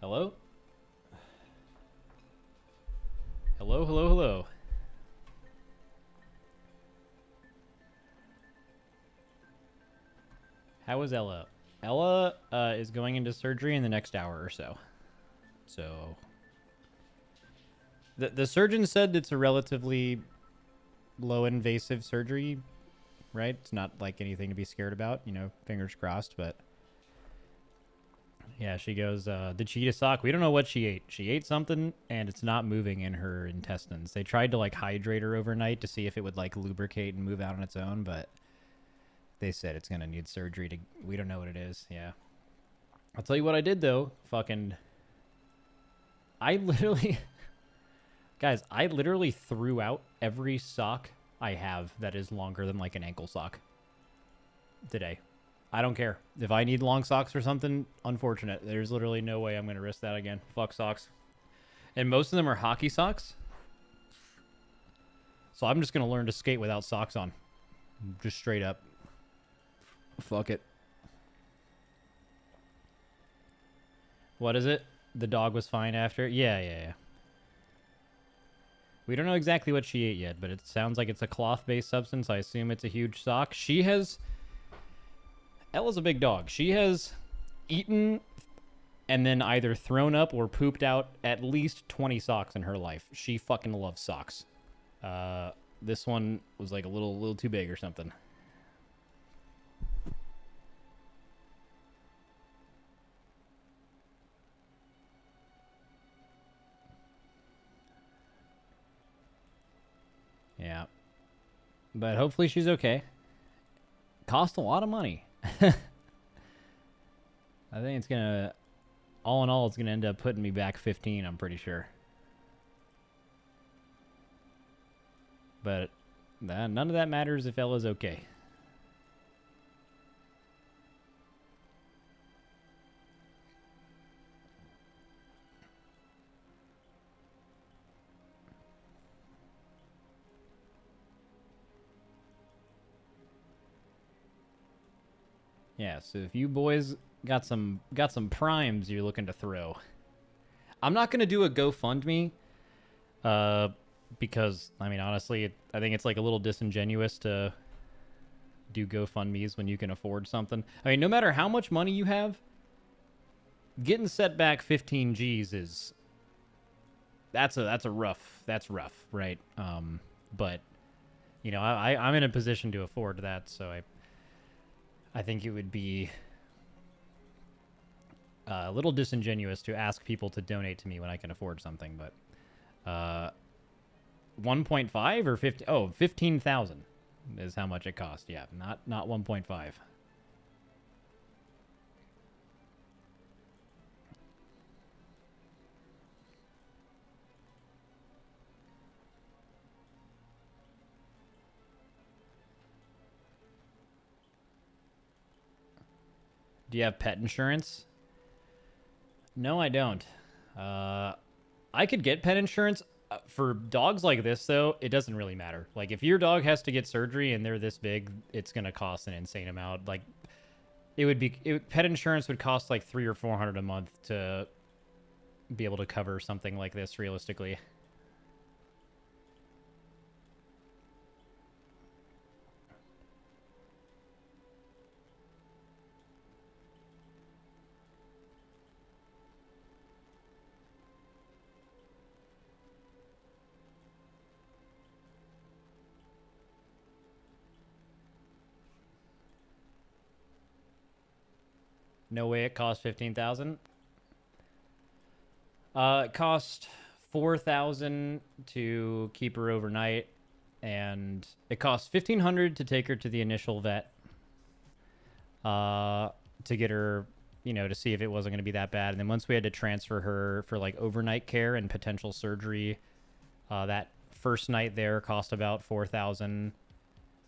Hello? Hello, hello, hello. How is Ella? Ella is going into surgery in the next hour or so. So the surgeon said it's a relatively low invasive surgery, right? It's not like anything to be scared about, fingers crossed, but yeah, she goes, did she eat a sock? We don't know what she ate. She ate something and it's not moving in her intestines. They tried to like hydrate her overnight to see if it would like lubricate and move out on its own, but they said it's gonna need surgery to. We don't know what it is. Yeah, I'll tell you what I did though. Fucking, I literally, guys, I literally threw out every sock I have that is longer than like an ankle sock today. I don't care if I need long socks or something. Unfortunate. There's literally no way I'm gonna risk that again. Fuck socks. And most of them are hockey socks. So I'm just gonna learn to skate without socks on. Just straight up. Fuck it. What is it? The dog was fine after? Yeah. We don't know exactly what she ate yet, but it sounds like it's a cloth-based substance. I assume it's a huge sock. She has... Ella's a big dog. She has eaten and then either thrown up or pooped out at least 20 socks in her life. She fucking loves socks. This one was like a little too big or something. Yeah. But hopefully she's okay. Cost a lot of money. I think it's gonna... All in all, it's gonna end up putting me back 15, I'm pretty sure. But none of that matters if Ella's okay. Yeah, so if you boys got some primes you're looking to throw, I'm not gonna do a GoFundMe, because I mean honestly, I think it's like a little disingenuous to do GoFundMe's when you can afford something. I mean, no matter how much money you have, getting set back 15 G's is that's rough, right? But I'm in a position to afford that, so I think it would be a little disingenuous to ask people to donate to me when I can afford something, but 1.5 or 50? Oh, 15,000 is how much it cost. Yeah, not 1.5. Do you have pet insurance? No, I don't. I could get pet insurance. For dogs like this, though, it doesn't really matter. Like, if your dog has to get surgery and they're this big, it's going to cost an insane amount. Like, pet insurance would cost like 300 or 400 a month to be able to cover something like this realistically. No way it cost 15,000. It cost 4,000 to keep her overnight, and it cost 1,500 to take her to the initial vet. To get her, to see if it wasn't going to be that bad, and then once we had to transfer her for like overnight care and potential surgery, that first night there cost about 4,000.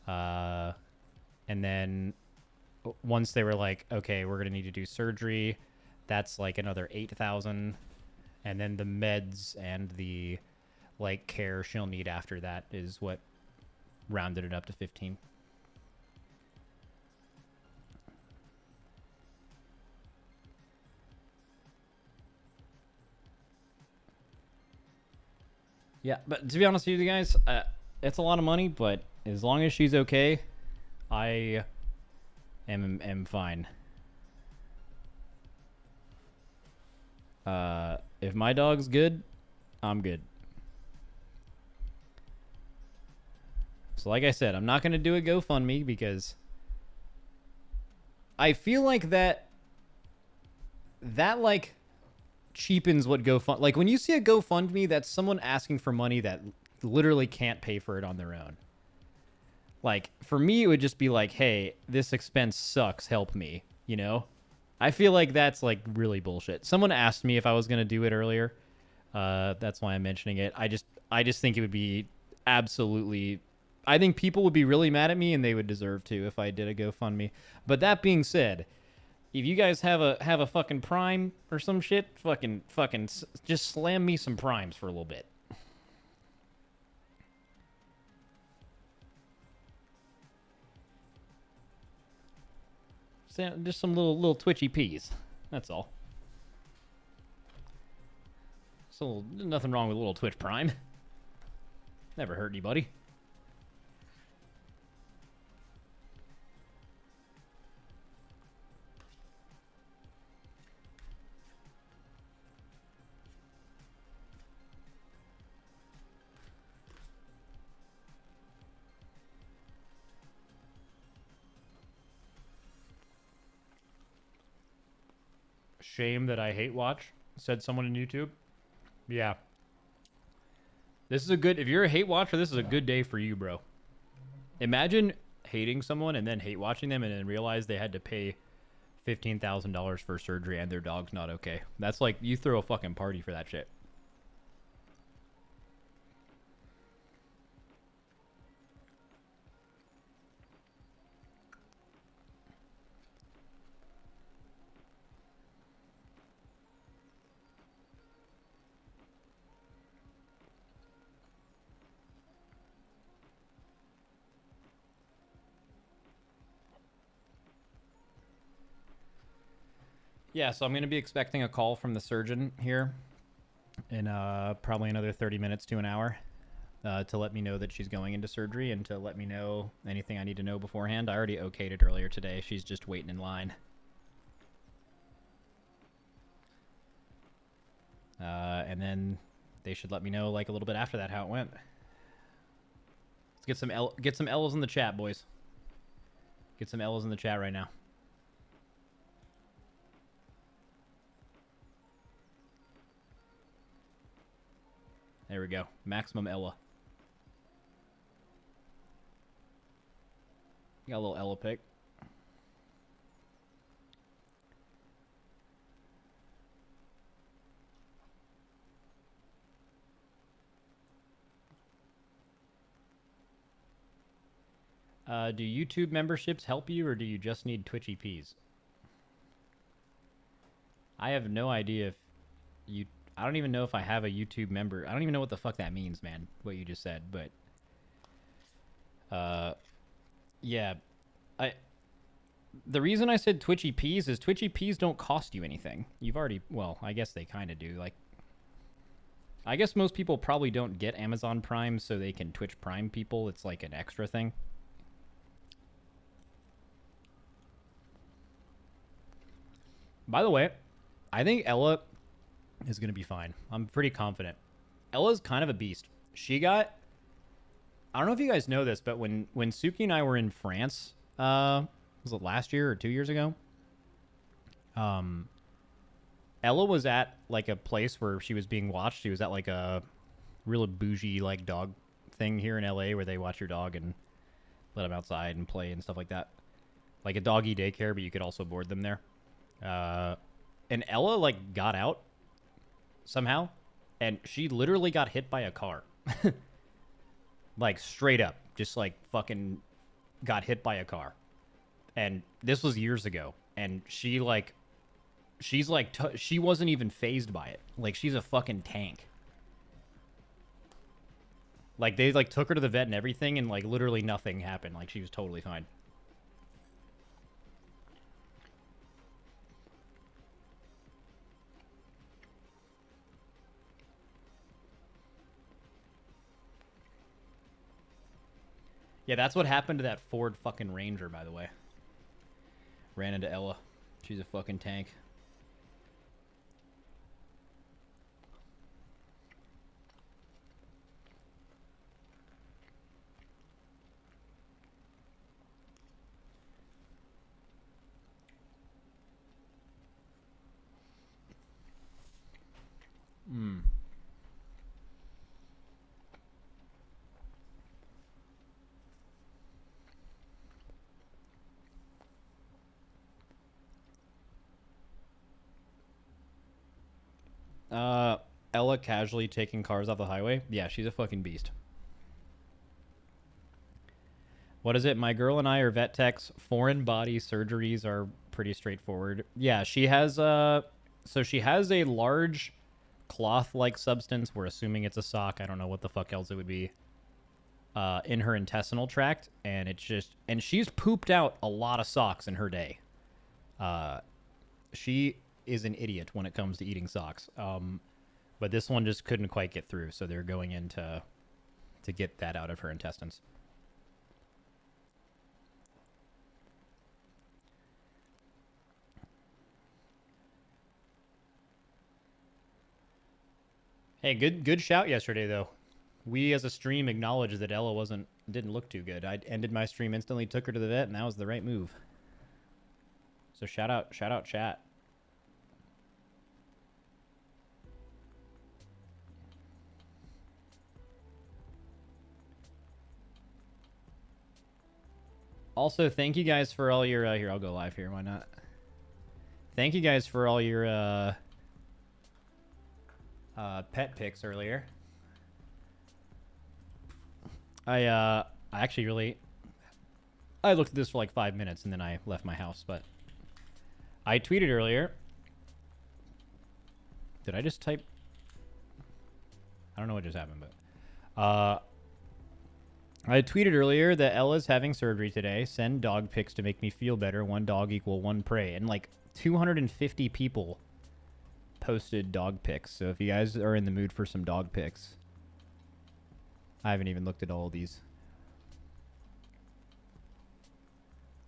And then once they were like, okay, we're gonna need to do surgery, that's like another 8,000, and then the meds and the like care she'll need after that is what rounded it up to 15. Yeah, but to be honest with you guys, it's a lot of money, but as long as she's okay, I am fine. If my dog's good, I'm good. So like I said, I'm not going to do a GoFundMe because I feel like that like cheapens what GoFund, like when you see a GoFundMe, that's someone asking for money that literally can't pay for it on their own. Like for me, it would just be like, hey, this expense sucks, help me, you know? I feel like that's like really bullshit. Someone asked me if I was going to do it earlier. That's why I'm mentioning it. I just think it would be absolutely, I think people would be really mad at me, and they would deserve to if I did a GoFundMe. But that being said, if you guys have a fucking Prime or some shit, fucking just slam me some Primes for a little bit. Just some little twitchy peas. That's all. So nothing wrong with a little Twitch Prime. Never hurt anybody. Shame that I hate watch, said someone in YouTube. Yeah. This is a good, if you're a hate watcher, this is a good day for you, bro. Imagine hating someone and then hate watching them and then realize they had to pay $15,000 for surgery and their dog's not okay. That's like, you throw a fucking party for that shit. Yeah, so I'm going to be expecting a call from the surgeon here in probably another 30 minutes to an hour to let me know that she's going into surgery and to let me know anything I need to know beforehand. I already okayed it earlier today. She's just waiting in line. And then they should let me know like a little bit after that how it went. Let's get some L's in the chat, boys. Get some L's in the chat right now. There we go. Maximum Ella. Got a little Ella pick. Do YouTube memberships help you, or do you just need Twitchy Peas? I have no idea if you... I don't even know if I have a YouTube member. I don't even know what the fuck that means, man, what you just said, but... yeah. The reason I said Twitchy Peas is Twitchy Peas don't cost you anything. You've already... Well, I guess they kind of do. Like, I guess most people probably don't get Amazon Prime so they can Twitch Prime people. It's like an extra thing. By the way, I think Ella is going to be fine. I'm pretty confident. Ella's kind of a beast. She got... I don't know if you guys know this, but when Suki and I were in France, was it last year or 2 years ago? Ella was at like a place where she was being watched. She was at like a really bougie like dog thing here in LA where they watch your dog and let them outside and play and stuff like that. Like a doggy daycare, but you could also board them there. And Ella like got out somehow, and she literally got hit by a car. Like straight up, just like fucking got hit by a car. And this was years ago, and she like she's like she wasn't even phased by it. Like she's a fucking tank. Like they like took her to the vet and everything, and like literally nothing happened. Like she was totally fine. Yeah, that's what happened to that Ford fucking Ranger, by the way. Ran into Ella. She's a fucking tank. Hmm. Ella casually taking cars off the highway. Yeah, she's a fucking beast. What is it? My girl and I are vet techs. Foreign body surgeries are pretty straightforward. Yeah, she has so she has a large cloth-like substance. We're assuming it's a sock. I don't know what the fuck else it would be. In her intestinal tract, and it's just, and she's pooped out a lot of socks in her day. She is an idiot when it comes to eating socks. But this one just couldn't quite get through, so they're going in to get that out of her intestines. Hey, good shout yesterday though. We as a stream acknowledged that Ella didn't look too good. I ended my stream instantly, took her to the vet, and that was the right move. So shout out chat. Also, thank you guys for all your here. I'll go live here. Why not? Thank you guys for all your pet pics earlier. I actually really, I looked at this for like 5 minutes and then I left my house, but I tweeted earlier. Did I just type? I don't know what just happened, but I tweeted earlier that Ella's having surgery today. Send dog pics to make me feel better. One dog equal one prey. And like 250 people posted dog pics. So if you guys are in the mood for some dog pics, I haven't even looked at all of these.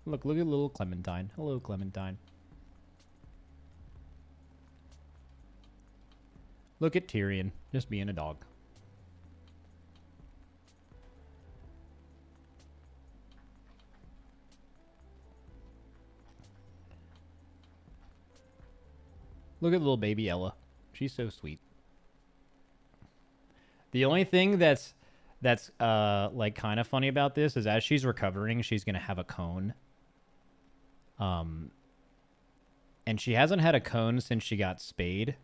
Look at little Clementine. Hello, Clementine. Look at Tyrion, just being a dog. Look at little baby Ella. She's so sweet. The only thing that's like kind of funny about this is as she's recovering, she's gonna have a cone. And she hasn't had a cone since she got spayed.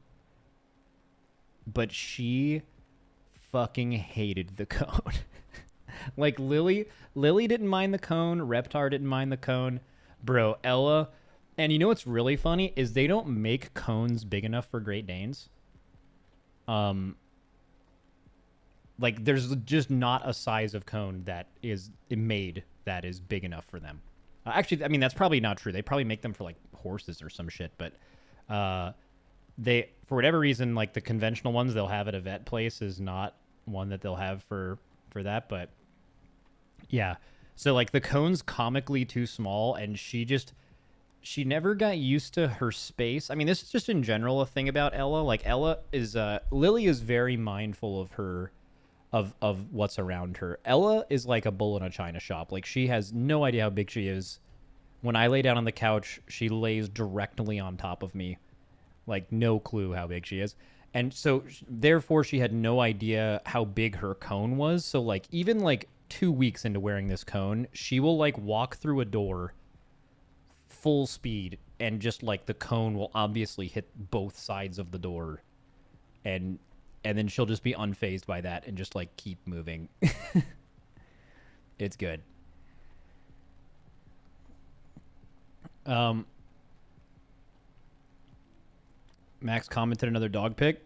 But she fucking hated the cone. Like Lily didn't mind the cone. Reptar didn't mind the cone. Bro, Ella. And you know what's really funny is they don't make cones big enough for Great Danes. Like there's just not a size of cone that is made that is big enough for them. Actually, I mean that's probably not true. They probably make them for like horses or some shit, but they, for whatever reason, like the conventional ones they'll have at a vet place is not one that they'll have for that. But yeah, so like the cone's comically too small, and she never got used to her space. I mean, this is just in general a thing about Ella. Like Ella is Lily is very mindful of her of what's around her. Ella is like a bull in a china shop. Like she has no idea how big she is. When I lay down on the couch, she lays directly on top of me. Like no clue how big she is. And so therefore she had no idea how big her cone was. So like even like 2 weeks into wearing this cone, she will like walk through a door full speed and just like the cone will obviously hit both sides of the door, and then she'll just be unfazed by that and just like keep moving. It's good. Max commented another dog pic.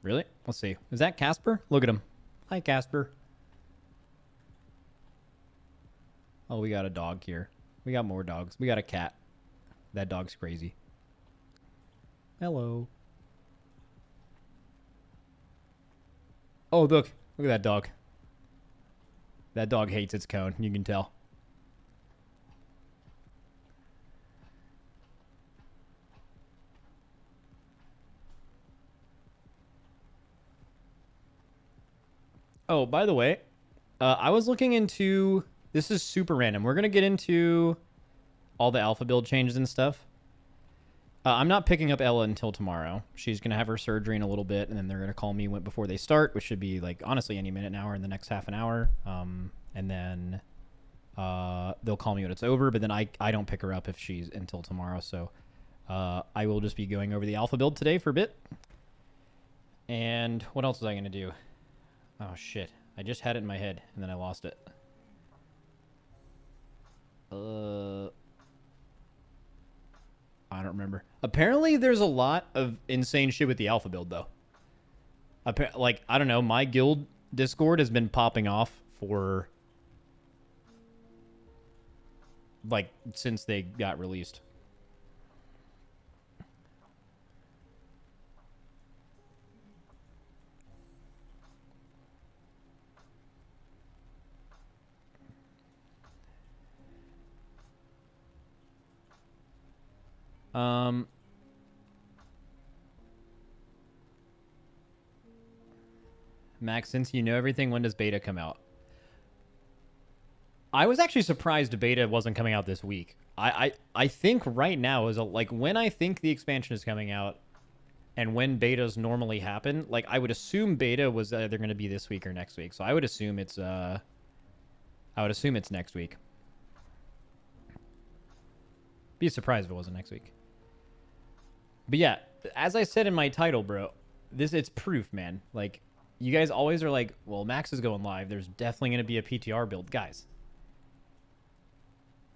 Really? Let's see. Is that Casper? Look at him. Hi, Casper. Oh, we got a dog here. We got more dogs. We got a cat. That dog's crazy. Hello. Oh, look. Look at that dog. That dog hates its cone. You can tell. Oh, by the way, I was looking into... This is super random. We're going to get into all the alpha build changes and stuff. I'm not picking up Ella until tomorrow. She's going to have her surgery in a little bit, and then they're going to call me before they start, which should be, like, honestly, any minute now or in the next half an hour. And then they'll call me when it's over, but then I don't pick her up if she's until tomorrow. So I will just be going over the alpha build today for a bit. And what else was I going to do? Oh, shit. I just had it in my head, and then I lost it. I don't remember. Apparently, there's a lot of insane shit with the alpha build, though. Like, I don't know. My guild Discord has been popping off for... like, since they got released. Max, since you know everything, when does beta come out? I was actually surprised beta wasn't coming out this week. I think right now is like when I think the expansion is coming out and when betas normally happen, like I would assume beta was either going to be this week or next week. So I would assume it's next week. Be surprised if it wasn't next week. But yeah, as I said in my title, bro, it's proof, man. Like, you guys always are like, well, Max is going live. There's definitely going to be a PTR build. Guys,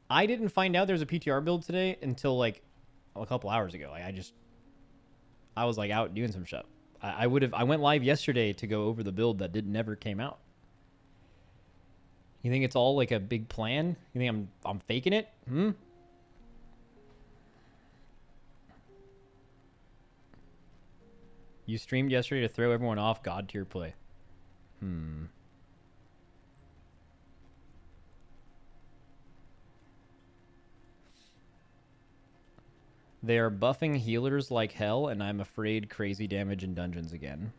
I didn't find out there's a PTR build today until like a couple hours ago. I was like out doing some stuff. I went live yesterday to go over the build that never came out. You think it's all like a big plan? You think I'm faking it? You streamed yesterday to throw everyone off God tier play. They are buffing healers like hell, and I'm afraid crazy damage in dungeons again.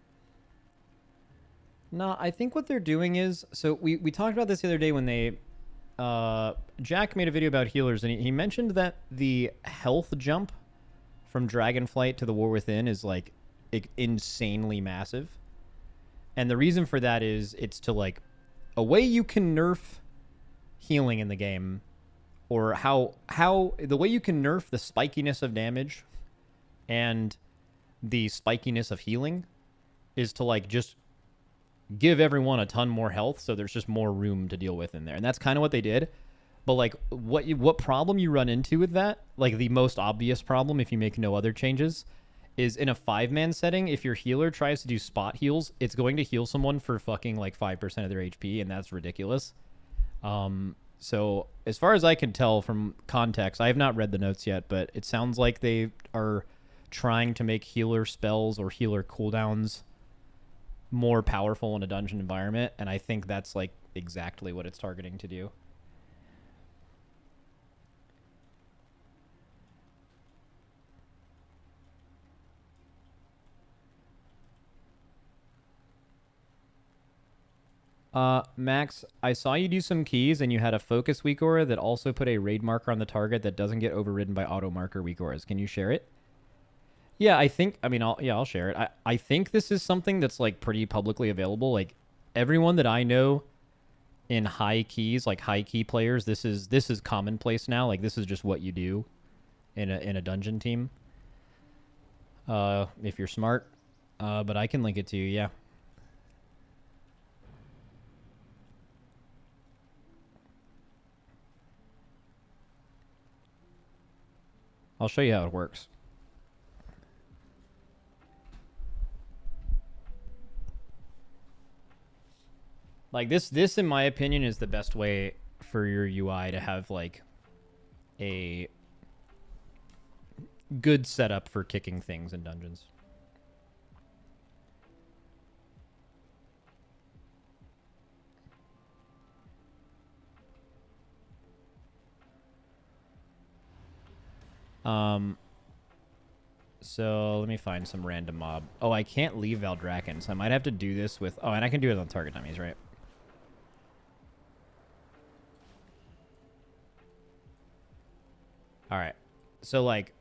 No, I think what they're doing is... So we talked about this the other day when they... Jack made a video about healers, and he mentioned that the health jump from Dragonflight to the War Within is like insanely massive. And the reason for that is it's to like a way you can nerf healing in the game, or how the way you can nerf the spikiness of damage and the spikiness of healing is to like just give everyone a ton more health, so there's just more room to deal with in there. And that's kind of what they did. But like what problem you run into with that, like the most obvious problem if you make no other changes, is in a 5-man setting, if your healer tries to do spot heals, it's going to heal someone for fucking like 5% of their HP, and that's ridiculous. So as far as I can tell from context, I have not read the notes yet, but it sounds like they are trying to make healer spells or healer cooldowns more powerful in a dungeon environment, and I think that's like exactly what it's targeting to do. Max, I saw you do some keys and you had a focus weak aura that also put a raid marker on the target that doesn't get overridden by auto marker weak auras. Can you share it? Yeah, I'll share it. I think this is something that's like pretty publicly available. Like everyone that I know in high keys, like high key players, this is commonplace now. Like this is just what you do in a dungeon team. If you're smart. But I can link it to you, yeah. I'll show you how it works. Like this in my opinion is the best way for your UI to have like a good setup for kicking things in dungeons. So let me find some random mob. Oh, I can't leave Valdrakken, so I might have to do this with... Oh, and I can do it on target dummies, right? All right. So, like,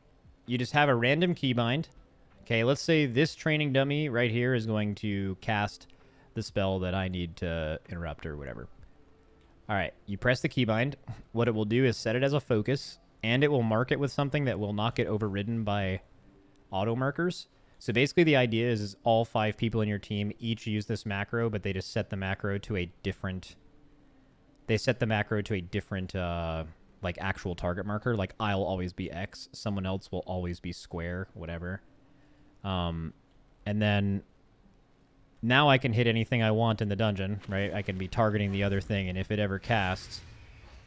you just have a random keybind. Okay, let's say this training dummy right here is going to cast the spell that I need to interrupt or whatever. All right, you press the keybind. What it will do is set it as a focus, and it will mark it with something that will not get overridden by auto markers. So basically the idea is all 5 people in your team each use this macro, but they just set the macro to a different... They set the macro to a different, like, actual target marker. Like, I'll always be X. Someone else will always be square, whatever. And then... Now I can hit anything I want in the dungeon, right? I can be targeting the other thing, and if it ever casts,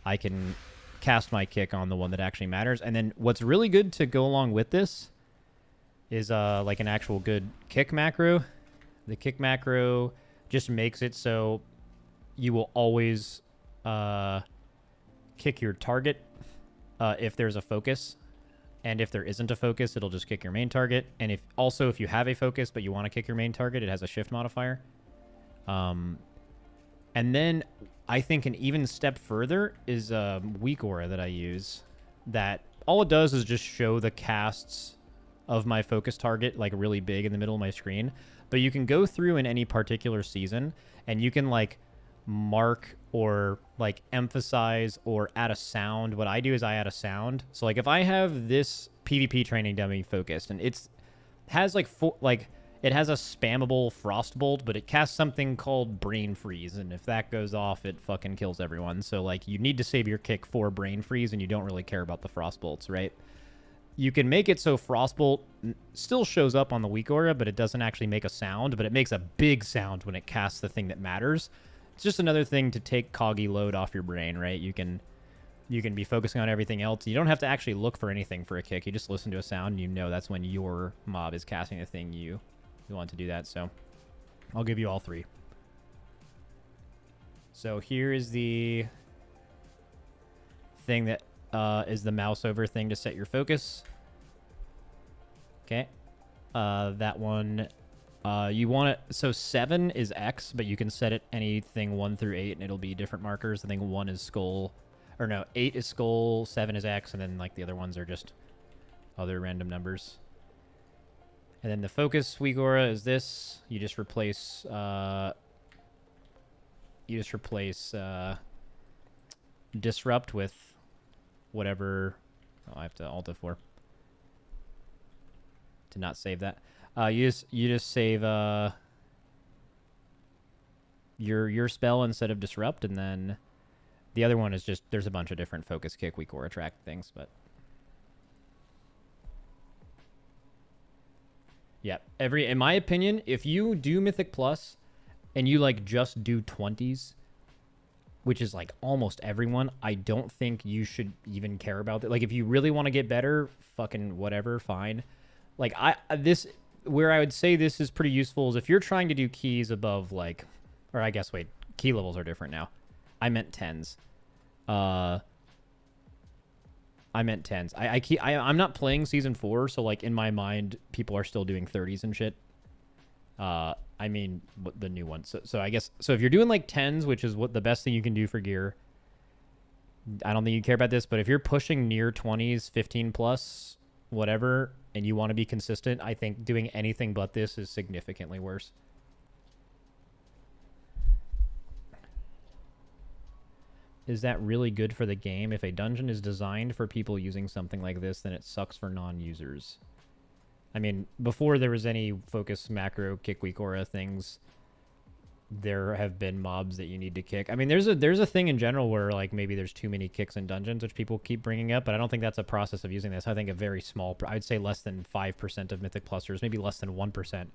I can cast my kick on the one that actually matters. And then what's really good to go along with this is like an actual good kick macro. The kick macro just makes it so you will always kick your target if there's a focus. And if there isn't a focus, it'll just kick your main target. And if you have a focus but you want to kick your main target, it has a shift modifier. And then I think an even step further is Weak Aura that I use. That all it does is just show the casts of my focus target like really big in the middle of my screen. But you can go through in any particular season and you can like mark or like emphasize or add a sound. What I do is I add a sound. So like if I have this PvP training dummy focused and it has like it has a spammable Frostbolt, but it casts something called Brain Freeze, and if that goes off, it fucking kills everyone. So like you need to save your kick for Brain Freeze, and you don't really care about the Frostbolts, right? You can make it so Frostbolt still shows up on the Weak Aura, but it doesn't actually make a sound, but it makes a big sound when it casts the thing that matters. It's just another thing to take coggy load off your brain, right? You can be focusing on everything else. You don't have to actually look for anything for a kick. You just listen to a sound, and you know that's when your mob is casting the thing you want to do that. So I'll give you all 3. So here is the thing that is the mouse over thing to set your focus. Okay. That one, you want it, so 7 is X, but you can set it anything 1 through 8, and it'll be different markers. I think 1 is skull, or no, 8 is skull, 7 is X, and then like the other ones are just other random numbers. And then the focus Weak Aura is this. You just replace, disrupt with whatever. Oh, I have to Alt F4 to not save that. You just save your spell instead of disrupt, and then the other one is just there's a bunch of different focus kick, Weak Aura track things, but yeah, in my opinion, if you do Mythic Plus and you like just do 20s, which is like almost everyone, I don't think you should even care about that. Like if you really want to get better, fucking whatever, fine. Like where I would say this is pretty useful is if you're trying to do keys above like, or I guess wait, key levels are different now. I meant 10s. I'm not playing season 4, so like in my mind, people are still doing 30s and shit. I mean the new one. So I guess so if you're doing like 10s, which is what the best thing you can do for gear. I don't think you care about this, but if you're pushing near 20s, 15 plus, whatever, and you want to be consistent, I think doing anything but this is significantly worse. Is that really good for the game? If a dungeon is designed for people using something like this, then it sucks for non-users. I mean, before there was any focus macro kick Weak Aura things, there have been mobs that you need to kick. I mean, there's a thing in general where like maybe there's too many kicks in dungeons, which people keep bringing up, but I don't think that's a process of using this. I think a very small, I'd say less than 5% of Mythic Plusers, maybe less than 1%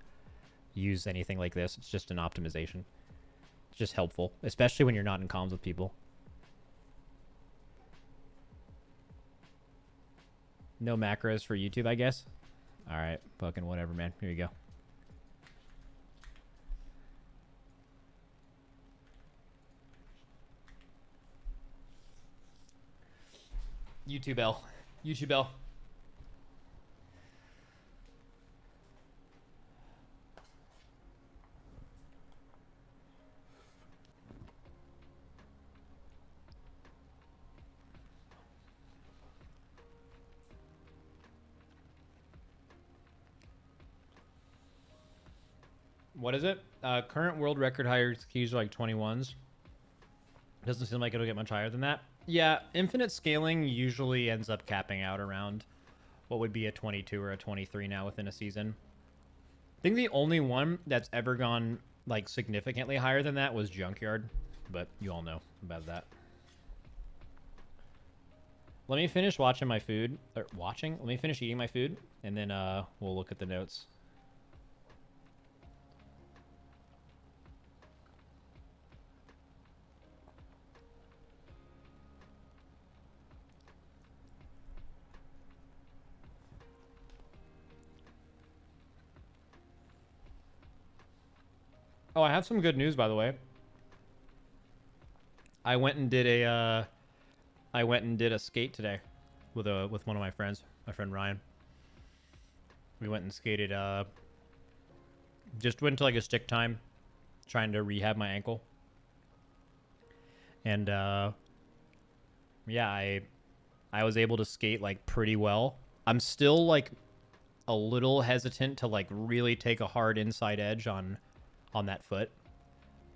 use anything like this. It's just an optimization. It's just helpful, especially when you're not in comms with people. No macros for YouTube, I guess. All right, fucking whatever, man. Here you go. YouTube L. YouTube L. What is it? Current world record highest keys are like 21s. Doesn't seem like it'll get much higher than that. Yeah, infinite scaling usually ends up capping out around what would be a 22 or a 23 now within a season. I think the only one that's ever gone like significantly higher than that was Junkyard, but you all know about that. Let me finish watching my food, or watching? Let me finish eating my food, and then we'll look at the notes. Oh, I have some good news, by the way. I went and did a skate today with one of my friends, my friend Ryan. We went and skated. Just went to like a stick time, trying to rehab my ankle. And yeah, I was able to skate like pretty well. I'm still like a little hesitant to like really take a hard inside edge on that foot,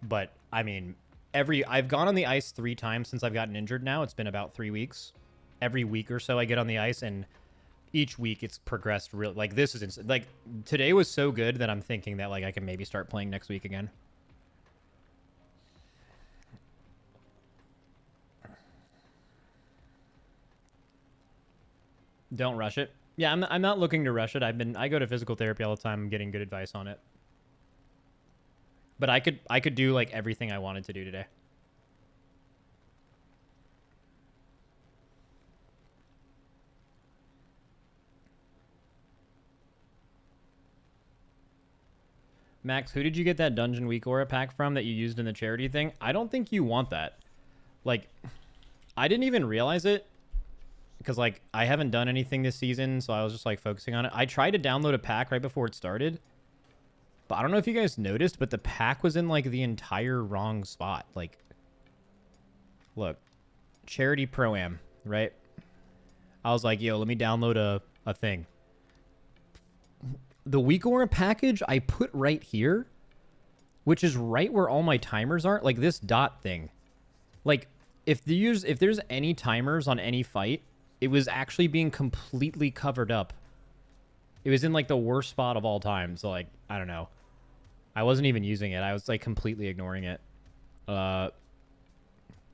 but I mean, I've gone on the ice 3 times since I've gotten injured now. It's been about 3 weeks. Every week or so I get on the ice, and each week it's progressed real. Like this is like today was so good that I'm thinking that like I can maybe start playing next week again. Don't rush it. Yeah, I'm not looking to rush it. I go to physical therapy all the time. I'm getting good advice on it. But I could do like everything I wanted to do today. Max, who did you get that Dungeon Week Aura pack from that you used in the charity thing? I don't think you want that. Like, I didn't even realize it because like I haven't done anything this season, so I was just like focusing on it. I tried to download a pack right before it started. But I don't know if you guys noticed, but the pack was in, like, the entire wrong spot. Like, look. Charity Pro-Am, right? I was like, yo, let me download a thing. The Week Aura package I put right here, which is right where all my timers are. Like, this dot thing. Like, if there's any timers on any fight, it was actually being completely covered up. It was in, like, the worst spot of all time. So, like, I don't know. I wasn't even using it. I was, like, completely ignoring it. My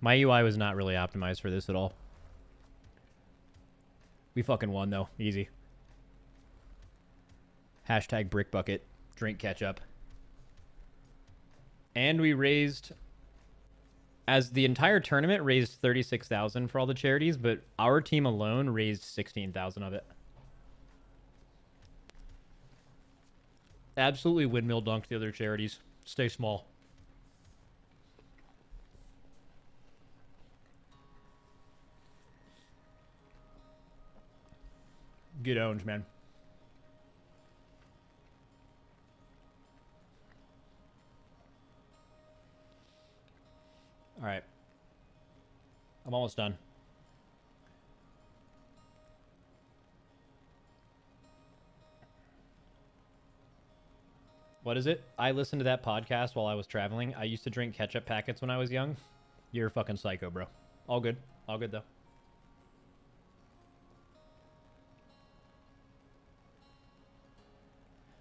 UI was not really optimized for this at all. We fucking won, though. Easy. Hashtag brick bucket. Drink ketchup. And we raised... As the entire tournament raised 36,000 for all the charities, but our team alone raised 16,000 of it. Absolutely windmill dunked the other charities. Stay small. Get owned, man. All right. I'm almost done. What is it? I listened to that podcast while I was traveling. I used to drink ketchup packets when I was young. You're a fucking psycho, bro. All good. All good, though.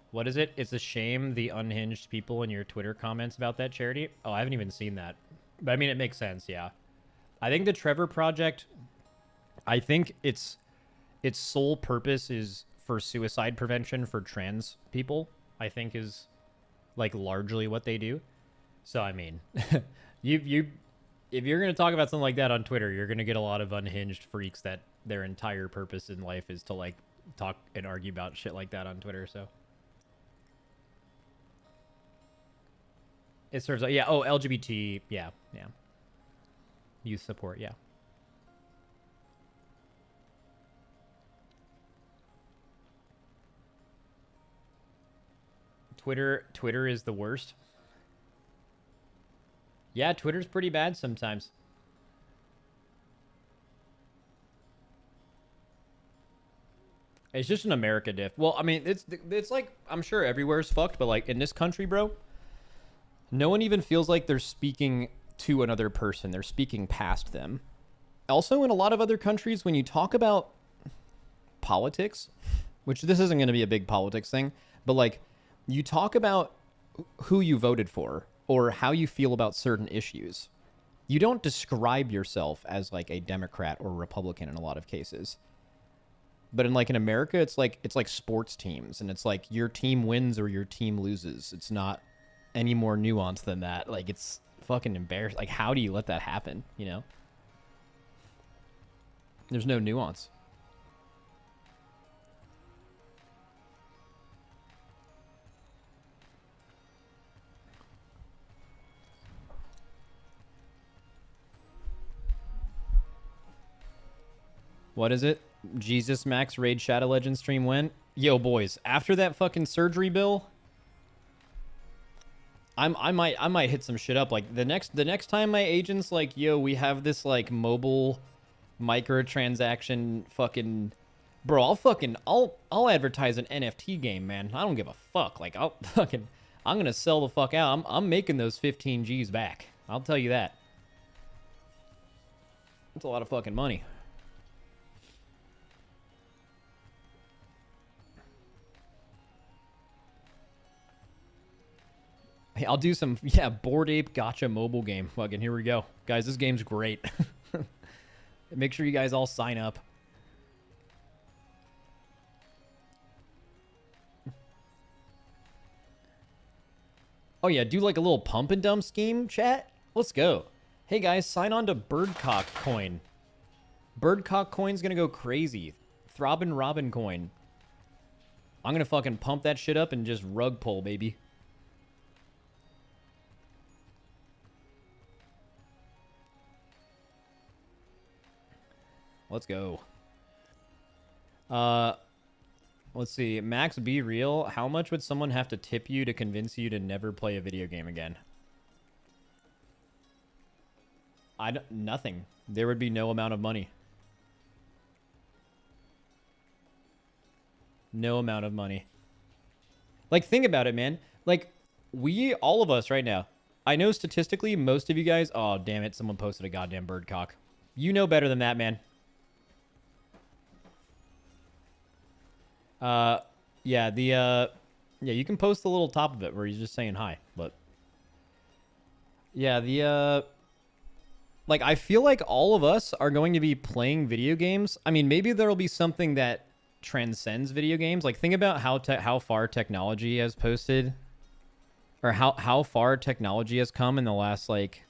What is it? It's a shame the unhinged people in your Twitter comments about that charity. Oh, I haven't even seen that. But I mean, it makes sense, yeah. I think the Trevor Project, I think its sole purpose is for suicide prevention for trans people, I think is like largely what they do. So, I mean, if you're going to talk about something like that on Twitter, you're going to get a lot of unhinged freaks that their entire purpose in life is to like talk and argue about shit like that on Twitter, so. It serves, yeah. Oh, LGBT, yeah. Youth support, yeah. Twitter is the worst. Yeah, Twitter's pretty bad sometimes. It's just an America diff. Well, I mean, it's like I'm sure everywhere's fucked, but like in this country, bro, no one even feels like they're speaking to another person. They're speaking past them. Also, in a lot of other countries, when you talk about politics, which this isn't going to be a big politics thing, but like you talk about who you voted for or how you feel about certain issues, you don't describe yourself as like a Democrat or Republican in a lot of cases. But in America, it's like sports teams, and it's like your team wins or your team loses. It's not any more nuanced than that. Like, it's fucking embarrassing. Like, how do you let that happen? You know, there's no nuance. What is it? Jesus Max Raid Shadow Legends stream went. Yo, boys, after that fucking surgery bill, I might hit some shit up. Like the next time my agent's like, yo, we have this like mobile microtransaction fucking bro, I'll advertise an NFT game, man. I don't give a fuck. Like I'm gonna sell the fuck out. I'm making those 15 G's back. I'll tell you that. It's a lot of fucking money. Hey, I'll do some, Bored Ape Gotcha mobile game. Fucking here we go. Guys, this game's great. Make sure you guys all sign up. Oh yeah, do like a little pump and dump scheme, chat? Let's go. Hey guys, sign on to Birdcock Coin. Birdcock Coin's gonna go crazy. Throbbing Robin Coin. I'm gonna fucking pump that shit up and just rug pull, baby. Let's go. Let's see. Max, be real. How much would someone have to tip you to convince you to never play a video game again? Nothing. There would be no amount of money. No amount of money. Like, think about it, man. Like, all of us right now, I know statistically most of you guys, oh, damn it, someone posted a goddamn bird cock. You know better than that, man. Yeah, you can post the little top of it where he's just saying hi, but yeah, like, I feel like all of us are going to be playing video games. I mean, maybe there'll be something that transcends video games. Like, think about how far technology has posted, or how far technology has come in the last, like,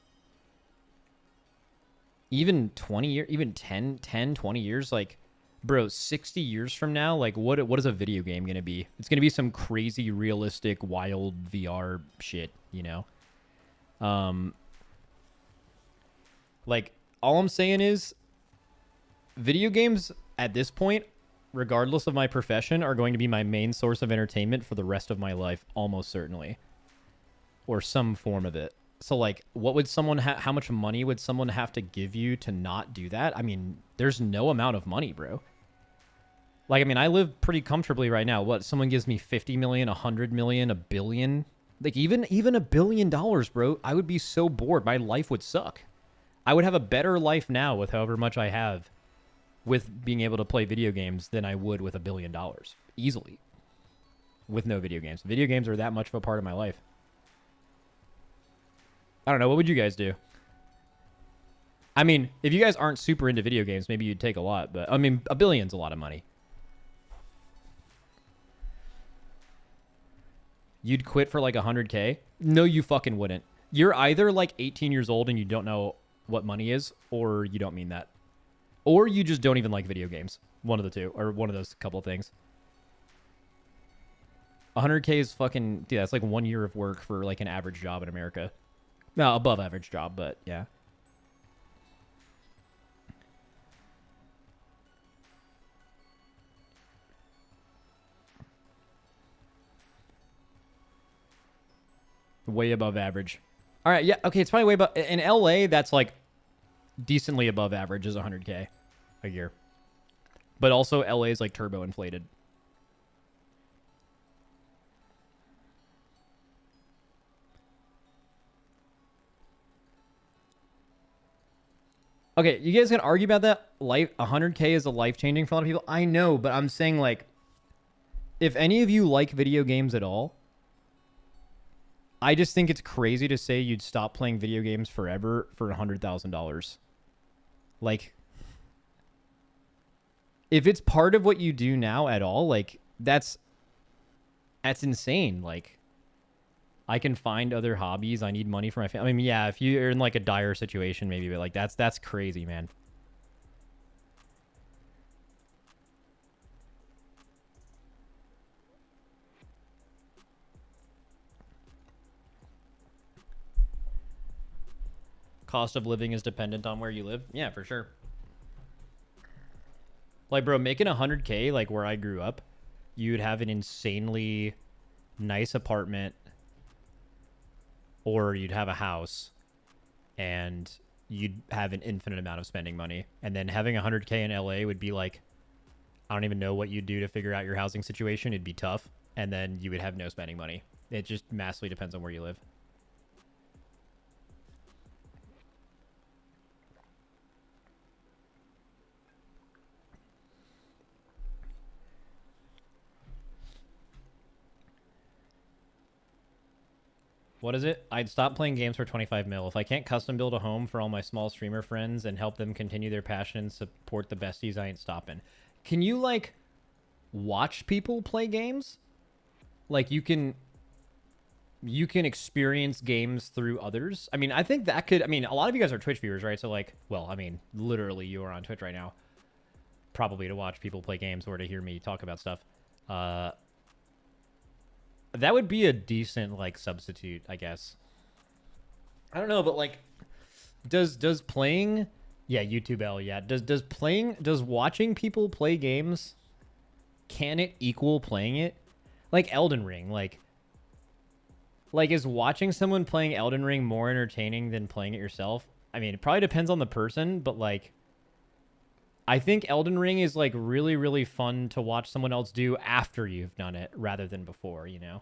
even 20 years, even 10, 20 years, like, bro, 60 years from now, like, what is a video game gonna be? It's gonna be some crazy, realistic, wild VR shit, you know? Like, all I'm saying is, video games, at this point, regardless of my profession, are going to be my main source of entertainment for the rest of my life, almost certainly. Or some form of it. So, like, what would someone how much money would someone have to give you to not do that? I mean, there's no amount of money, bro. Like, I mean, I live pretty comfortably right now. What, someone gives me 50 million, 100 million, a billion? Like, even $1 billion, bro, I would be so bored. My life would suck. I would have a better life now with however much I have with being able to play video games than I would with $1 billion. Easily. With no video games. Video games are that much of a part of my life. I don't know. What would you guys do? I mean, if you guys aren't super into video games, maybe you'd take a lot. But, I mean, $1 billion's a lot of money. You'd quit for like 100K? No, you fucking wouldn't. You're either like 18 years old and you don't know what money is, or you don't mean that. Or you just don't even like video games. One of the two, or one of those couple of things. 100K is fucking, dude, that's like 1 year of work for like an average job in America. No, above average job, but yeah. Way above average. All right, yeah, okay, it's probably way above. In LA, that's like decently above average is 100K a year. But also LA is like turbo inflated. Okay, you guys can argue about that. 100K is a life changing for a lot of people. I know, but I'm saying like, if any of you like video games at all, I just think it's crazy to say you'd stop playing video games forever for $100,000. Like, if it's part of what you do now at all, like that's insane. Like, I can find other hobbies. I need money for my family. I mean, yeah, if you're in like a dire situation, maybe, but like that's crazy, man. Cost of living is dependent on where you live. Yeah, for sure. Like, bro, making 100K, like where I grew up, you'd have an insanely nice apartment, or you'd have a house, and you'd have an infinite amount of spending money. And then having 100K in LA would be like, I don't even know what you'd do to figure out your housing situation. It'd be tough. And then you would have no spending money. It just massively depends on where you live. What is it? I'd stop playing games for 25 mil. If I can't custom build a home for all my small streamer friends and help them continue their passion and support the besties, I ain't stopping. Can you, like, watch people play games? Like, you can experience games through others? I mean, I think that could... I mean, a lot of you guys are Twitch viewers, right? So, like, well, I mean, literally you are on Twitch right now. Probably to watch people play games or to hear me talk about stuff. That would be a decent, like, substitute, I guess. I don't know, but, like, does playing... Yeah, YouTube L, yeah. Does watching people play games, can it equal playing it? Like Elden Ring, like is watching someone playing Elden Ring more entertaining than playing it yourself? I mean, it probably depends on the person, but, like, I think Elden Ring is, like, really, really fun to watch someone else do after you've done it rather than before, you know?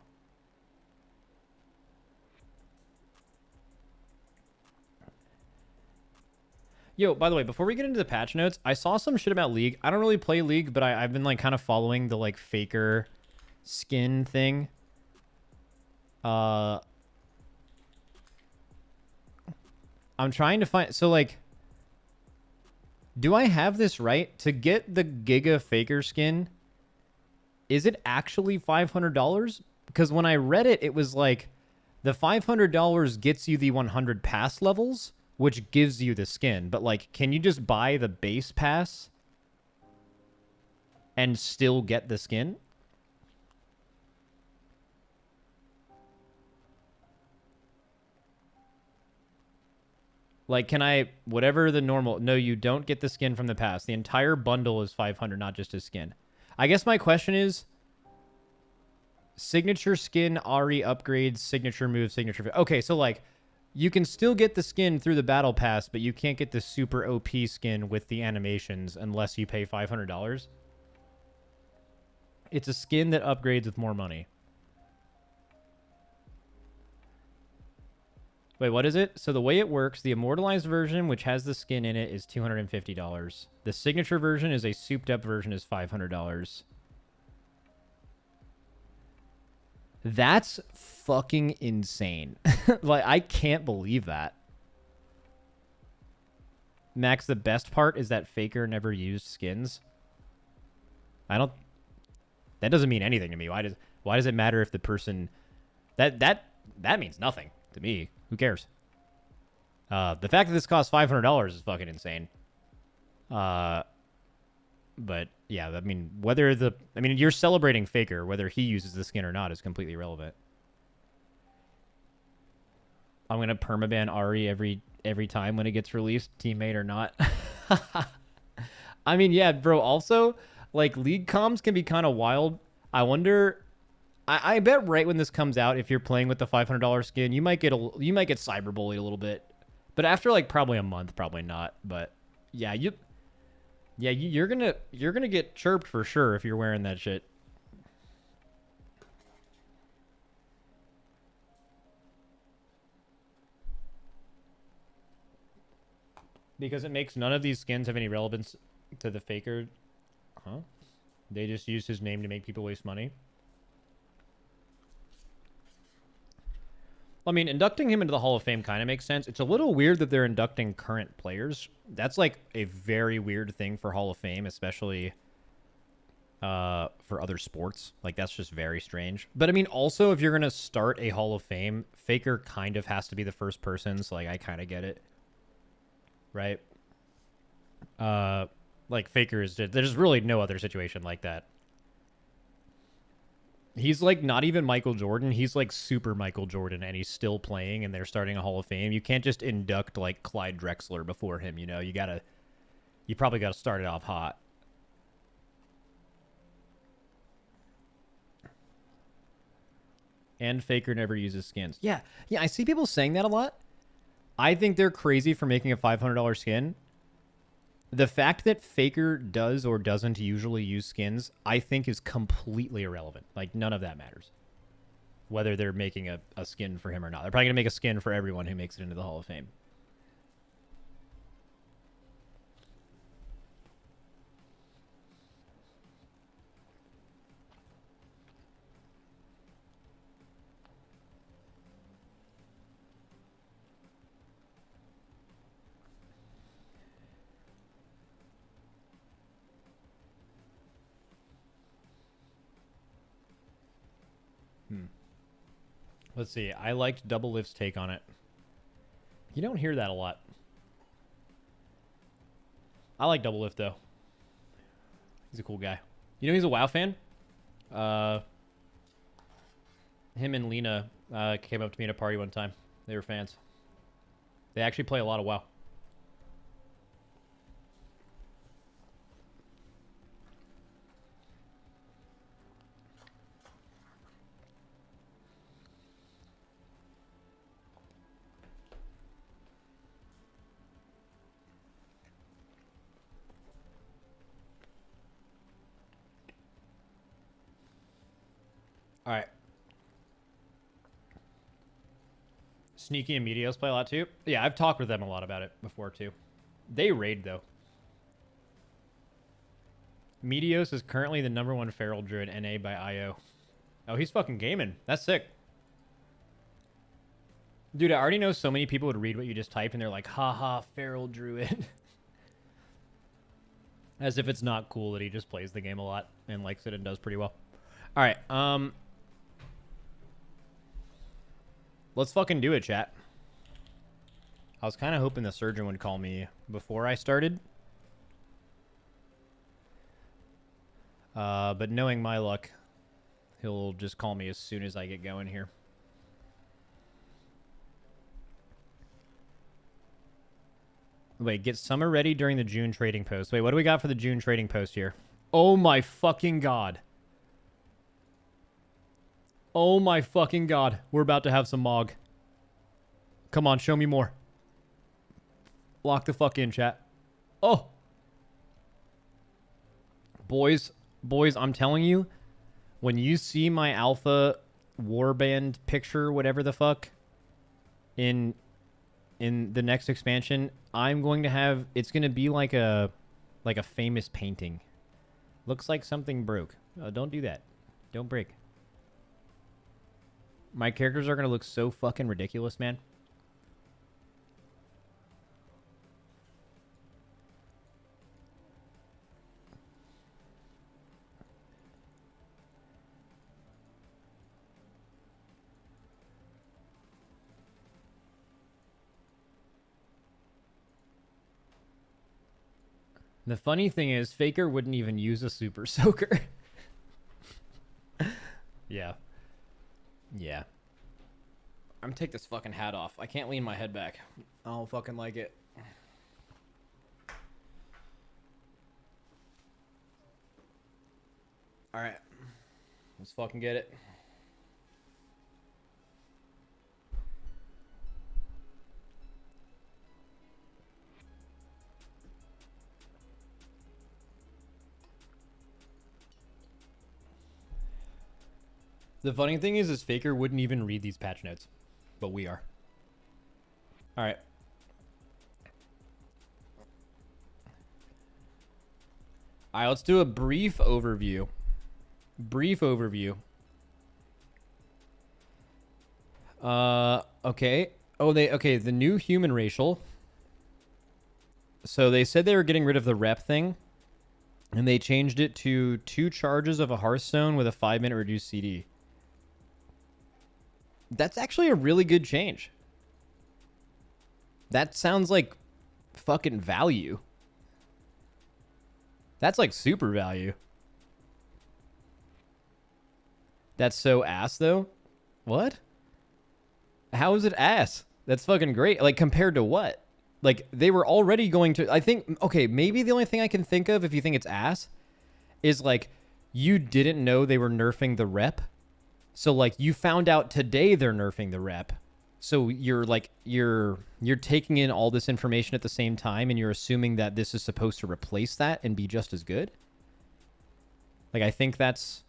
Yo, by the way, before we get into the patch notes, I saw some shit about League. I don't really play League, but I've been, like, kind of following the, like, Faker skin thing. I'm trying to find... So, like... Do I have this right? To get the Giga Faker skin, is it actually $500? Because when I read it, it was like, the $500 gets you the 100 pass levels, which gives you the skin. But, like, can you just buy the base pass and still get the skin? Like, can I, whatever the normal... No, you don't get the skin from the past. The entire bundle is 500, not just a skin. I guess my question is, signature skin, Ari upgrades, signature move, signature... Okay, so, like, you can still get the skin through the battle pass, but you can't get the super OP skin with the animations unless you pay $500. It's a skin that upgrades with more money. Wait, what is it? So the way it works, the immortalized version, which has the skin in it, is $250. The signature version is a souped-up version, is $500. That's fucking insane. Like, I can't believe that. Max, the best part is that Faker never used skins. That doesn't mean anything to me. Why does it matter if the person... That means nothing to me. Who cares? The fact that this costs $500 is fucking insane. But yeah, I mean, you're celebrating Faker. Whether he uses the skin or not is completely irrelevant. I'm gonna permaban Ari every time when it gets released, teammate or not. I mean, yeah, bro. Also, like, League comms can be kind of wild. I wonder. I bet right when this comes out, if you're playing with the $500 skin, you might get cyberbullied a little bit. But after, like, probably a month, probably not. But yeah, Yeah, you're gonna get chirped for sure if you're wearing that shit. Because it makes none of these skins have any relevance to the Faker. Huh? They just use his name to make people waste money. I mean, inducting him into the Hall of Fame kind of makes sense. It's a little weird that they're inducting current players. That's like a very weird thing for Hall of Fame, especially for other sports. Like, that's just very strange. But I mean, also, if you're going to start a Hall of Fame, Faker kind of has to be the first person. So, like, I kind of get it. Right? Like, Faker is just, there's really no other situation like that. He's like not even Michael Jordan. He's like super Michael Jordan, and he's still playing, and they're starting a Hall of Fame. You can't just induct like Clyde Drexler before him. You know, you probably gotta start it off hot. And Faker never uses skins. Yeah, I see people saying that a lot. I think they're crazy for making a $500 skin. The fact that Faker does or doesn't usually use skins, I think is completely irrelevant. Like, none of that matters. Whether they're making a skin for him or not. They're probably going to make a skin for everyone who makes it into the Hall of Fame. Let's see. I liked Doublelift's take on it. You don't hear that a lot. I like Doublelift, though. He's a cool guy. You know he's a WoW fan? Him and Lena came up to me at a party one time. They were fans. They actually play a lot of WoW. All right. Sneaky and Meteos play a lot too. Yeah, I've talked with them a lot about it before too. They raid though. Meteos is currently the #1 Feral Druid NA by IO. Oh, he's fucking gaming. That's sick. Dude, I already know so many people would read what you just typed and they're like, haha, Feral Druid. As if it's not cool that he just plays the game a lot and likes it and does pretty well. All right, let's fucking do it, chat. I was kind of hoping the surgeon would call me before I started. But knowing my luck, he'll just call me as soon as I get going here. Wait, get summer ready during the June trading post. Wait, what do we got for the June trading post here? Oh my fucking god. Oh my fucking god. We're about to have some Mog. Come on, show me more. Lock the fuck in, chat. Oh. Boys, I'm telling you, when you see my alpha warband picture, whatever the fuck, in the next expansion, I'm going to have, it's going to be like a famous painting. Looks like something broke. Don't do that. Don't break. My characters are going to look so fucking ridiculous, man. The funny thing is, Faker wouldn't even use a Super Soaker. Yeah. Yeah. I'm gonna take this fucking hat off. I can't lean my head back. I don't fucking like it. Alright. Let's fucking get it. The funny thing is Faker wouldn't even read these patch notes, but we are. All right. All right, let's do a brief overview. Okay. Oh, the new human racial. So they said they were getting rid of the rep thing, and they changed it to 2 charges of a Hearthstone with a 5-minute reduced CD. That's actually a really good change. That sounds like fucking value. That's like super value. That's so ass though. What? How is it ass? That's fucking great. Like compared to what? Like they were already going to, I think, okay, maybe the only thing I can think of if you think it's ass is like you didn't know they were nerfing the rep. So like you found out today they're nerfing the rep. So you're like you're taking in all this information at the same time and you're assuming that this is supposed to replace that and be just as good. Like I think that's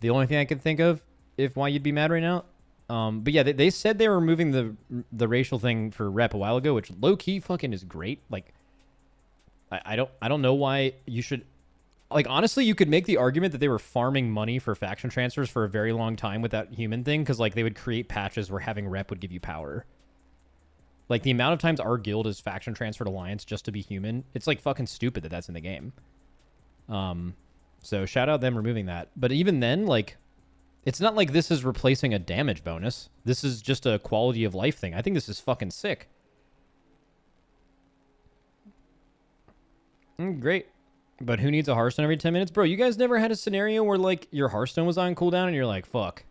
the only thing I can think of if why you'd be mad right now. But yeah, they said they were removing the racial thing for rep a while ago, which low key fucking is great. Like I don't know why you should. Like, honestly, you could make the argument that they were farming money for faction transfers for a very long time with that human thing, because, like, they would create patches where having rep would give you power. Like, the amount of times our guild is faction transferred alliance just to be human, it's, like, fucking stupid that that's in the game. So, shout out them removing that. But even then, like, it's not like this is replacing a damage bonus. This is just a quality of life thing. I think this is fucking sick. Great. But who needs a Hearthstone every 10 minutes? Bro, you guys never had a scenario where, like, your Hearthstone was on cooldown and you're like, fuck,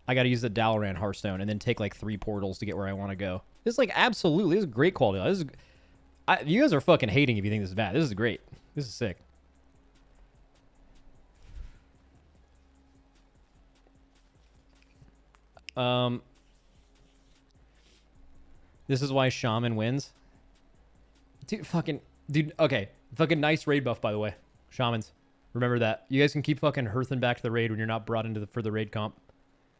I gotta use the Dalaran Hearthstone and then take, like, 3 portals to get where I want to go. This is, like, absolutely, this is great quality. This is, you guys are fucking hating if you think this is bad. This is great. This is sick. This is why Shaman wins. Dude, okay. Fucking nice raid buff, by the way. Shamans. Remember that. You guys can keep fucking hearthing back to the raid when you're not brought into for the raid comp.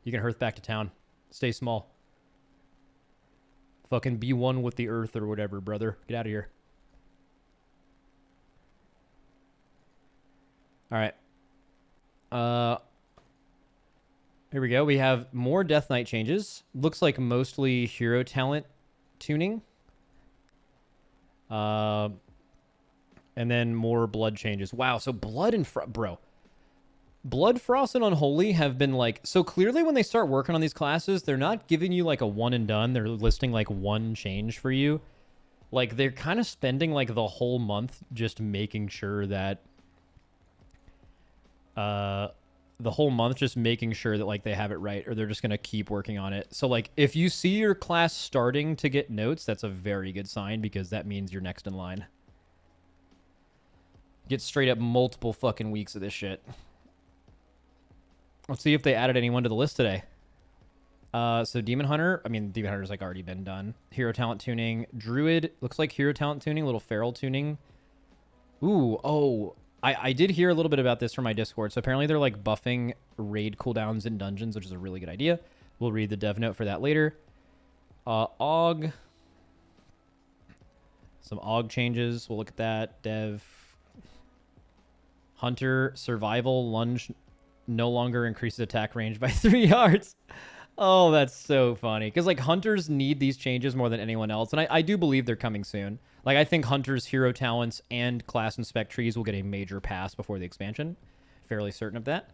You can hearth back to town. Stay small. Fucking be one with the earth or whatever, brother. Get out of here. Alright. Here we go. We have more Death Knight changes. Looks like mostly hero talent tuning. And then more blood changes. Wow, so blood and bro. Blood, Frost, and Unholy have been like... So clearly when they start working on these classes, they're not giving you like a one and done. They're listing like one change for you. Like they're kind of spending like the whole month just making sure that... the whole month just making sure that like they have it right, or they're just going to keep working on it. So like if you see your class starting to get notes, that's a very good sign because that means you're next in line. Get straight up multiple fucking weeks of this shit. Let's see if they added anyone to the list today. So Demon Hunter, I mean, Demon Hunter's like already been done. Hero talent tuning. Druid, looks like hero talent tuning, little feral tuning. Ooh, oh, I did hear a little bit about this from my Discord. So apparently they're like buffing raid cooldowns in dungeons, which is a really good idea. We'll read the dev note for that later. AUG. Some AUG changes. We'll look at that. Dev. Hunter survival lunge no longer increases attack range by 3 yards. Oh, that's so funny. Because, like, hunters need these changes more than anyone else. And I do believe they're coming soon. Like, I think hunters, hero talents, and class and spec trees will get a major pass before the expansion. Fairly certain of that.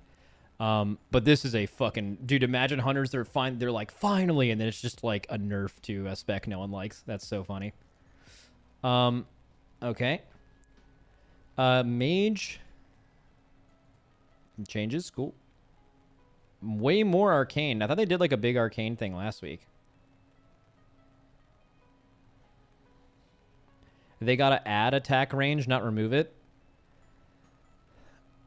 But this is a fucking... Dude, imagine hunters, they're like, finally! And then it's just, like, a nerf to a spec no one likes. That's so funny. Okay. Mage... Changes, cool. Way more arcane. I thought they did like a big arcane thing last week. They gotta add attack range, not remove it.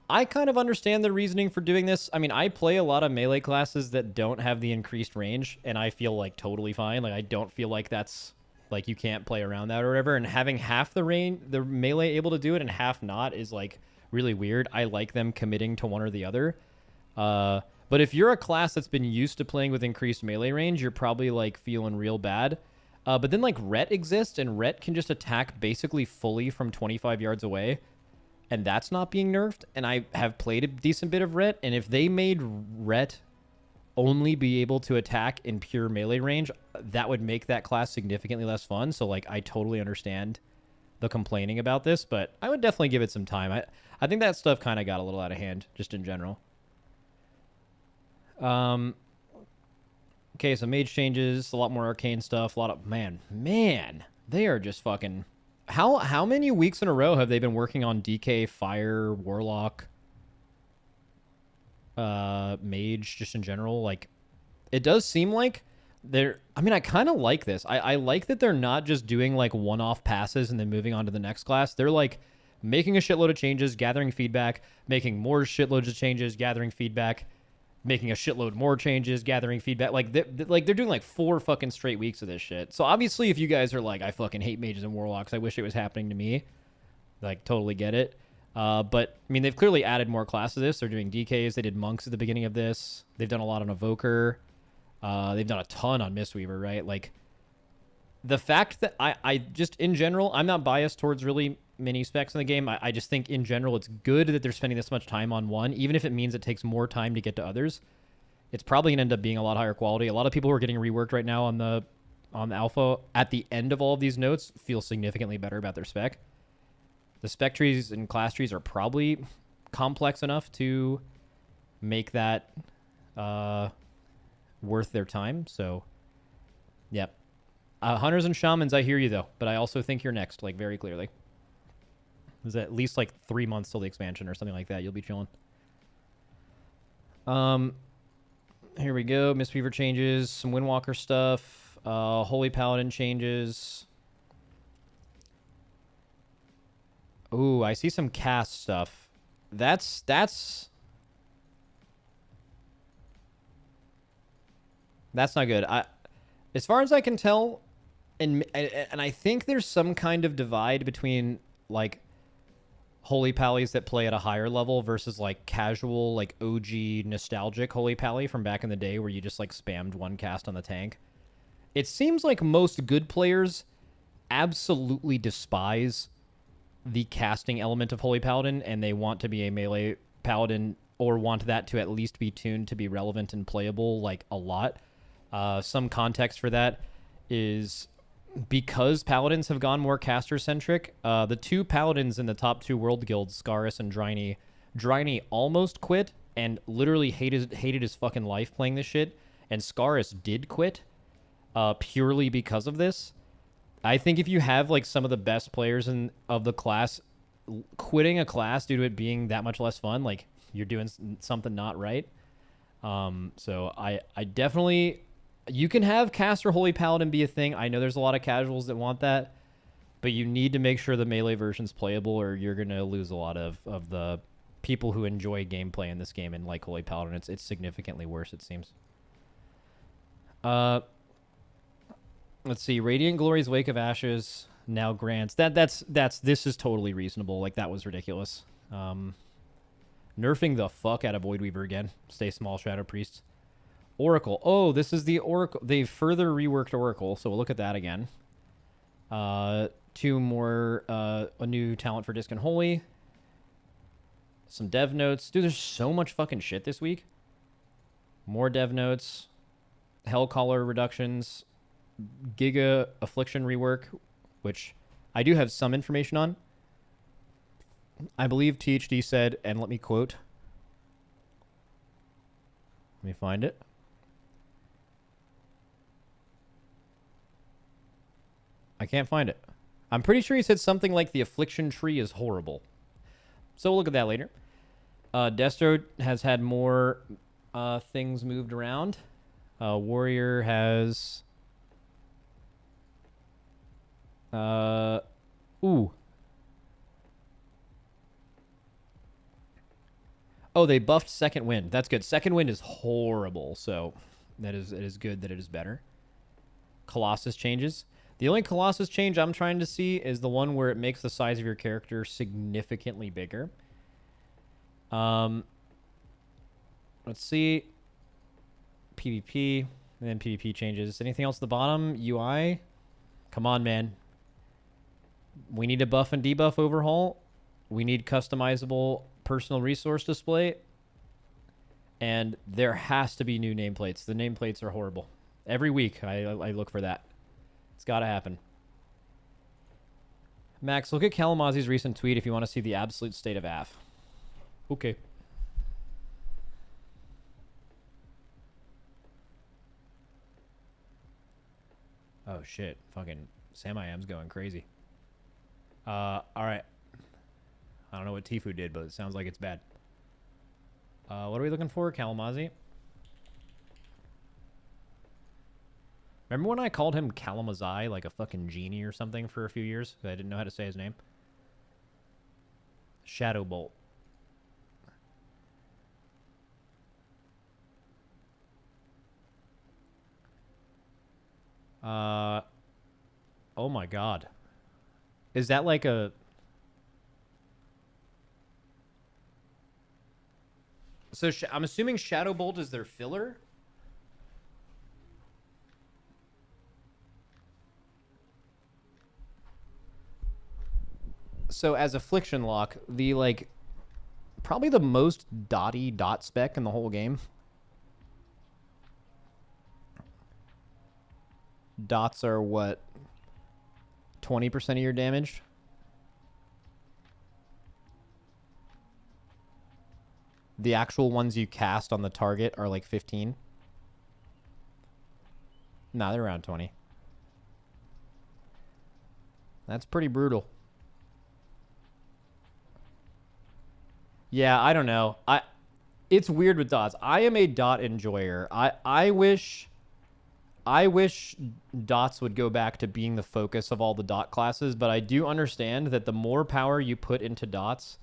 I kind of understand the reasoning for doing this. I mean, I play a lot of melee classes that don't have the increased range, and I feel like totally fine. Like I don't feel like that's like you can't play around that or whatever. And having half the range, the melee able to do it, and half not is like really weird. I like them committing to one or the other. But But if you're a class that's been used to playing with increased melee range, you're probably like feeling real bad. But then like Rhett exists, and Rhett can just attack basically fully from 25 yards away, and that's not being nerfed. And I have played a decent bit of Rhett, and if they made Rhett only be able to attack in pure melee range, that would make that class significantly less fun. So like I totally understand the complaining about this, but I would definitely give it some time. I think that stuff kind of got a little out of hand just in general. Okay, so mage changes, a lot more arcane stuff, a lot of man, they are just fucking. How many weeks in a row have they been working on DK, fire, warlock, mage, just in general? Like, it does seem like they're. I mean, I kind of like this. I like that they're not just doing like one-off passes and then moving on to the next class. They're like making a shitload of changes, gathering feedback, making more shitloads of changes, gathering feedback, making a shitload more changes, gathering feedback. Like they're doing like 4 fucking straight weeks of this shit. So obviously, if you guys are like, I fucking hate mages and warlocks, I wish it was happening to me. Like, totally get it. But I mean, they've clearly added more classes to this. They're doing DKs. They did monks at the beginning of this. They've done a lot on evoker. They've done a ton on Mistweaver, right? Like, the fact that I just in general, I'm not biased towards really many specs in the game. I just think in general it's good that they're spending this much time on one, even if it means it takes more time to get to others. It's probably gonna end up being a lot higher quality. A lot of people who are getting reworked right now on the alpha at the end of all of these notes feel significantly better about their spec. The spec trees and class trees are probably complex enough to make that worth their time. So, yep. Hunters and shamans, I hear you though, but I also think you're next, like, very clearly. There's at least like 3 months till the expansion or something like that. You'll be chilling. Here we go. Mistweaver changes, some Windwalker stuff, Holy Paladin changes. Ooh, I see some cast stuff. That's not good. As far as I can tell, and I think there's some kind of divide between like Holy Pallies that play at a higher level versus like casual, like OG nostalgic Holy Pally from back in the day where you just like spammed one cast on the tank. It seems like most good players absolutely despise the casting element of Holy Paladin, and they want to be a melee paladin or want that to at least be tuned to be relevant and playable like a lot. Some context for that is because paladins have gone more caster-centric. The 2 paladins in the top 2 world guilds, Scarus and Dryne almost quit and literally hated his fucking life playing this shit, and Scarus did quit purely because of this. I think if you have like some of the best players of the class quitting a class due to it being that much less fun, like you're doing something not right. So I definitely, you can have caster Holy Paladin be a thing. I know there's a lot of casuals that want that, but you need to make sure the melee version's playable, or you're gonna lose a lot of the people who enjoy gameplay in this game and like Holy Paladin. It's significantly worse, it seems. Let's see. Radiant Glory's Wake of Ashes now grants. This is totally reasonable. Like, that was ridiculous. Nerfing the fuck out of Voidweaver again. Stay small, Shadow Priests. Oracle. Oh, this is the Oracle. They've further reworked Oracle, so we'll look at that again. 2 more, a new talent for Disc and Holy. Some dev notes. Dude, there's so much fucking shit this week. More dev notes. Hellcaller reductions. Giga Affliction rework, which I do have some information on. I believe THD said, and let me quote. Let me find it. I can't find it. I'm pretty sure he said something like the Affliction tree is horrible. So we'll look at that later. Destro has had more things moved around. Warrior has... ooh. Oh, they buffed Second Wind. That's good. Second Wind is horrible, so it is good that it is better. Colossus changes. The only Colossus change I'm trying to see is the one where it makes the size of your character significantly bigger. Let's see. PvP, and then PvP changes. Anything else at the bottom? UI? Come on, man. We need a buff and debuff overhaul. We need customizable personal resource display. And there has to be new nameplates. The nameplates are horrible. Every week, I look for that. It's got to happen. Max, look at Kalamazi's recent tweet if you want to see the absolute state of AF. Okay. Oh, shit. Fucking Sam I Am's going crazy. All right. I don't know what Tfue did, but it sounds like it's bad. What are we looking for? Kalamazi? Remember when I called him Kalamazai, like a fucking genie or something for a few years? I didn't know how to say his name. Shadow Bolt. Oh my god. Is that like a... So I'm assuming Shadow Bolt is their filler? So as Affliction Lock, the like... probably the most dotty dot spec in the whole game. Dots are what? 20% of your damage? The actual ones you cast on the target are like 15. Nah, they're around 20. That's pretty brutal. Yeah, I don't know. It's weird with dots. I am a dot enjoyer. I wish dots would go back to being the focus of all the dot classes, but I do understand that the more power you put into dots,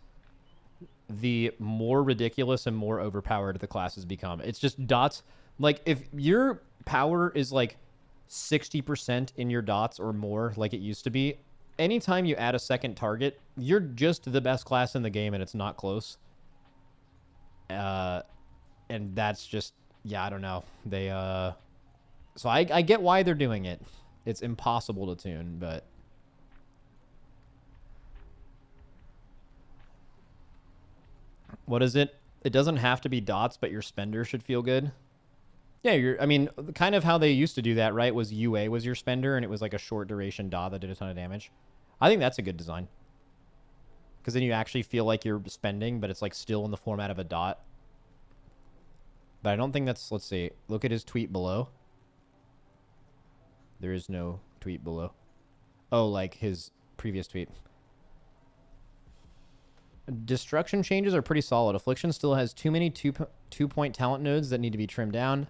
the more ridiculous and more overpowered the classes become. It's just dots. Like, if your power is like 60% in your dots or more, like it used to be, anytime you add a second target, you're just the best class in the game, and it's not close. And that's just, yeah, I don't know. They, so I get why they're doing it. It's impossible to tune, but... What is it? It doesn't have to be dots, but your spender should feel good. Yeah, I mean, kind of how they used to do that, right? Was UA was your spender, and it was like a short duration dot that did a ton of damage. I think that's a good design. Because then you actually feel like you're spending, but it's like still in the format of a dot. But I don't think that's... Let's see. Look at his tweet below. There is no tweet below. Oh, like his previous tweet. Destruction changes are pretty solid. Affliction still has too many two-point talent nodes that need to be trimmed down,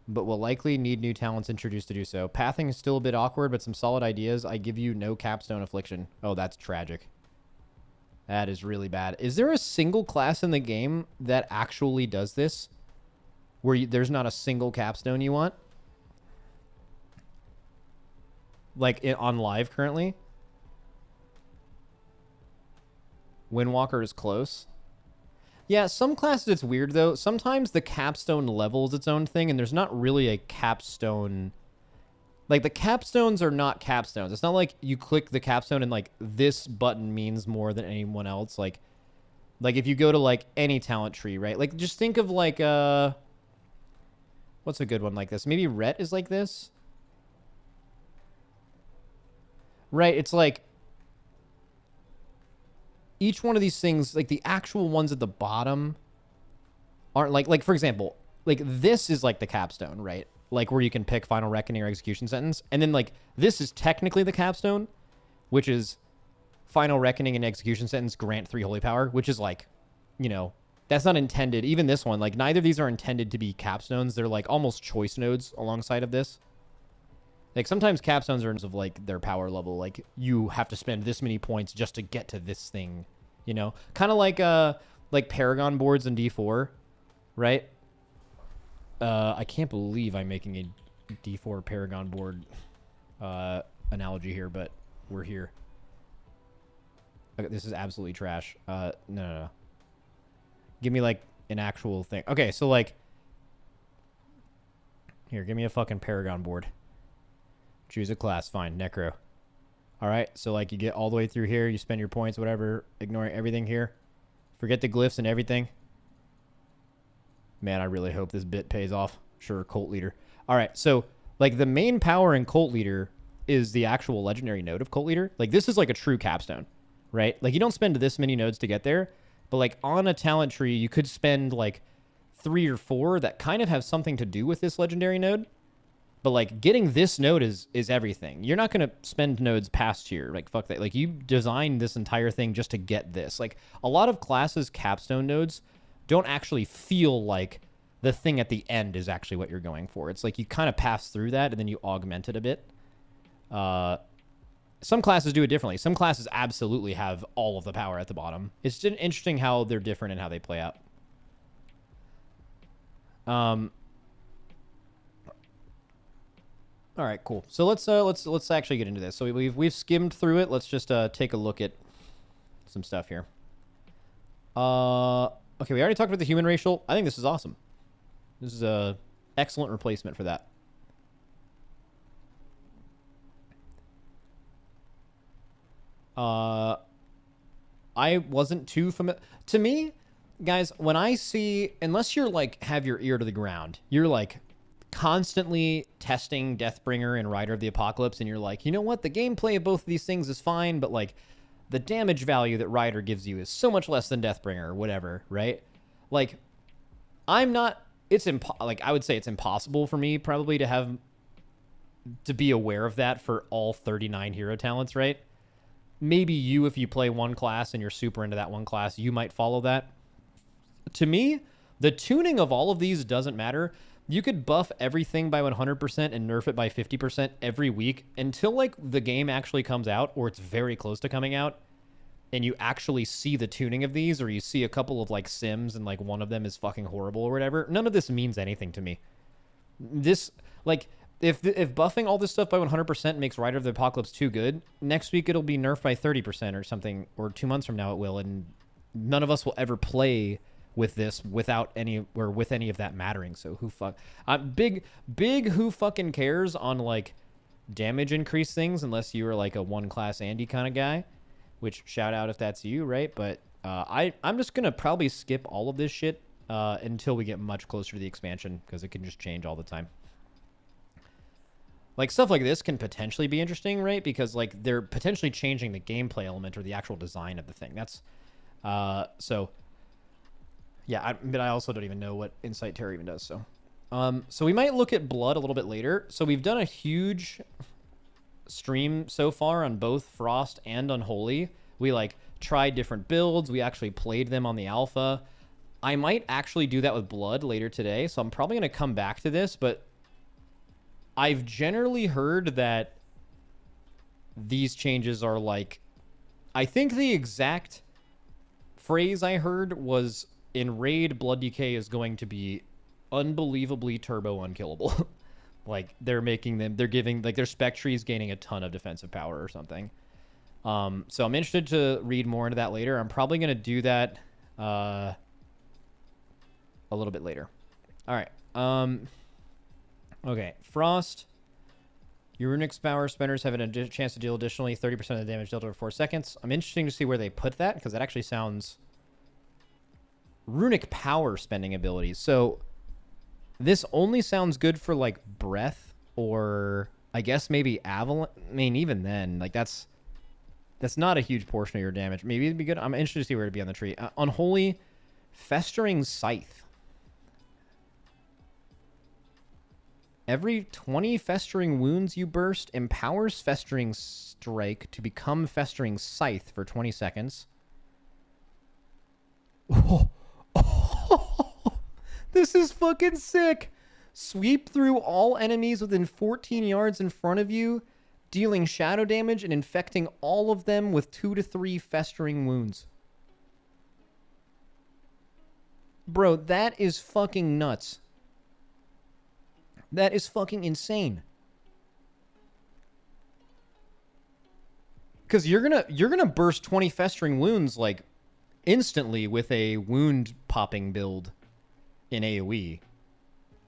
but will likely need new talents introduced to do so. Pathing is still a bit awkward, but some solid ideas. I give you no capstone Affliction. Oh, that's tragic. That is really bad. Is there a single class in the game that actually does this? Where there's not a single capstone you want? Like on live currently? Windwalker is close. Yeah, some classes it's weird though. Sometimes the capstone levels its own thing, and there's not really a capstone. Like, the capstones are not capstones. It's not like you click the capstone and like this button means more than anyone else. Like if you go to like any talent tree, right? Like, just think of like what's a good one like this? Maybe Rhett is like this. Right, it's like each one of these things, like the actual ones at the bottom aren't like for example, like this is like the capstone, right? Like where you can pick Final Reckoning or Execution Sentence. And then like this is technically the capstone, which is Final Reckoning and Execution Sentence grant 3 holy power, which is like, you know, that's not intended. Even this one, like neither of these are intended to be capstones. They're like almost choice nodes alongside of this. Like sometimes capstones are of like their power level. Like you have to spend this many points just to get to this thing, you know, kind of like Paragon boards in D4, right? I can't believe I'm making a D4 Paragon board analogy here, but we're here. Okay, this is absolutely trash. No. Give me like an actual thing. Okay, so like Here, give me a fucking Paragon board. Choose a class. Fine. Necro. All right. So, like, you get all the way through here. You spend your points, whatever. Ignoring everything here. Forget the glyphs and everything. Man, I really hope this bit pays off. Sure, Cult Leader. All right. So, like, the main power in Cult Leader is the actual legendary node of Cult Leader. Like, this is like a true capstone, right? Like, you don't spend this many nodes to get there. But, like, on a talent tree, you could spend, like, 3 or 4 that kind of have something to do with this legendary node. But, like, getting this node is everything. You're not going to spend nodes past here. Like, fuck that. Like, you designed this entire thing just to get this. Like, a lot of classes' capstone nodes don't actually feel like the thing at the end is actually what you're going for. It's like you kind of pass through that and then you augment it a bit. Some classes do it differently. Some classes absolutely have all of the power at the bottom. It's just interesting how they're different and how they play out. All right, cool. So let's actually get into this. So we've skimmed through it. Let's just take a look at some stuff here. Okay, we already talked about the human racial. I think this is awesome. This is a excellent replacement for that. I wasn't too familiar. To me, guys, when I see, unless you're like have your ear to the ground, you're like constantly testing Deathbringer and Rider of the Apocalypse, and you're like, you know what? The gameplay of both of these things is fine, but like the damage value that Rider gives you is so much less than Deathbringer or whatever, right? Like, I'm not. It's like I would say it's impossible for me probably to be aware of that for all 39 hero talents, right? Maybe you, if you play one class and you're super into that one class, you might follow that. To me, the tuning of all of these doesn't matter. You could buff everything by 100% and nerf it by 50% every week until like the game actually comes out or it's very close to coming out and you actually see the tuning of these, or you see a couple of like sims and like one of them is fucking horrible or whatever. None of this means anything to me. This, like, if buffing all this stuff by 100% makes Rider of the Apocalypse too good, next week it'll be nerfed by 30% or something, or 2 months from now it will, and none of us will ever play with this without any of that mattering. So who fuck, big who fucking cares on like damage increase things, unless you are like a one class Andy kind of guy, which shout out if that's you, right? But I'm just gonna probably skip all of this shit until we get much closer to the expansion, because it can just change all the time. Like, stuff like this can potentially be interesting, right? Because, like, they're potentially changing the gameplay element or the actual design of the thing. That's, so, yeah, but I also don't even know what Insight Terror even does, so. So we might look at Blood a little bit later. So we've done a huge stream so far on both Frost and Unholy. We, like, tried different builds. We actually played them on the alpha. I might actually do that with Blood later today, so I'm probably going to come back to this, but I've generally heard that these changes are like, I think the exact phrase I heard was, in Raid, Blood DK is going to be unbelievably turbo unkillable. Like, they're giving, like, their spec tree is gaining a ton of defensive power or something. So I'm interested to read more into that later. I'm probably going to do that a little bit later. All right. Okay, Frost. Your Runic power spenders have a chance to deal additionally 30% of the damage dealt over 4 seconds. I'm interested to see where they put that, because that actually sounds... Runic power spending abilities. So this only sounds good for, like, Breath, or I guess maybe Avalanche. I mean, even then, like, that's not a huge portion of your damage. Maybe it'd be good. I'm interested to see where it'd be on the tree. Unholy Festering Scythe. Every 20 festering wounds you burst empowers Festering Strike to become Festering Scythe for 20 seconds. Oh. This is fucking sick. Sweep through all enemies within 14 yards in front of you, dealing shadow damage and infecting all of them with 2 to 3 festering wounds. Bro, that is fucking nuts. That is fucking insane. Because you're gonna burst 20 festering wounds like instantly with a wound popping build in AoE.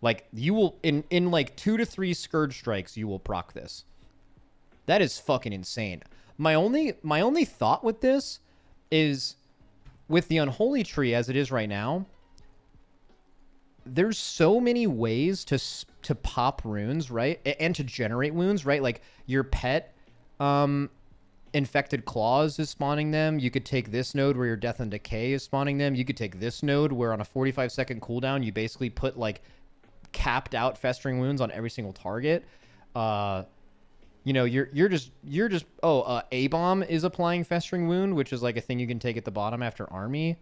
Like you will in like 2 to 3 Scourge Strikes, you will proc this. That is fucking insane. My only thought with this is with the Unholy Tree as it is right now, there's so many ways to pop runes, right? And to generate wounds, right? Like your pet Infected Claws is spawning them. You could take this node where your Death and Decay is spawning them. You could take this node where on a 45-second cooldown, you basically put like capped out Festering Wounds on every single target. You know, you're just A-Bomb is applying Festering Wound, which is like a thing you can take at the bottom after Army.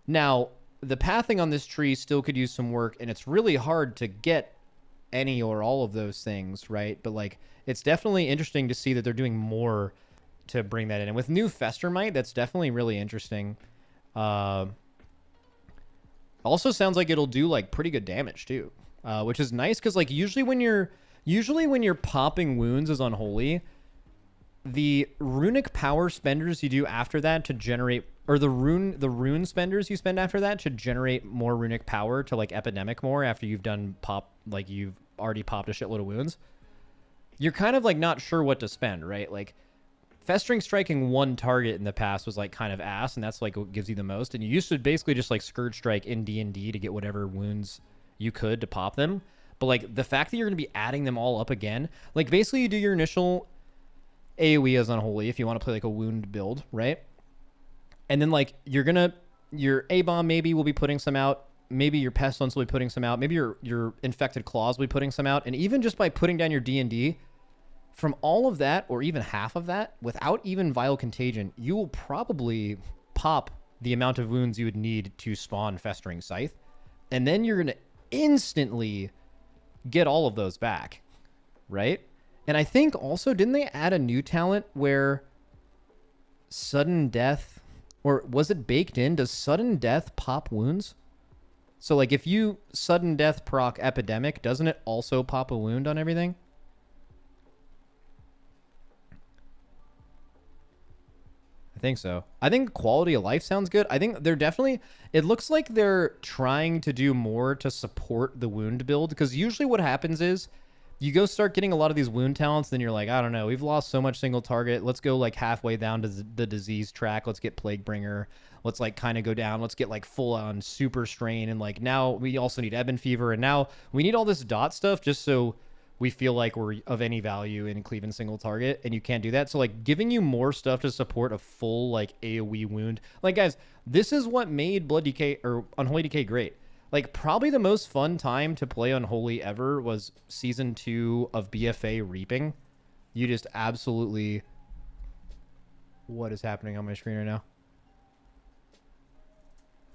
Now, the pathing on this tree still could use some work, and it's really hard to get any or all of those things, right? But like, it's definitely interesting to see that they're doing more to bring that in. And with new Festermite, that's definitely really interesting. Also sounds like it'll do like pretty good damage too, which is nice because like usually when you're popping wounds as Unholy, the runic power spenders you do after that to generate, or the rune spenders you spend after that to generate more runic power to like epidemic more after you've done like you've already popped a shitload of wounds. You're kind of like not sure what to spend, right? Like Festering striking one target in the past was like kind of ass, and that's like what gives you the most. And you used to basically just like Scourge Strike in D&D to get whatever wounds you could to pop them. But like the fact that you're going to be adding them all up again, like basically you do your initial AoE as Unholy if you want to play like a wound build, right? And then like your A-Bomb maybe will be putting some out. Maybe your Pestilence will be putting some out. Maybe your Infected Claws will be putting some out. And even just by putting down your D&D, from all of that, or even half of that, without even Vile Contagion, you will probably pop the amount of wounds you would need to spawn Festering Scythe. And then you're going to instantly get all of those back, right? And I think also, didn't they add a new talent where sudden death, or was it baked in? Does sudden death pop wounds? So like if you sudden death proc Epidemic, doesn't it also pop a wound on everything? I think so. I think quality of life sounds good. I think they're definitely, it looks like they're trying to do more to support the wound build, because usually what happens is you go start getting a lot of these wound talents, then you're like, I don't know, we've lost so much single target. Let's go like halfway down to the disease track. Let's get Plaguebringer. Let's like kind of go down. Let's get like full on super strain. And like now we also need Ebon Fever. And now we need all this dot stuff just so we feel like we're of any value in cleaving single target, and you can't do that. So like giving you more stuff to support a full like AoE wound. Like guys, this is what made Blood Decay or Unholy Decay great. Like probably the most fun time to play Unholy ever was season 2 of BFA Reaping. You just absolutely, what is happening on my screen right now?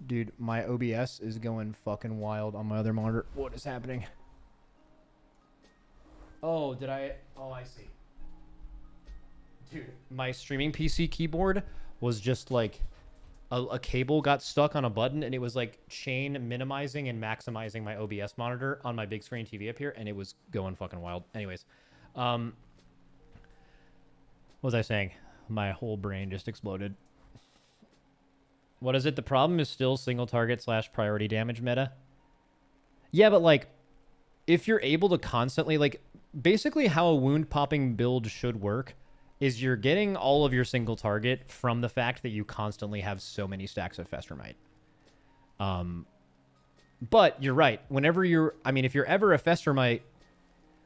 Dude, my OBS is going fucking wild on my other monitor. What is happening? Oh, I see. Dude, my streaming PC keyboard was just like a cable got stuck on a button, and it was like chain minimizing and maximizing my OBS monitor on my big screen TV up here, and it was going fucking wild. Anyways, what was I saying? My whole brain just exploded. What is it? The problem is still single target / priority damage meta. Yeah, but like if you're able to constantly like, basically how a wound popping build should work is you're getting all of your single target from the fact that you constantly have so many stacks of Festermite. But you're right. Whenever if you're ever a Festermite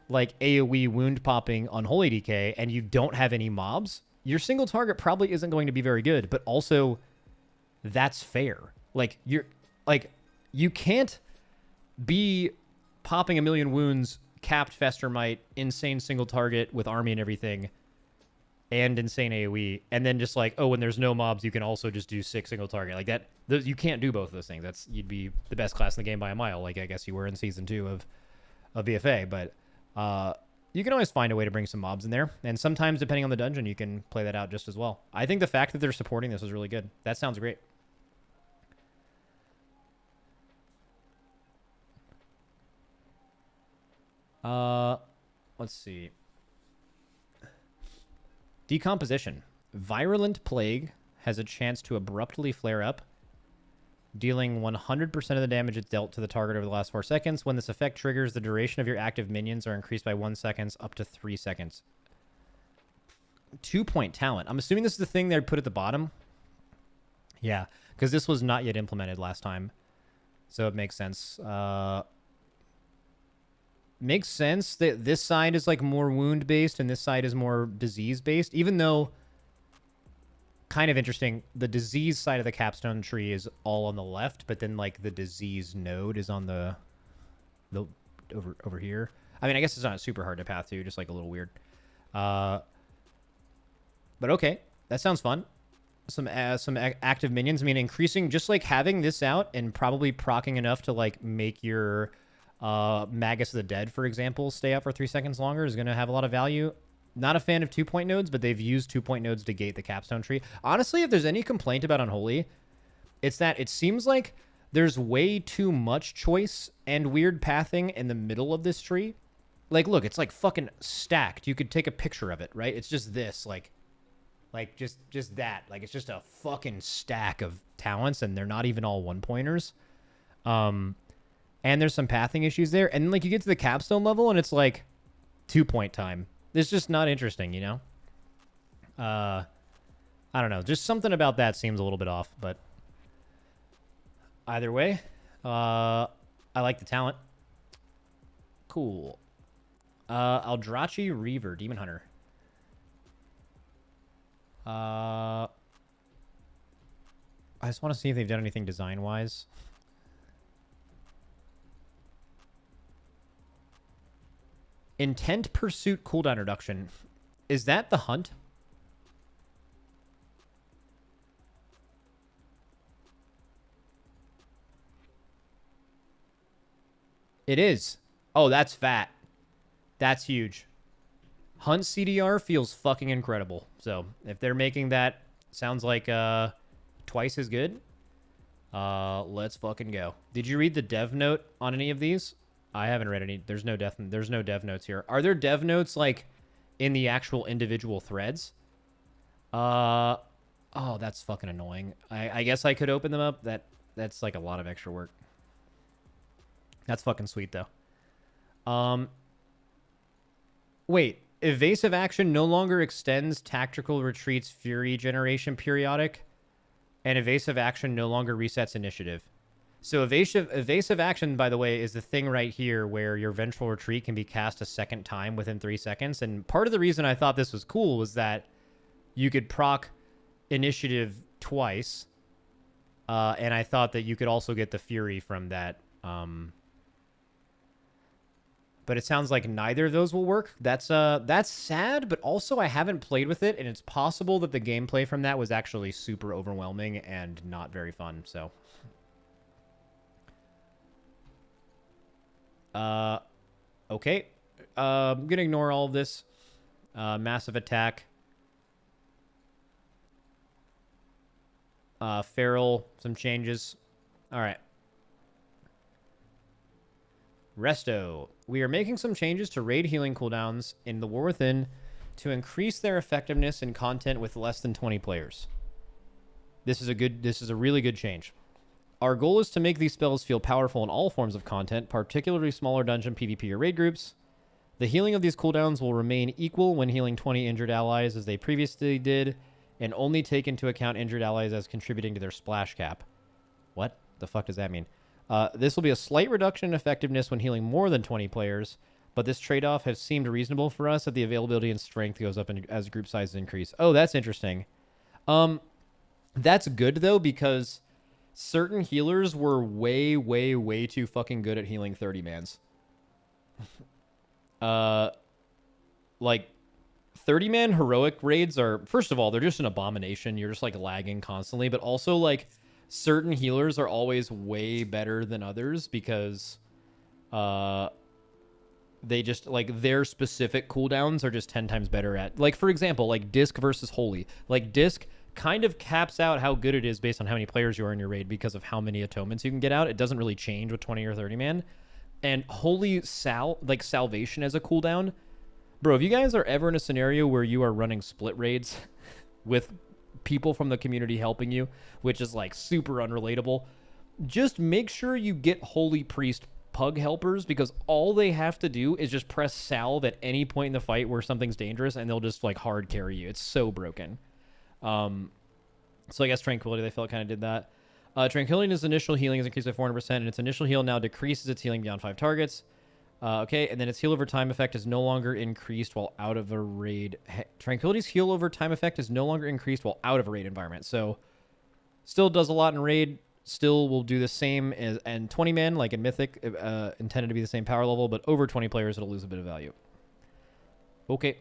like AoE wound popping Unholy Decay and you don't have any mobs, your single target probably isn't going to be very good. But also, that's fair. Like you can't be popping a million wounds, capped Festermite, insane single target with army and everything, and insane AoE, and then just like, oh, when there's no mobs, you can also just do 6 single target. Like that, you can't do both of those things. You'd be the best class in the game by a mile, like I guess you were in season 2 of VFA. But you can always find a way to bring some mobs in there, and sometimes depending on the dungeon, you can play that out just as well. I think the fact that they're supporting this is really good. That sounds great. Let's see. Decomposition. Virulent Plague has a chance to abruptly flare up dealing 100% of the damage it dealt to the target over the last 4 seconds. When this effect triggers, the duration of your active minions are increased by 1 second up to 3 seconds. 2-point talent. I'm assuming this is the thing they put at the bottom. Yeah, because this was not yet implemented last time. So it makes sense. Makes sense that this side is like more wound based and this side is more disease based, even though, kind of interesting, the disease side of the capstone tree is all on the left, but then like the disease node is on the over here. I mean, I guess it's not super hard to path through, just like a little weird. But okay, that sounds fun. Some active minions. I mean, increasing, just like having this out and probably proccing enough to like make your Magus of the Dead, for example, stay out for 3 seconds longer is going to have a lot of value. Not a fan of 2-point nodes, but they've used 2-point nodes to gate the capstone tree. Honestly, if there's any complaint about Unholy, it's that it seems like there's way too much choice and weird pathing in the middle of this tree. Like, look, it's like fucking stacked. You could take a picture of it, right? It's just this, like just that. Like, it's just a fucking stack of talents, and they're not even all 1-pointers. And there's some pathing issues there. And like you get to the capstone level and it's like 2-point time. It's just not interesting, you know? I don't know. Just something about that seems a little bit off, but either way, I like the talent. Cool. Aldrachi Reaver, Demon Hunter. I just want to see if they've done anything design-wise. Intent Pursuit cooldown reduction. Is that the hunt? It is. Oh, that's fat. That's huge. Hunt CDR feels fucking incredible. So if they're making that, sounds like twice as good. Let's fucking go. Did you read the dev note on any of these? I haven't read any. There's no dev notes here. Are there dev notes like in the actual individual threads? Oh, that's fucking annoying. I guess I could open them up. That's like a lot of extra work. That's fucking sweet though. Wait, evasive action no longer extends tactical retreats fury generation periodic, and evasive action no longer resets initiative. So evasive action, by the way, is the thing right here where your vengeful retreat can be cast a second time within 3 seconds. And part of the reason I thought this was cool was that you could proc initiative twice. And I thought that you could also get the fury from that. But it sounds like neither of those will work. That's sad, but also I haven't played with it, and it's possible that the gameplay from that was actually super overwhelming and not very fun. So okay. I'm gonna ignore all of this. Massive attack. Feral, some changes. All right. Resto. We are making some changes to raid healing cooldowns in the War Within to increase their effectiveness in content with less than 20 players. This is a really good change. Our goal is to make these spells feel powerful in all forms of content, particularly smaller dungeon, PvP, or raid groups. The healing of these cooldowns will remain equal when healing 20 injured allies as they previously did, and only take into account injured allies as contributing to their splash cap. What the fuck does that mean? This will be a slight reduction in effectiveness when healing more than 20 players, but this trade-off has seemed reasonable for us as the availability and strength goes up as group sizes increase. Oh, that's interesting. That's good, though, because certain healers were way, way, way too fucking good at healing 30-mans. Like, 30-man heroic raids are, first of all, they're just an abomination. You're just, like, lagging constantly, but also, like, certain healers are always way better than others because they just, like, their specific cooldowns are just 10 times better at, like, for example, like Disc versus Holy. Like, Disc kind of caps out how good it is based on how many players you are in your raid because of how many atonements you can get out. It doesn't really change with 20 or 30 man. And Holy Salvation as a cooldown. Bro, if you guys are ever in a scenario where you are running split raids with people from the community helping you, which is like super unrelatable, just make sure you get Holy Priest Pug helpers, because all they have to do is just press salve at any point in the fight where something's dangerous, and they'll just like hard carry you. It's so broken. So I guess Tranquility, they felt kind of did that. Tranquility's initial healing is increased by 400%, and its initial heal now decreases its healing beyond 5 targets. Okay, and then its heal over time effect is no longer increased while out of a raid. Tranquility's heal over time effect is no longer increased while out of a raid environment. So still does a lot in raid. Still will do the same as and 20 men like in Mythic, intended to be the same power level, but over 20 players it'll lose a bit of value. Okay.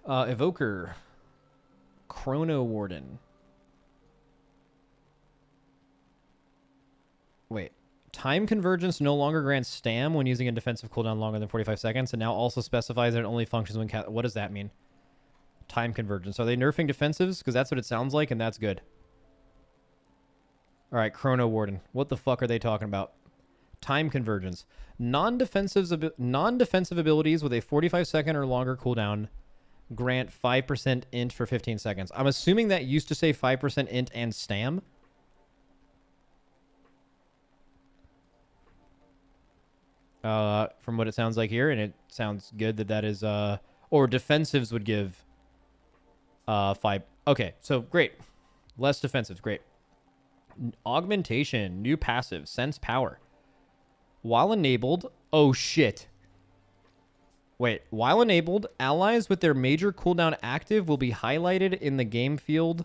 Evoker. Chrono Warden. Wait. Time Convergence no longer grants stam when using a defensive cooldown longer than 45 seconds, and now also specifies that it only functions when what does that mean? Time Convergence. Are they nerfing defensives? Because that's what it sounds like, and that's good. All right, Chrono Warden. What the fuck are they talking about? Time Convergence. Non-defensive abilities with a 45-second or longer cooldown grant 5% int for 15 seconds. I'm assuming that used to say 5% int and stam. From what it sounds like here, and it sounds good that is, or defensives would give 5. Okay, so great. Less defensives, great. Augmentation, new passive, sense power. While enabled, oh shit. Wait, while enabled, allies with their major cooldown active will be highlighted in the game field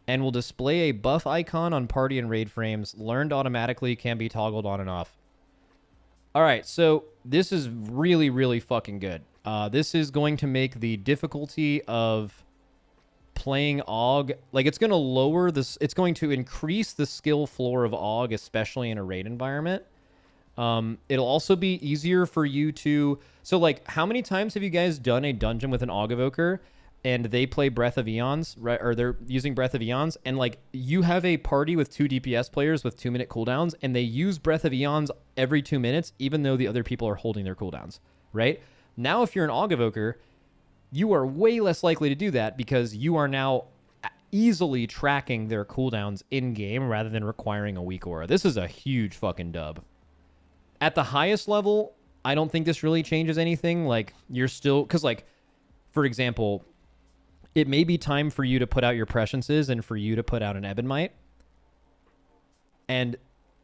and will display a buff icon on party and raid frames. Learned automatically, can be toggled on and off. All right, so this is really, really fucking good. This is going to make the difficulty of playing AUG, like it's going to lower this, it's going to increase the skill floor of AUG, especially in a raid environment. It'll also be easier for you to, so like how many times have you guys done a dungeon with an AUG evoker and they play Breath of Eons, right? Or they're using Breath of Eons, and like you have a party with 2 DPS players with 2-minute cooldowns, and they use Breath of Eons every 2 minutes, even though the other people are holding their cooldowns, right? Now, if you're an AUG evoker, you are way less likely to do that because you are now easily tracking their cooldowns in-game rather than requiring a weak aura. This is a huge fucking dub. At the highest level, I don't think this really changes anything. Like, you're still... Because, like, for example, it may be time for you to put out your Presciences and for you to put out an Ebonmite. And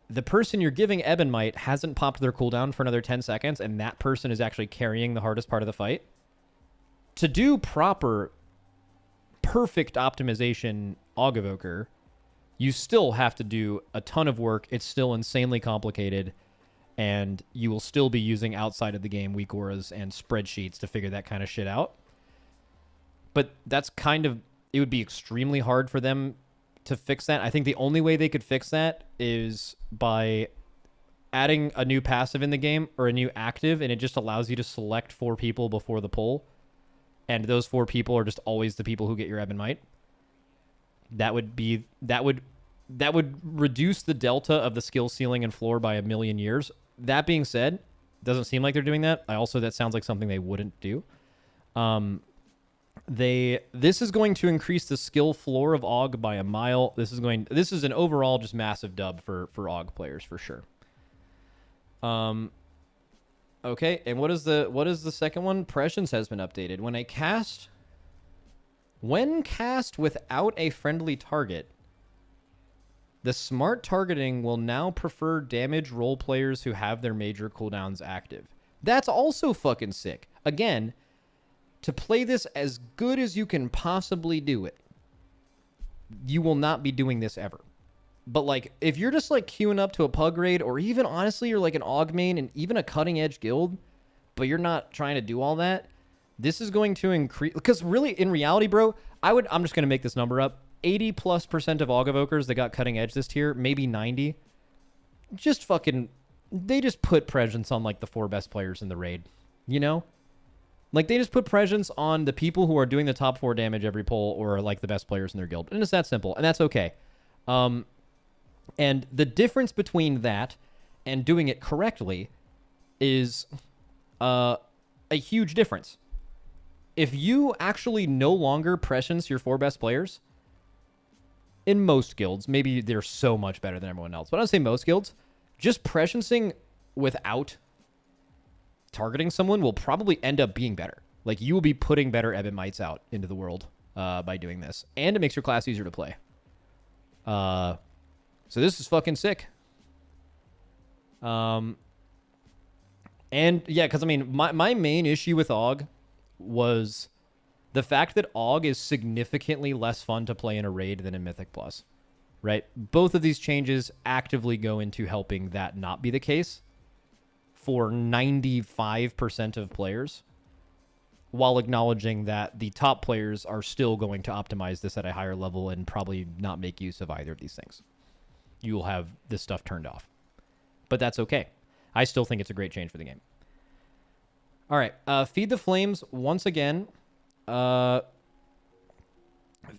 the person you're giving Ebonmite hasn't popped their cooldown for another 10 seconds, and that person is actually carrying the hardest part of the fight. To do proper, perfect optimization AUG evoker, you still have to do a ton of work. It's still insanely complicated, and you will still be using outside of the game weak auras and spreadsheets to figure that kind of shit out. But that's kind of, it would be extremely hard for them to fix that. I think the only way they could fix that is by adding a new passive in the game or a new active, and it just allows you to select 4 people before the pull. And those 4 people are just always the people who get your Ebonmite. That would reduce the delta of the skill ceiling and floor by 1,000,000 years. That being said, doesn't seem like they're doing that. That sounds like something they wouldn't do. This is going to increase the skill floor of AUG by a mile. This is an overall just massive dub for AUG players for sure. Okay, and what is the second one? Prescience has been updated. When cast without a friendly target, the smart targeting will now prefer damage role players who have their major cooldowns active. That's also fucking sick. Again, to play this as good as you can possibly do it, you will not be doing this ever. But, like, if you're just, like, queuing up to a pug raid, or even, honestly, you're, like, an AUG main and even a cutting-edge guild, but you're not trying to do all that, this is going to increase... Because, really, in reality, bro, I'm just going to make this number up. 80+% of AUG evokers that got cutting edge this tier, maybe 90, just fucking... They just put presence on, like, the 4 best players in the raid. You know? Like, they just put presence on the people who are doing the top 4 damage every pull or are, like, the best players in their guild. And it's that simple. And that's okay. And the difference between that and doing it correctly is a huge difference. If you actually no longer prescience your 4 best players, in most guilds, maybe they're so much better than everyone else, but I'd say most guilds, just presencing without targeting someone will probably end up being better. Like, you will be putting better Ebon Mites out into the world by doing this. And it makes your class easier to play. So this is fucking sick. And yeah, because I mean, my main issue with AUG was the fact that AUG is significantly less fun to play in a raid than in Mythic Plus, right? Both of these changes actively go into helping that not be the case for 95% of players, while acknowledging that the top players are still going to optimize this at a higher level and probably not make use of either of these things. You will have this stuff turned off. But that's okay. I still think it's a great change for the game. All right. Feed the Flames, once again,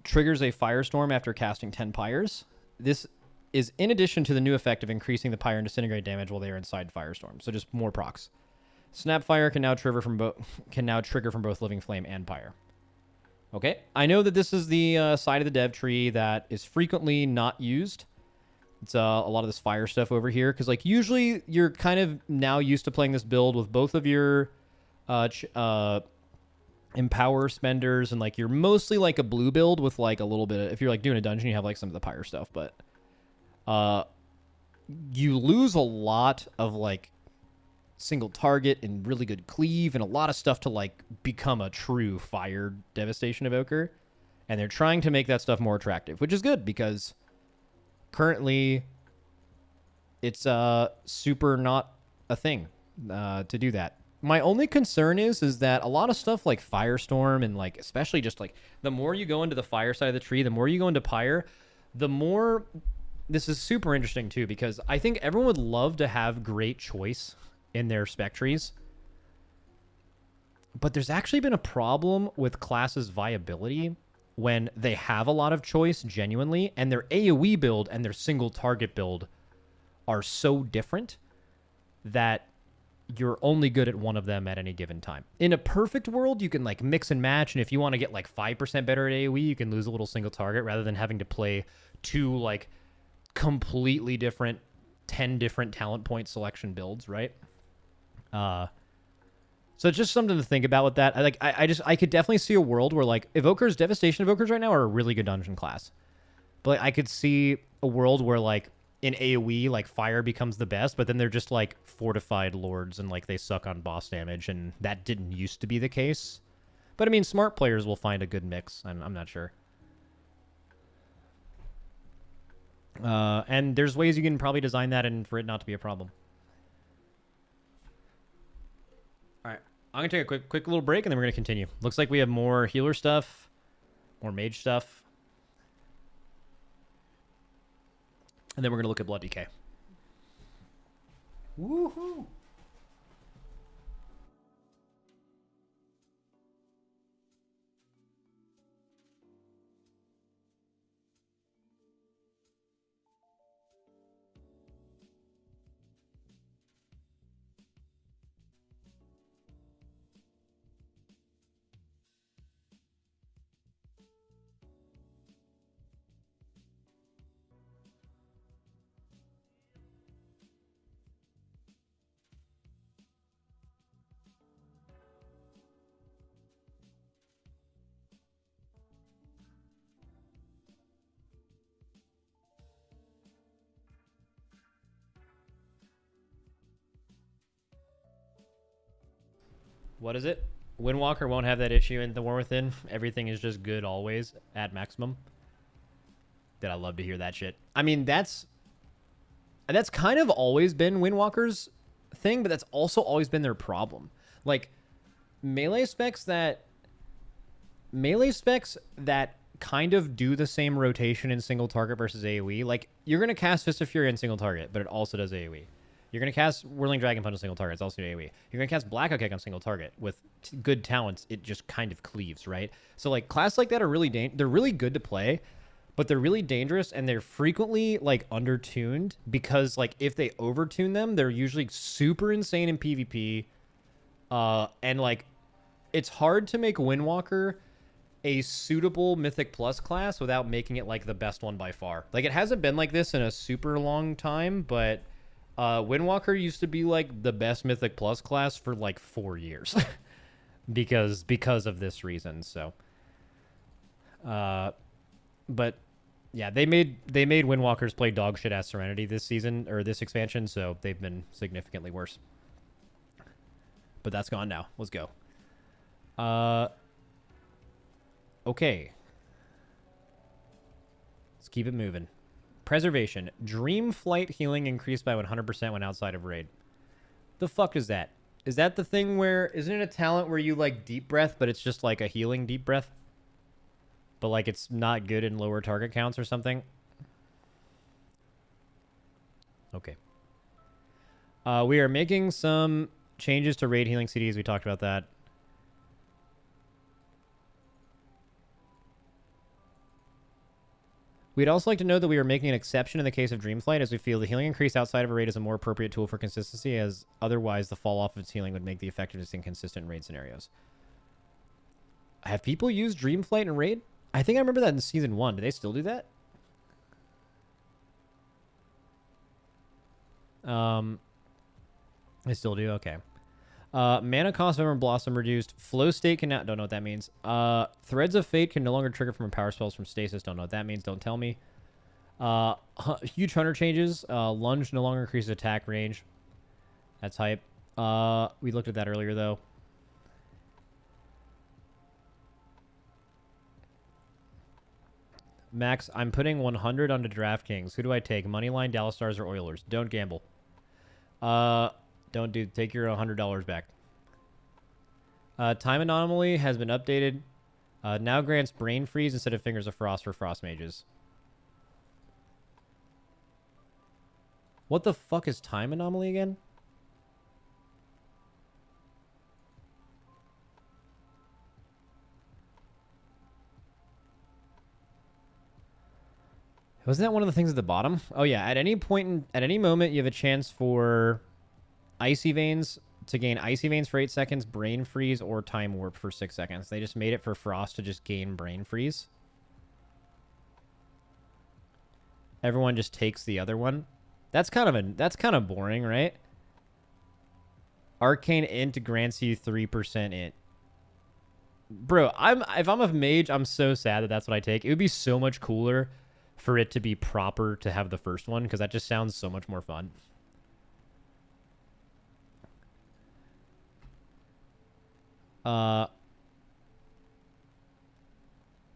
triggers a Firestorm after casting 10 Pyres. This is in addition to the new effect of increasing the Pyre and Disintegrate damage while they are inside Firestorm. So just more procs. Snapfire can now trigger from both Living Flame and Pyre. Okay. I know that this is the side of the dev tree that is frequently not used. It's a lot of this fire stuff over here, because like usually you're kind of now used to playing this build with both of your empower spenders, and like you're mostly like a blue build with like a little bit of, if you're like doing a dungeon, you have like some of the pyre stuff, but you lose a lot of like single target and really good cleave and a lot of stuff to like become a true fire devastation evoker, and they're trying to make that stuff more attractive, which is good because currently it's super not a thing to do that. My only concern is that a lot of stuff like Firestorm and like especially just like the more you go into the fire side of the tree, the more you go into Pyre, the more this is super interesting too, because I think everyone would love to have great choice in their spec trees. But there's actually been a problem with classes' viability when they have a lot of choice genuinely, and their AoE build and their single target build are so different that you're only good at one of them at any given time. In a perfect world, you can like mix and match, and if you want to get like 5% better at AoE, you can lose a little single target rather than having to play two like completely different 10 different talent point selection builds, right? So it's just something to think about with that. I could definitely see a world where like evokers, devastation evokers right now are a really good dungeon class, but like, I could see a world where like in AoE, like fire becomes the best, but then they're just like fortified lords and like they suck on boss damage, and that didn't used to be the case. But I mean, smart players will find a good mix. I'm not sure. And there's ways you can probably design that and for it not to be a problem. All right, I'm gonna take a quick little break, and then we're gonna continue. Looks like we have more healer stuff, more mage stuff, and then we're gonna look at Blood DK. Woohoo! What is it? Windwalker won't have that issue in the War Within. Everything is just good always at maximum. Did I love to hear that shit? I mean, that's kind of always been Windwalker's thing, but that's also always been their problem. Like melee specs that kind of do the same rotation in single target versus AoE. Like you're gonna cast Fist of Fury in single target, but it also does AoE. You're going to cast Whirling Dragon Punch on single target. It's also AoE. You're going to cast Black Oak Egg on single target. With good talents, it just kind of cleaves, right? So, like, class like that are really they're really good to play, but they're really dangerous, and they're frequently, like, undertuned because, like, if they overtune them, they're usually super insane in PvP. And, like, it's hard to make Windwalker a suitable Mythic Plus class without making it like the best one by far. Like, it hasn't been like this in a super long time, but Windwalker used to be like the best Mythic Plus class for like 4 years because of this reason. So, but yeah, they made Windwalkers play dog shit ass Serenity this season or this expansion, so they've been significantly worse. But that's gone now. Let's go. Okay. Let's keep it moving. Preservation. Dream Flight healing increased by 100% when outside of raid. The fuck is that? Is that the thing where... Isn't it a talent where you, like, deep breath, but it's just, like, a healing deep breath? But, like, it's not good in lower target counts or something? Okay. We are making some changes to raid healing CDs. We talked about that. We'd also like to know that we are making an exception in the case of Dreamflight, as we feel the healing increase outside of a raid is a more appropriate tool for consistency, as otherwise the fall off of its healing would make the effectiveness inconsistent in raid scenarios. Have people used Dreamflight in raid? I think I remember that in Season 1. Do they still do that? They still do? Okay. Mana cost of Emerald Blossom reduced. Flow state can now... Don't know what that means. Threads of Fate can no longer trigger from power spells from stasis. Don't know what that means. Don't tell me. Huge Hunter changes. Lunge no longer increases attack range. That's hype. We looked at that earlier, though. Max, I'm putting 100 onto DraftKings. Who do I take? Moneyline, Dallas Stars, or Oilers? Don't gamble. Don't do. Take your $100 back. Time Anomaly has been updated. Now grants Brain Freeze instead of Fingers of Frost for Frost Mages. What the fuck is Time Anomaly again? Wasn't that one of the things at the bottom? Oh yeah, at any moment you have a chance for Icy Veins to gain Icy Veins for 8 seconds, Brain Freeze, or Time Warp for 6 seconds. They just made it for Frost to just gain Brain Freeze. Everyone just takes the other one. That's kind of boring, right? Arcane Int grants you 3% int. Bro, if I'm a mage, I'm so sad that that's what I take. It would be so much cooler for it to be proper to have the first one, because that just sounds so much more fun.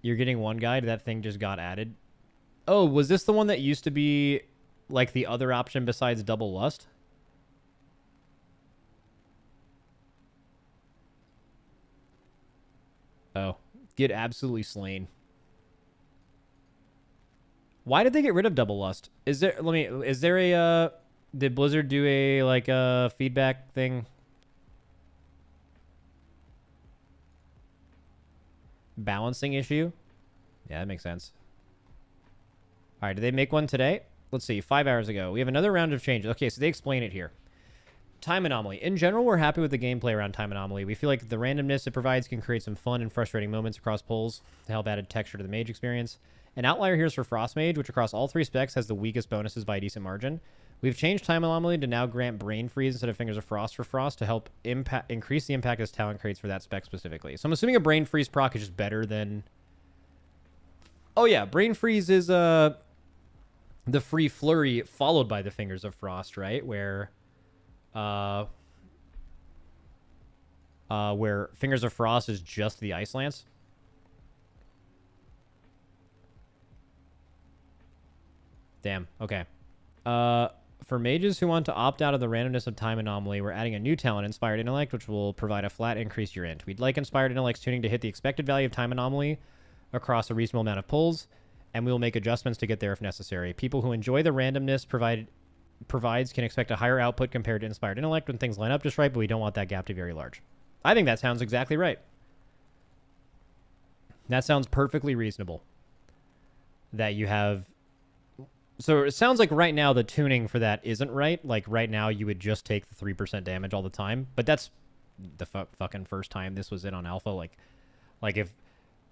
You're getting one guide. That thing just got added. Oh, was this the one that used to be like the other option besides Double Lust? Oh, get absolutely slain. Why did they get rid of Double Lust? Is there a did Blizzard do a like a feedback thing? Balancing issue? Yeah, that makes sense. All right, did they make one today? Let's see, 5 hours ago. We have another round of changes. Okay, so they explain it here. Time Anomaly. In general, we're happy with the gameplay around Time Anomaly. We feel like the randomness it provides can create some fun and frustrating moments across polls to help add texture to the mage experience. An outlier here is for Frost Mage, which across all 3 specs has the weakest bonuses by a decent margin. We've changed Time Anomaly to now grant Brain Freeze instead of Fingers of Frost for Frost to help increase the impact this talent creates for that spec specifically. So I'm assuming a Brain Freeze proc is just better than... Oh yeah, Brain Freeze is the free flurry followed by the Fingers of Frost, right? Where Fingers of Frost is just the Ice Lance. Damn, okay. For mages who want to opt out of the randomness of Time Anomaly, we're adding a new talent, Inspired Intellect, which will provide a flat increase to your int. We'd like Inspired Intellect's tuning to hit the expected value of Time Anomaly across a reasonable amount of pulls, and we will make adjustments to get there if necessary. People who enjoy the randomness provides can expect a higher output compared to Inspired Intellect when things line up just right, but we don't want that gap to be very large. I think that sounds exactly right. That sounds perfectly reasonable. That you have... So it sounds like right now the tuning for that isn't right. Like right now you would just take the 3% damage all the time. But that's the fucking first time this was in on alpha. Like if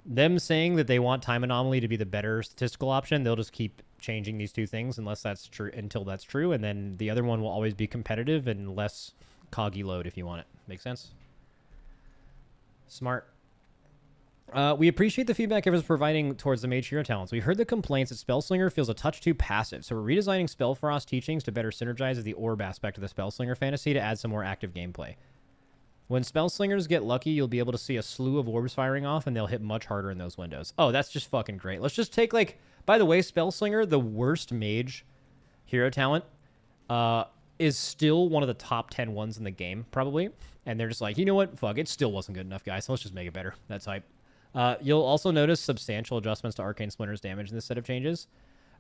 them saying that they want time anomaly to be the better statistical option, they'll just keep changing these two things unless that's true, until that's true, and then the other one will always be competitive and less coggy load if you want it. Make sense? Smart. We appreciate the feedback everyone's providing towards the Mage Hero talents. We heard the complaints that Spellslinger feels a touch too passive, so we're redesigning Spellfrost teachings to better synergize with the orb aspect of the Spellslinger fantasy to add some more active gameplay. When Spellslingers get lucky, you'll be able to see a slew of orbs firing off, and they'll hit much harder in those windows. Oh, that's just fucking great. Let's just take, like... By the way, Spellslinger, the worst Mage Hero talent, is still one of the top 10 ones in the game, probably. And they're just like, you know what? Fuck, it still wasn't good enough, guys. So let's just make it better. That's hype. You'll also notice substantial adjustments to Arcane Splinter's damage in this set of changes.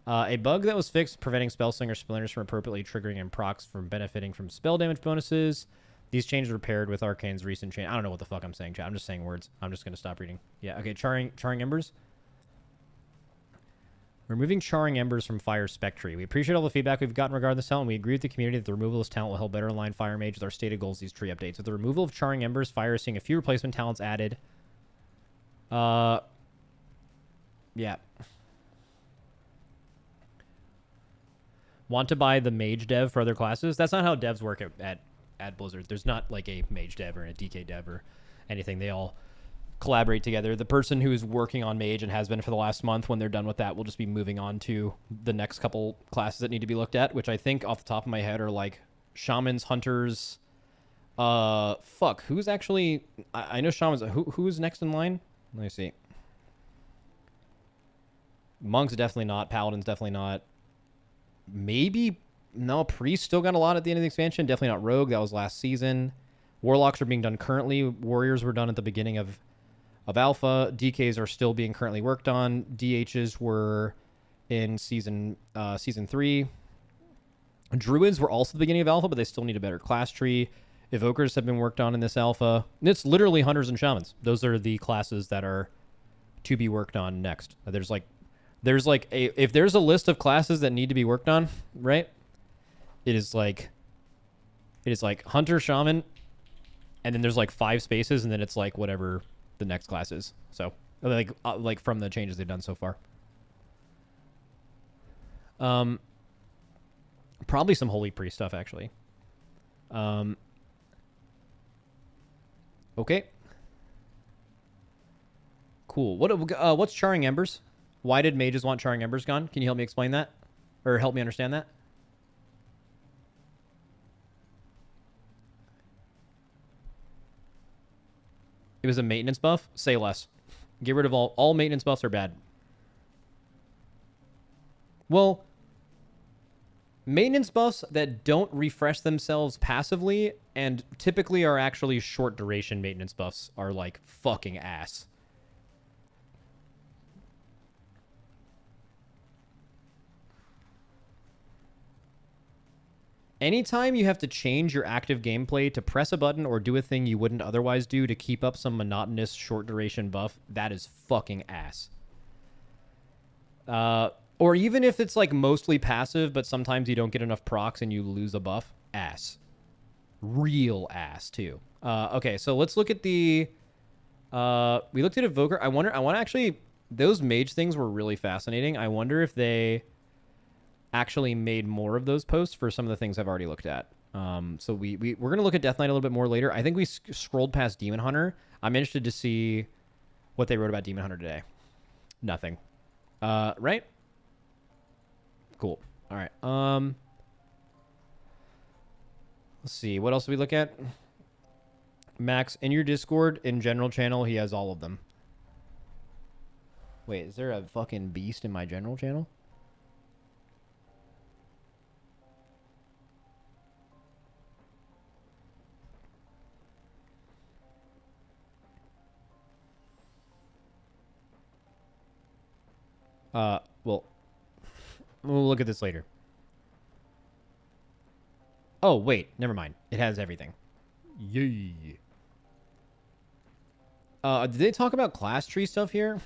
A bug that was fixed, preventing Spellslinger splinters from appropriately triggering and procs from benefiting from spell damage bonuses. These changes were paired with Arcane's recent change. I don't know what the fuck I'm saying, chat. I'm just saying words. I'm just going to stop reading. Yeah, okay. Charring Embers. Removing Charring Embers from Fire Spectre. We appreciate all the feedback we've gotten regarding this talent, and we agree with the community that the removal of this talent will help better align Fire Mage with our stated goals these tree updates. With the removal of Charring Embers, Fire is seeing a few replacement talents added. Yeah. Want to buy the Mage dev for other classes? That's not how devs work at Blizzard. There's not like a Mage dev or a DK dev or anything. They all collaborate together. The person who is working on Mage and has been for the last month, when they're done with that, will just be moving on to the next couple classes that need to be looked at, which I think off the top of my head are like Shamans, Hunters. Fuck, who's actually... I know Shamans. Who's next in line? Let me see. Monks definitely not. Paladins definitely not. Maybe... No, Priest still got a lot at the end of the expansion. Definitely not Rogue. That was last season. Warlocks are being done currently. Warriors were done at the beginning of Alpha. DKs are still being currently worked on. DHs were in season 3. Druids were also at the beginning of Alpha, but they still need a better class tree. Evokers have been worked on in this Alpha. It's literally Hunters and Shamans. Those are the classes that are to be worked on next. There's if there's a list of classes that need to be worked on, right? It is like Hunter, Shaman, and then there's like 5 spaces, and then it's like whatever the next class is. So like from the changes they've done so far. Probably some Holy Priest stuff actually. Okay. Cool. What's Charring Embers? Why did mages want Charring Embers gone? Can you help me explain that? Or help me understand that? It was a maintenance buff? Say less. Get rid of all maintenance buffs are bad. Well, maintenance buffs that don't refresh themselves passively and typically are actually short duration maintenance buffs are like fucking ass. Anytime you have to change your active gameplay to press a button or do a thing you wouldn't otherwise do to keep up some monotonous short duration buff, that is fucking ass. Or even if it's like mostly passive, but sometimes you don't get enough procs and you lose a buff, ass. Real ass too. Okay, so let's look at the... we looked at Evoker. I want to actually... Those mage things were really fascinating. I wonder if they actually made more of those posts for some of the things I've already looked at. So we're going to look at Death Knight a little bit more later. I think we scrolled past Demon Hunter. I'm interested to see what they wrote about Demon Hunter today. Nothing. Right? Cool. All right. Let's see. What else do we look at? Max, in your Discord, in general channel, he has all of them. Wait, is there a fucking beast in my general channel? Well, we'll look at this later. Oh, wait, never mind. It has everything. Yay. Did they talk about class tree stuff here?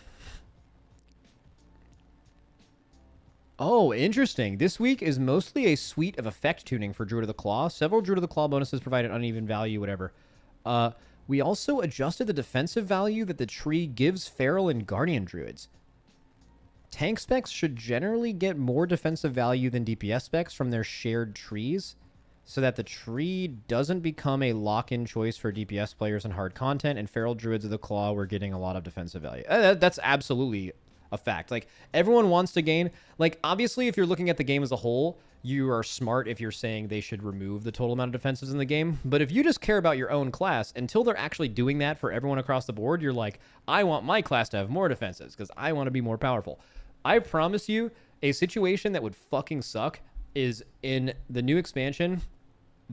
Oh, interesting. This week is mostly a suite of effect tuning for Druid of the Claw. Several Druid of the Claw bonuses provide an uneven value, whatever. We also adjusted the defensive value that the tree gives Feral and Guardian Druids. Tank specs should generally get more defensive value than DPS specs from their shared trees, so that the tree doesn't become a lock-in choice for DPS players in hard content, and Feral Druids of the Claw were getting a lot of defensive value. That's absolutely a fact. Like, everyone wants to gain... Like, obviously, if you're looking at the game as a whole, you are smart if you're saying they should remove the total amount of defenses in the game. But if you just care about your own class, until they're actually doing that for everyone across the board, you're like, I want my class to have more defenses because I want to be more powerful. I promise you, a situation that would fucking suck is in the new expansion...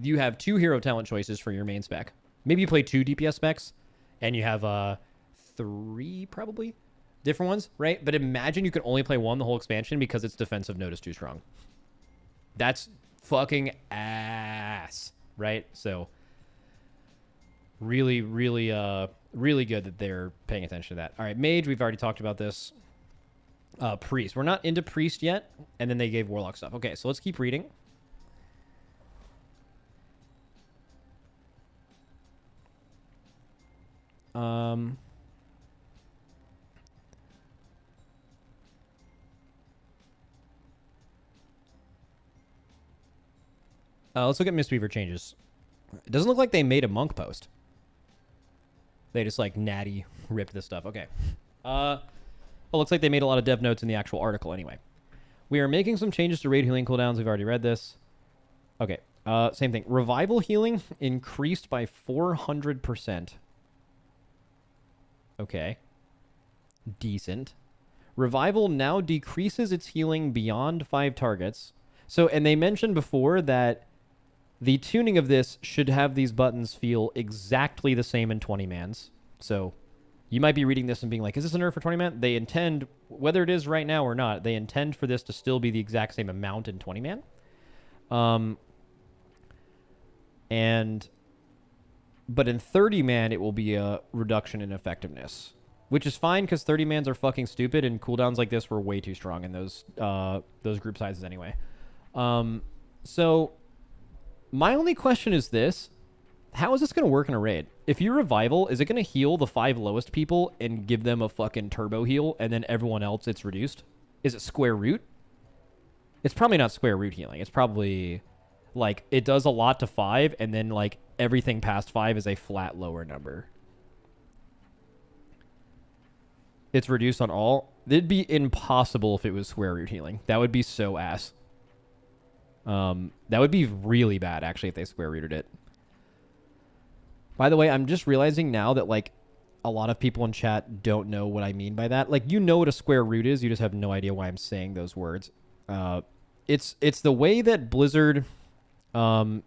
You have 2 hero talent choices for your main spec. Maybe you play 2 DPS specs, and you have 3 probably different ones, right? But imagine you could only play 1 the whole expansion because its defensive node is too strong. That's fucking ass, right? So really, really, really good that they're paying attention to that. All right, Mage, we've already talked about this. Priest. We're not into Priest yet, and then they gave Warlock stuff. Okay, so let's keep reading. Let's look at Mistweaver changes. It doesn't look like they made a monk post. They just like natty ripped this stuff. Okay. Well, looks like they made a lot of dev notes in the actual article anyway. We are making some changes to raid healing cooldowns. We've already read this. Okay. Same thing. Revival healing increased by 400%. Okay. Decent. Revival now decreases its healing beyond 5 targets. So, and they mentioned before that the tuning of this should have these buttons feel exactly the same in 20-mans. So, you might be reading this and being like, is this a nerf for 20-man? They intend, whether it is right now or not, they intend for this to still be the exact same amount in 20-man. But in 30-man, it will be a reduction in effectiveness, which is fine because 30-mans are fucking stupid, and cooldowns like this were way too strong in those group sizes anyway. So my only question is this: how is this going to work in a raid? If you revival, is it going to heal the 5 lowest people and give them a fucking turbo heal, and then everyone else it's reduced? Is it square root? It's probably not square root healing. It's probably like it does a lot to 5, and then like everything past 5 is a flat lower number. It's reduced on all. It'd be impossible if it was square root healing. That would be so ass. That would be really bad, actually, if they square rooted it. By the way, I'm just realizing now that, like, a lot of people in chat don't know what I mean by that. Like, you know what a square root is. You just have no idea why I'm saying those words. It's the way that Blizzard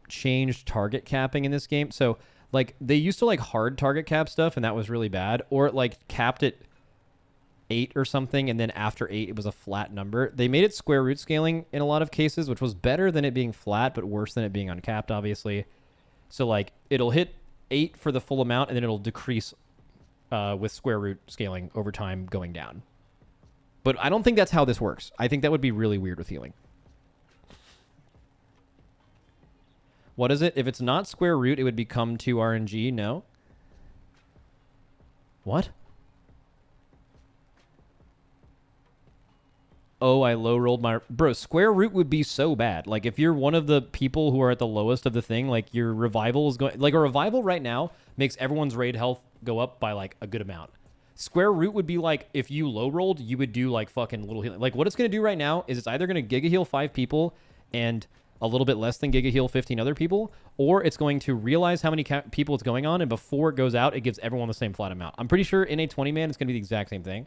changed target capping in this game. So, like, they used to, like, hard target cap stuff, and that was really bad. Or it, like, capped it 8 or something, and then after 8 it was a flat number. They made it square root scaling in a lot of cases, which was better than it being flat, but worse than it being uncapped, obviously. So, like, it'll hit 8 for the full amount, and then it'll decrease with square root scaling over time going down. But I don't think that's how this works. I think that would be really weird with healing. What is it? If it's not square root, it would become 2 RNG. No? What? Oh, I low rolled my... Bro, square root would be so bad. Like, if you're one of the people who are at the lowest of the thing, like, your revival is going... Like, a revival right now makes everyone's raid health go up by, like, a good amount. Square root would be like, if you low rolled, you would do, like, fucking little healing. Like, what it's going to do right now is it's either going to giga heal 5 people and a little bit less than giga heal 15 other people, or it's going to realize how many people it's going on, and before it goes out, it gives everyone the same flat amount. I'm pretty sure in a 20-man, it's going to be the exact same thing.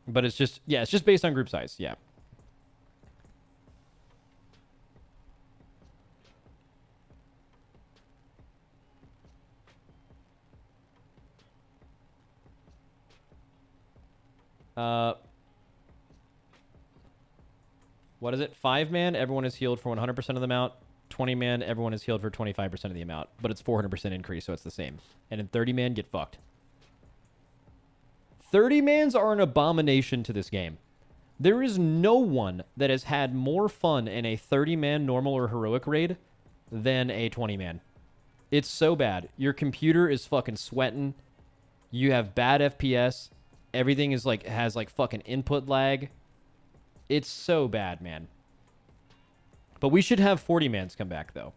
But it's just, yeah, it's just based on group size. Yeah. What is it? 5-man, everyone is healed for 100% of the amount. 20-man, everyone is healed for 25% of the amount. But it's 400% increase, so it's the same. And in 30-man, get fucked. 30-mans are an abomination to this game. There is no one that has had more fun in a 30-man normal or heroic raid than a 20-man. It's so bad. Your computer is fucking sweating. You have bad FPS. Everything is like has like fucking input lag. It's so bad, man. But we should have 40 mans come back though.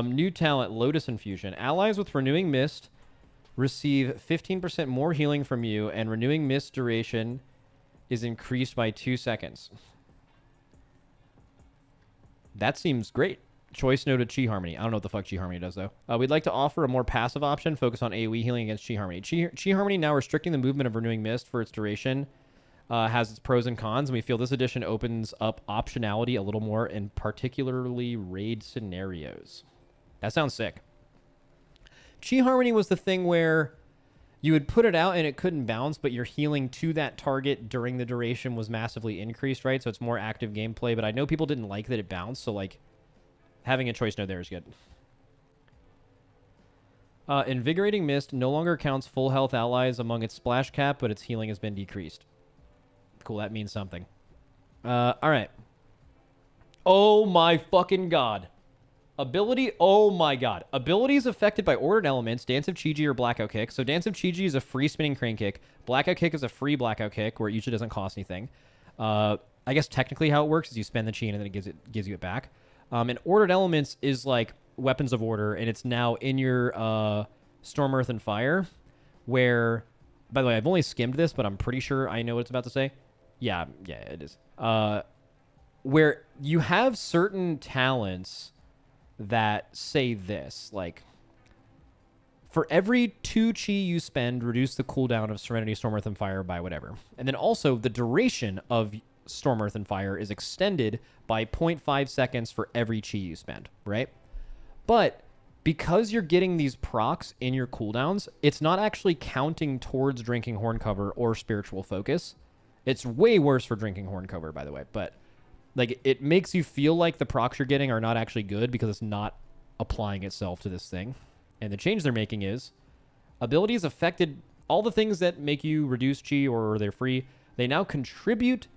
New talent, Lotus Infusion. Allies with Renewing Mist receive 15% more healing from you, and Renewing Mist duration is increased by 2 seconds. That seems great. Choice noted Chi Harmony. I don't know what the fuck Chi Harmony does, though. We'd like to offer a more passive option, focus on AoE healing against Chi Harmony. Chi Harmony, now restricting the movement of Renewing Mist for its duration, has its pros and cons, and we feel this addition opens up optionality a little more in particularly raid scenarios. That sounds sick. Chi Harmony was the thing where you would put it out and it couldn't bounce, but your healing to that target during the duration was massively increased, right? So it's more active gameplay, but I know people didn't like that it bounced, so like having a choice node there is good. Invigorating Mist no longer counts full health allies among its splash cap, but its healing has been decreased. Cool, that means something. All right. Oh my fucking god. Ability, oh my god. Abilities affected by ordered elements, Dance of Chi-Ji or Blackout Kick. So Dance of Chi-Ji is a free spinning crane kick. Blackout Kick is a free blackout kick where it usually doesn't cost anything. I guess technically how it works is you spend the chi and then it gives you it back. And ordered elements is like weapons of order, and it's now in your Storm, Earth, and Fire, where, by the way, I've only skimmed this, but I'm pretty sure I know what it's about to say. Yeah, it is. Where you have certain talents that say this, like, for every 2 chi you spend, reduce the cooldown of Serenity, Storm, Earth, and Fire by whatever. And then also the duration of Storm, Earth, and Fire is extended by 0.5 seconds for every chi you spend, right? But because you're getting these procs in your cooldowns, it's not actually counting towards Drinking Horn Cover or Spiritual Focus. It's way worse for Drinking Horn Cover, by the way, but like it makes you feel like the procs you're getting are not actually good because it's not applying itself to this thing. And the change they're making is abilities affected, all the things that make you reduce chi or they're free, they now contribute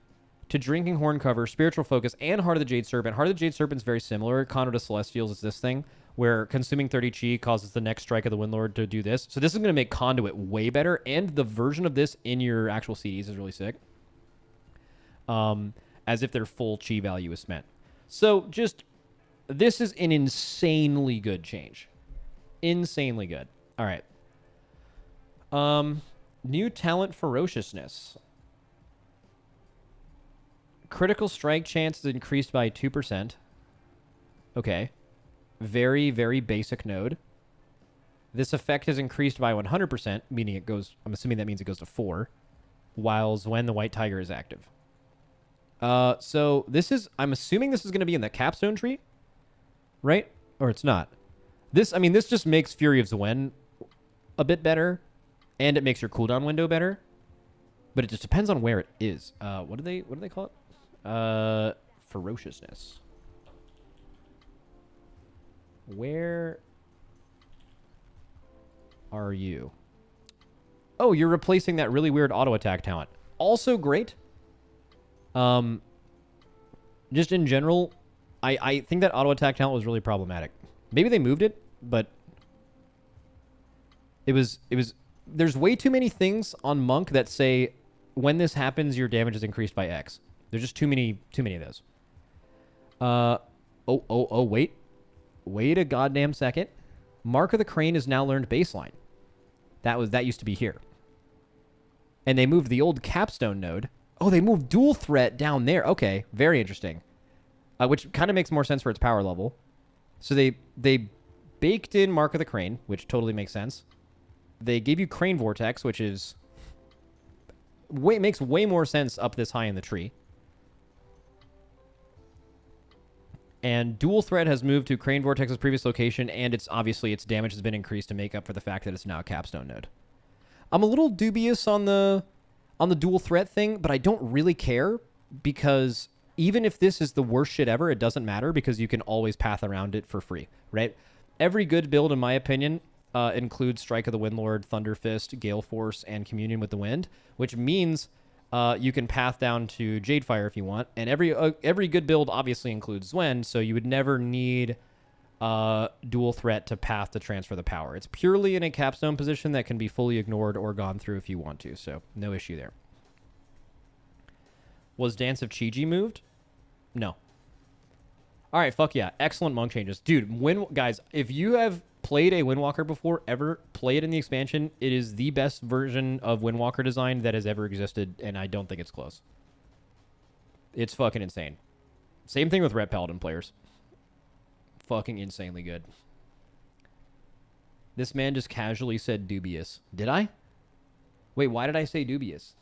to Drinking Horn Cover, Spiritual Focus, and Heart of the Jade Serpent. Heart of the Jade Serpent is very similar. Conduit of Celestials is this thing where consuming 30 chi causes the next strike of the Windlord to do this. So this is going to make Conduit way better, and the version of this in your actual CDs is really sick. As if their full chi value is spent. So just, this is an insanely good change. Insanely good. All right. New talent, Ferociousness. Critical strike chance is increased by 2%. Okay. Very, very basic node. This effect is increased by 100%, meaning it goes, I'm assuming that means it goes to 4, whilst when the White Tiger is active. So this is, I'm assuming this is going to be in the capstone tree, right? Or it's not. This, I mean, this just makes Fury of Zwen a bit better, and it makes your cooldown window better, but it just depends on where it is. What do they call it? Ferociousness. Where are you? Oh, you're replacing that really weird auto attack talent. Also great. Just in general, I think that auto attack talent was really problematic. Maybe they moved it, but it was there's way too many things on Monk that say when this happens your damage is increased by X. There's just too many of those. Wait a goddamn second. Mark of the Crane is now learned baseline. That used to be here. And they moved the old capstone node. Oh, they moved dual threat down there. Okay, very interesting. Which kind of makes more sense for its power level. So they baked in Mark of the Crane, which totally makes sense. They gave you Crane Vortex, which is makes way more sense up this high in the tree. And dual threat has moved to Crane Vortex's previous location, and its damage has been increased to make up for the fact that it's now a capstone node. I'm a little dubious on the dual threat thing, but I don't really care because even if this is the worst shit ever, it doesn't matter because you can always path around it for free, right? Every good build, in my opinion, includes Strike of the Windlord, Thunder Fist, Gale Force, and Communion with the Wind, which means you can path down to Jadefire if you want. And every good build obviously includes Zwen, so you would never need dual threat to path to transfer the power. It's purely in a capstone position that can be fully ignored or gone through if you want to, so no issue there. Was Dance of Chi-Ji moved? No. All right, fuck yeah. Excellent monk changes. Dude, guys, if you have played a Windwalker before, ever play it in the expansion, it is the best version of Windwalker design that has ever existed, and I don't think it's close. It's fucking insane. Same thing with Ret Paladin players. Fucking insanely good. This man just casually said dubious. Did I? Wait, why did I say dubious?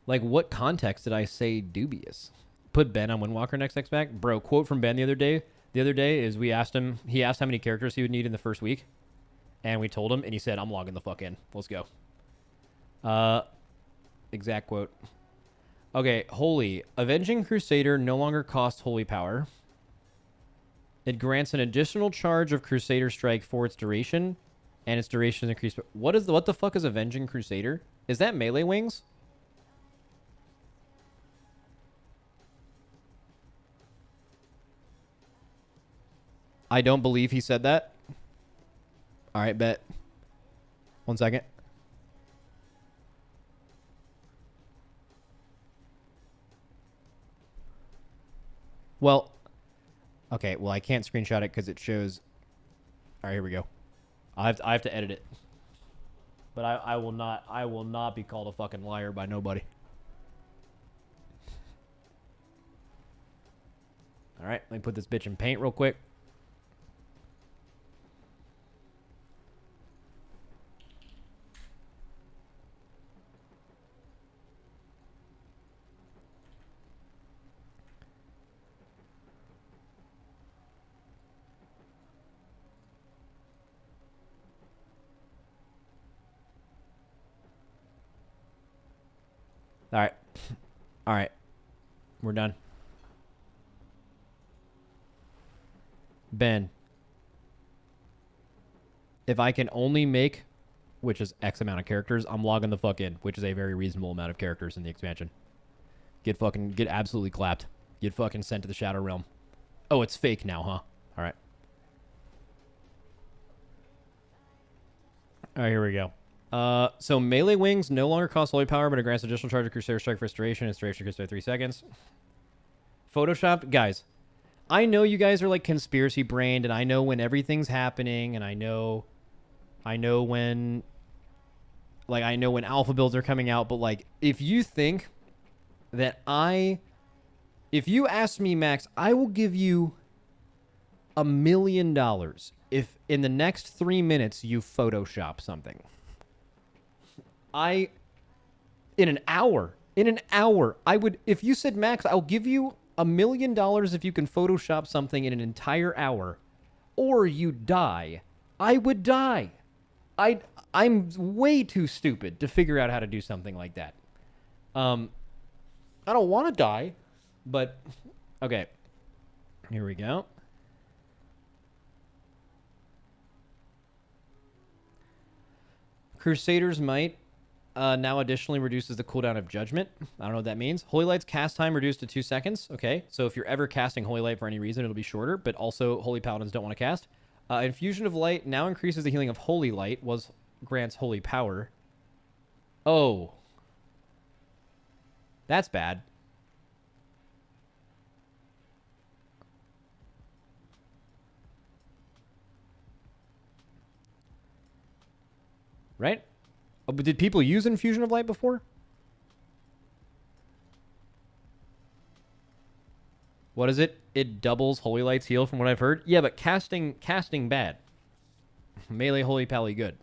Like, what context did I say dubious? Put Ben on Windwalker next X-Pack? Bro, quote from Ben the other day is he asked how many characters he would need in the first week. And we told him, and he said, I'm logging the fuck in. Let's go. Exact quote. Okay, Holy. Avenging Crusader no longer costs Holy Power. It grants an additional charge of Crusader Strike for its duration, and its duration is increased. What the fuck is Avenging Crusader? Is that melee wings? I don't believe he said that. All right, bet. 1 second. Well, okay. Well, I can't screenshot it because it shows. All right, here we go. I have to edit it. But I will not be called a fucking liar by nobody. All right, let me put this bitch in paint real quick. All right. All right. We're done. Ben. If I can only make, which is X amount of characters, I'm logging the fuck in, which is a very reasonable amount of characters in the expansion. Get absolutely clapped. Get fucking sent to the Shadow Realm. Oh, it's fake now, huh? All right. All right, here we go. So melee wings no longer cost holy power, but it grants additional charge of Crusader Strike for restoration. Its duration goes by 3 seconds. Photoshopped, guys. I know you guys are like conspiracy brained, and I know when everything's happening, and I know when alpha builds are coming out. But like, if you think that if you ask me, Max, I will give you $1 million if in the next 3 minutes you Photoshop something. In an hour, I would, if you said, Max, I'll give you $1 million if you can Photoshop something in an entire hour, or you die, I would die. I'm way too stupid to figure out how to do something like that. I don't want to die, but okay. Here we go. Crusader's Might now additionally reduces the cooldown of Judgment. I don't know what that means. Holy Light's cast time reduced to 2 seconds. Okay, so if you're ever casting Holy Light for any reason, it'll be shorter, but also Holy Paladins don't want to cast. Infusion of Light now increases the healing of Holy Light, grants Holy Power. Oh. That's bad. Right? Oh, but did people use Infusion of Light before? What is it? It doubles Holy Light's heal from what I've heard. Yeah, but casting bad. Melee Holy Pally good.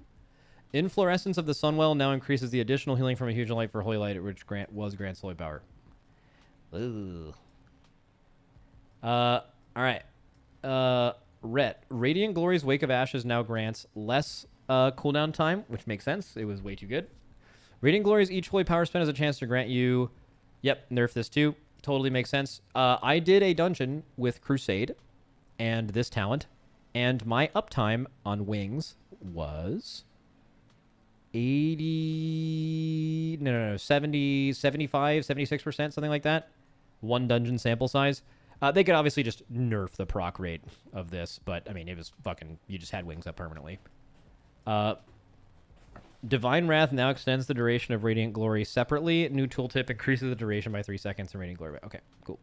Inflorescence of the Sunwell now increases the additional healing from Infusion of Light for Holy Light, which grants Holy Power. Ooh. All right. Ret. Radiant Glory's Wake of Ashes now grants less cooldown time, which makes sense. It was way too good. Radiant Glory's each Holy Power spend has a chance to grant you... Yep, nerf this too. Totally makes sense. I did a dungeon with Crusade and this talent, and my uptime on wings was 80, no, 70, 75, 76%, something like that. One dungeon sample size. They could obviously just nerf the proc rate of this, but I mean, it was fucking, you just had wings up permanently. Divine Wrath now extends the duration of Radiant Glory separately. New tooltip increases the duration by 3 seconds in Radiant Glory. Okay, cool.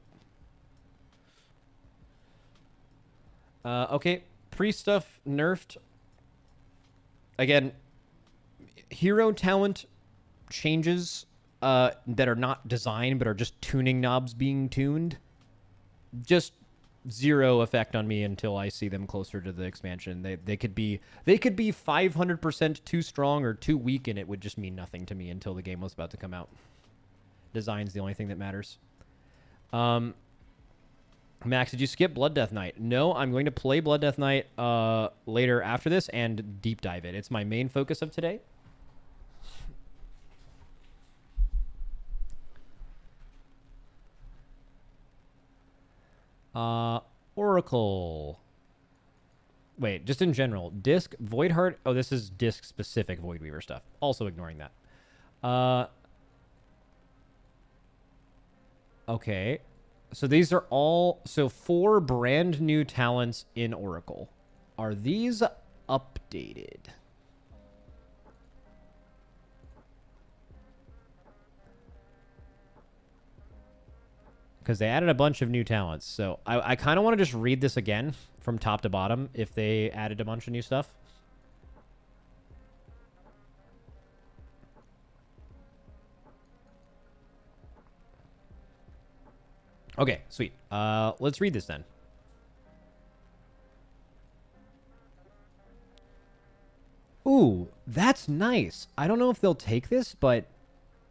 Okay, priest stuff nerfed. Again, hero talent changes that are not designed but are just tuning knobs being tuned. Just zero effect on me until I see them closer to the expansion. They could be 500% too strong or too weak, and it would just mean nothing to me until the game was about to come out. Design's the only thing that matters. Max, did you skip Blood Death Knight? No, I'm going to play Blood Death Knight later after this and deep dive it. It's my main focus of today. Oracle. Wait, just in general. Disc, Voidheart. Oh, this is disc specific Voidweaver stuff. Also ignoring that. Okay. So these are all... So 4 brand new talents in Oracle. Are these updated? Because they added a bunch of new talents. So I kind of want to just read this again from top to bottom if they added a bunch of new stuff. Okay, sweet. Let's read this then. Ooh, that's nice. I don't know if they'll take this, but...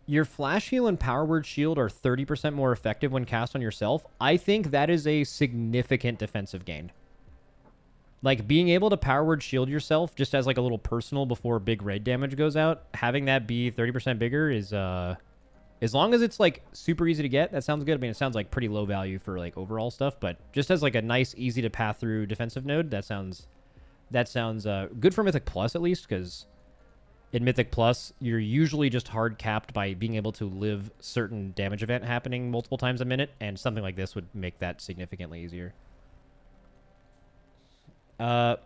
Your Flash Heal and Power Word Shield are 30% more effective when cast on yourself. I think that is a significant defensive gain. Like, being able to Power Word Shield yourself just as, like, a little personal before big raid damage goes out, having that be 30% bigger is, as long as it's, like, super easy to get, that sounds good. I mean, it sounds like pretty low value for, like, overall stuff, but just as, like, a nice, easy to path through defensive node, that sounds good for Mythic Plus, at least, because... In Mythic Plus, you're usually just hard capped by being able to live certain damage event happening multiple times a minute, and something like this would make that significantly easier. Nice,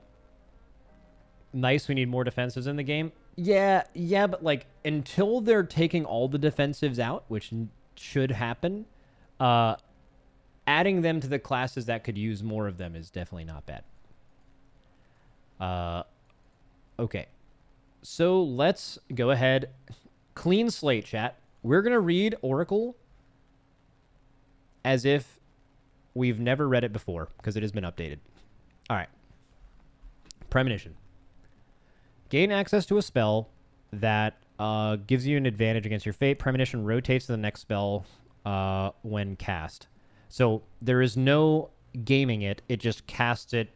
we need more defensives in the game. Yeah, but like until they're taking all the defensives out, which should happen, adding them to the classes that could use more of them is definitely not bad. Okay. So let's go ahead. Clean slate, chat. We're going to read Oracle as if we've never read it before, because it has been updated. All right. Premonition. Gain access to a spell that gives you an advantage against your fate. Premonition rotates to the next spell when cast. So there is no gaming it. It just casts it...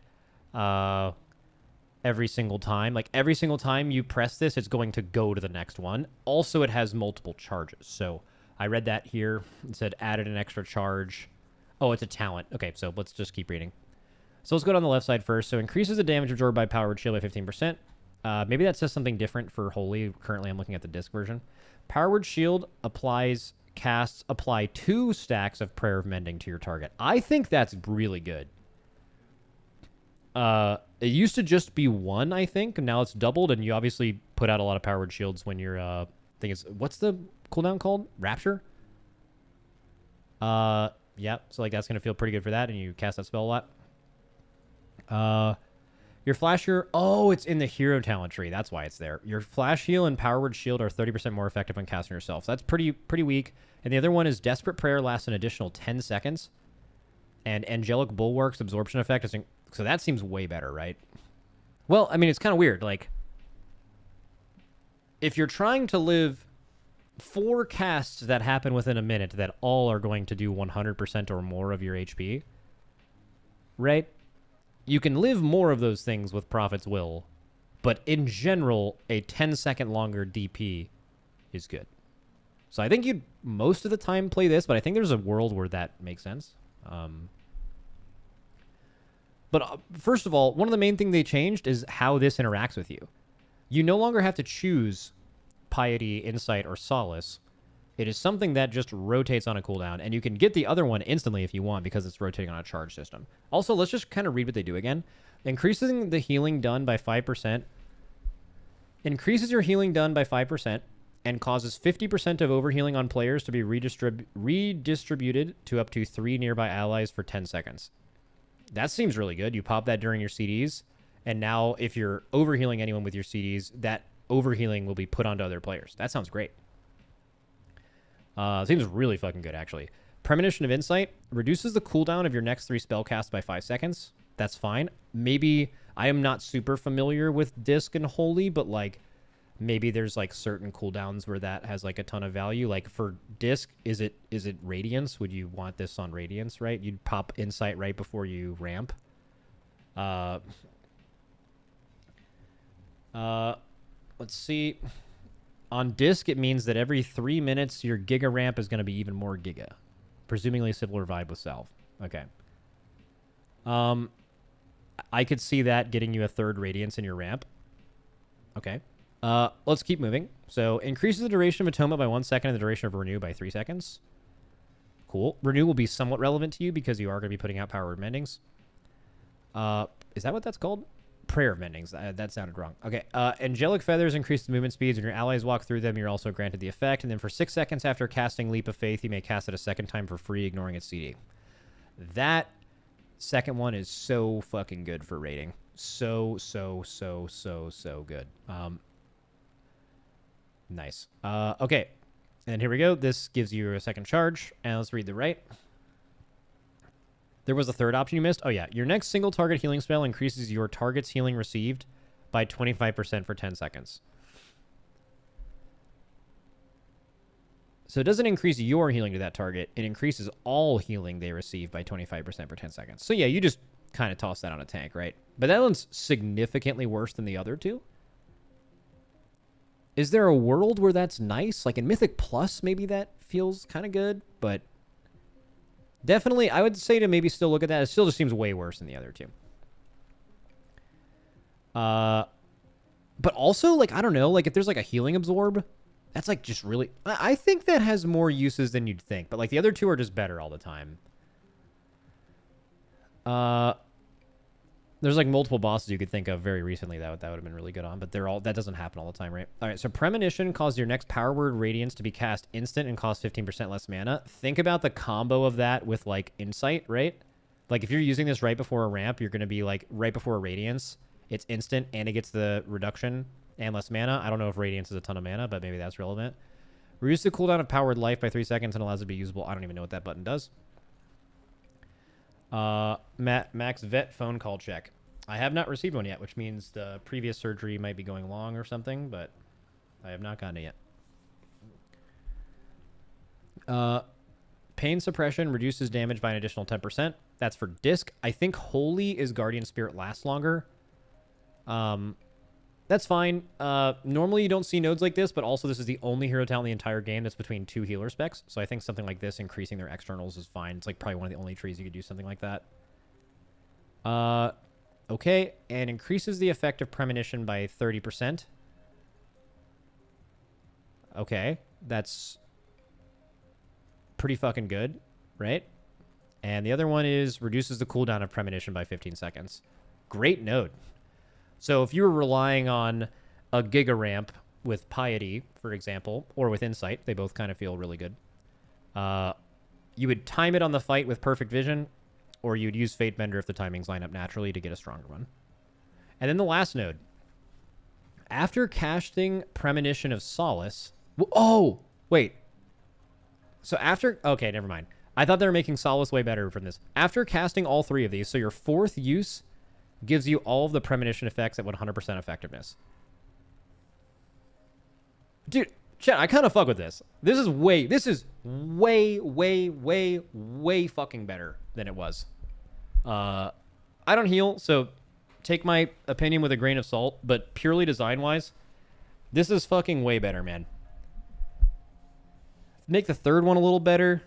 every single time. Like, every single time you press this, it's going to go to the next one. Also, it has multiple charges. So, I read that here. It said added an extra charge. Oh, it's a talent. Okay, so let's just keep reading. So, let's go down the left side first. So, increases the damage absorbed by Power Word Shield by 15%. Maybe that says something different for Holy. Currently, I'm looking at the disc version. Power Word Shield apply 2 stacks of Prayer of Mending to your target. I think that's really good. It used to just be 1, I think. Now it's doubled, and you obviously put out a lot of Power Word Shields when you're, what's the cooldown called? Rapture? Yeah, so like that's going to feel pretty good for that, and you cast that spell a lot. Your Flasher, it's in the hero talent tree. That's why it's there. Your Flash Heal and Power Word Shield are 30% more effective when casting yourself. So that's pretty weak. And the other one is Desperate Prayer lasts an additional 10 seconds. And Angelic Bulwark's absorption effect is... So that seems way better, right? Well, I mean, it's kind of weird. Like, if you're trying to live 4 casts that happen within a minute that all are going to do 100% or more of your HP, right? You can live more of those things with Prophet's Will, but in general, a 10-second longer DP is good. So I think you'd most of the time play this, but I think there's a world where that makes sense. But first of all, one of the main things they changed is how this interacts with you. You no longer have to choose Piety, Insight, or Solace, it is something that just rotates on a cooldown, and you can get the other one instantly if you want because it's rotating on a charge system. Also, let's just kind of read what they do again. Increasing the healing done by 5%. Increases your healing done by 5% and causes 50% of overhealing on players to be redistributed to up to 3 nearby allies for 10 seconds. That seems really good. You pop that during your CDs, and now if you're overhealing anyone with your CDs, that overhealing will be put onto other players. That sounds great. Seems really fucking good, actually. Premonition of Insight reduces the cooldown of your next 3 spellcasts by 5 seconds. That's fine. Maybe I am not super familiar with Disc and Holy, but like maybe there's like certain cooldowns where that has like a ton of value. Like for Disc, is it Radiance? Would you want this on Radiance, right? You'd pop Insight right before you ramp. Let's see. On Disc, it means that every 3 minutes, your Giga ramp is going to be even more Giga. Presumably similar vibe with Salve. Okay. I could see that getting you a 3rd Radiance in your ramp. Okay. Let's keep moving. So, increases the duration of Atonement by 1 second and the duration of Renew by 3 seconds. Cool. Renew will be somewhat relevant to you because you are going to be putting out Power of Mendings. Is that what that's called? Prayer of Mendings. That sounded wrong. Okay. Angelic Feathers increase the movement speeds. When your allies walk through them, you're also granted the effect. And then for 6 seconds after casting Leap of Faith, you may cast it a second time for free, ignoring its CD. That second one is so fucking good for rating. So good. Nice. Okay. And here we go. This gives you a second charge. And let's read the right. There was a third option you missed. Oh, yeah. Your next single target healing spell increases your target's healing received by 25% for 10 seconds. So it doesn't increase your healing to that target. It increases all healing they receive by 25% for 10 seconds. So, yeah, you just kind of toss that on a tank, right? But that one's significantly worse than the other two. Is there a world where that's nice? Like in Mythic Plus, maybe that feels kind of good, but definitely, I would say to maybe still look at that. It still just seems way worse than the other two. But also, like, I don't know, like if there's like a healing absorb, that's like just really, I think that has more uses than you'd think. But like the other two are just better all the time. There's like multiple bosses you could think of very recently that would have been really good on, but that doesn't happen all the time, right? All right, so Premonition causes your next Power Word Radiance to be cast instant and cost 15% less mana. Think about the combo of that with like Insight, right? Like if you're using this right before a ramp, you're going to be like right before a Radiance. It's instant and it gets the reduction and less mana. I don't know if Radiance is a ton of mana, but maybe that's relevant. Reduce the cooldown of Powered Life by 3 seconds and allows it to be usable. I don't even know what that button does. Max Vet phone call check. I have not received one yet, which means the previous surgery might be going long or something, but I have not gotten it yet. Pain suppression reduces damage by an additional 10%. That's for Disc. I think Holy is Guardian Spirit lasts longer. That's fine. Normally you don't see nodes like this, but also this is the only hero talent in the entire game that's between 2 healer specs. So I think something like this, increasing their externals, is fine. It's like probably one of the only trees you could do something like that. Okay, and increases the effect of Premonition by 30%. Okay, that's pretty fucking good, right? And the other one is reduces the cooldown of Premonition by 15 seconds. Great node. So if you were relying on a Giga ramp with Piety, for example, or with Insight, they both kind of feel really good. You would time it on the fight with Perfect Vision, or you'd use Fate Bender if the timings line up naturally to get a stronger one. And then the last node. After casting Premonition of Solace... Oh! Wait. So after... Okay, never mind. I thought they were making Solace way better from this. After casting all 3 of these, so your 4th use gives you all of the Premonition effects at 100% effectiveness. Dude, chat, I kind of fuck with this. This is way fucking better than it was. I don't heal, so take my opinion with a grain of salt, but purely design-wise, this is fucking way better, man. Make the 3rd one a little better.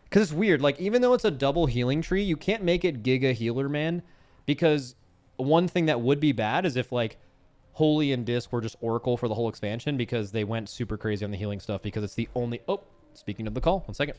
Because it's weird. Like, even though it's a double healing tree, you can't make it Giga Healer, man. Because one thing that would be bad is if, like, Holy and Disc were just Oracle for the whole expansion because they went super crazy on the healing stuff because it's the only... Oh, speaking of the call, 1 second.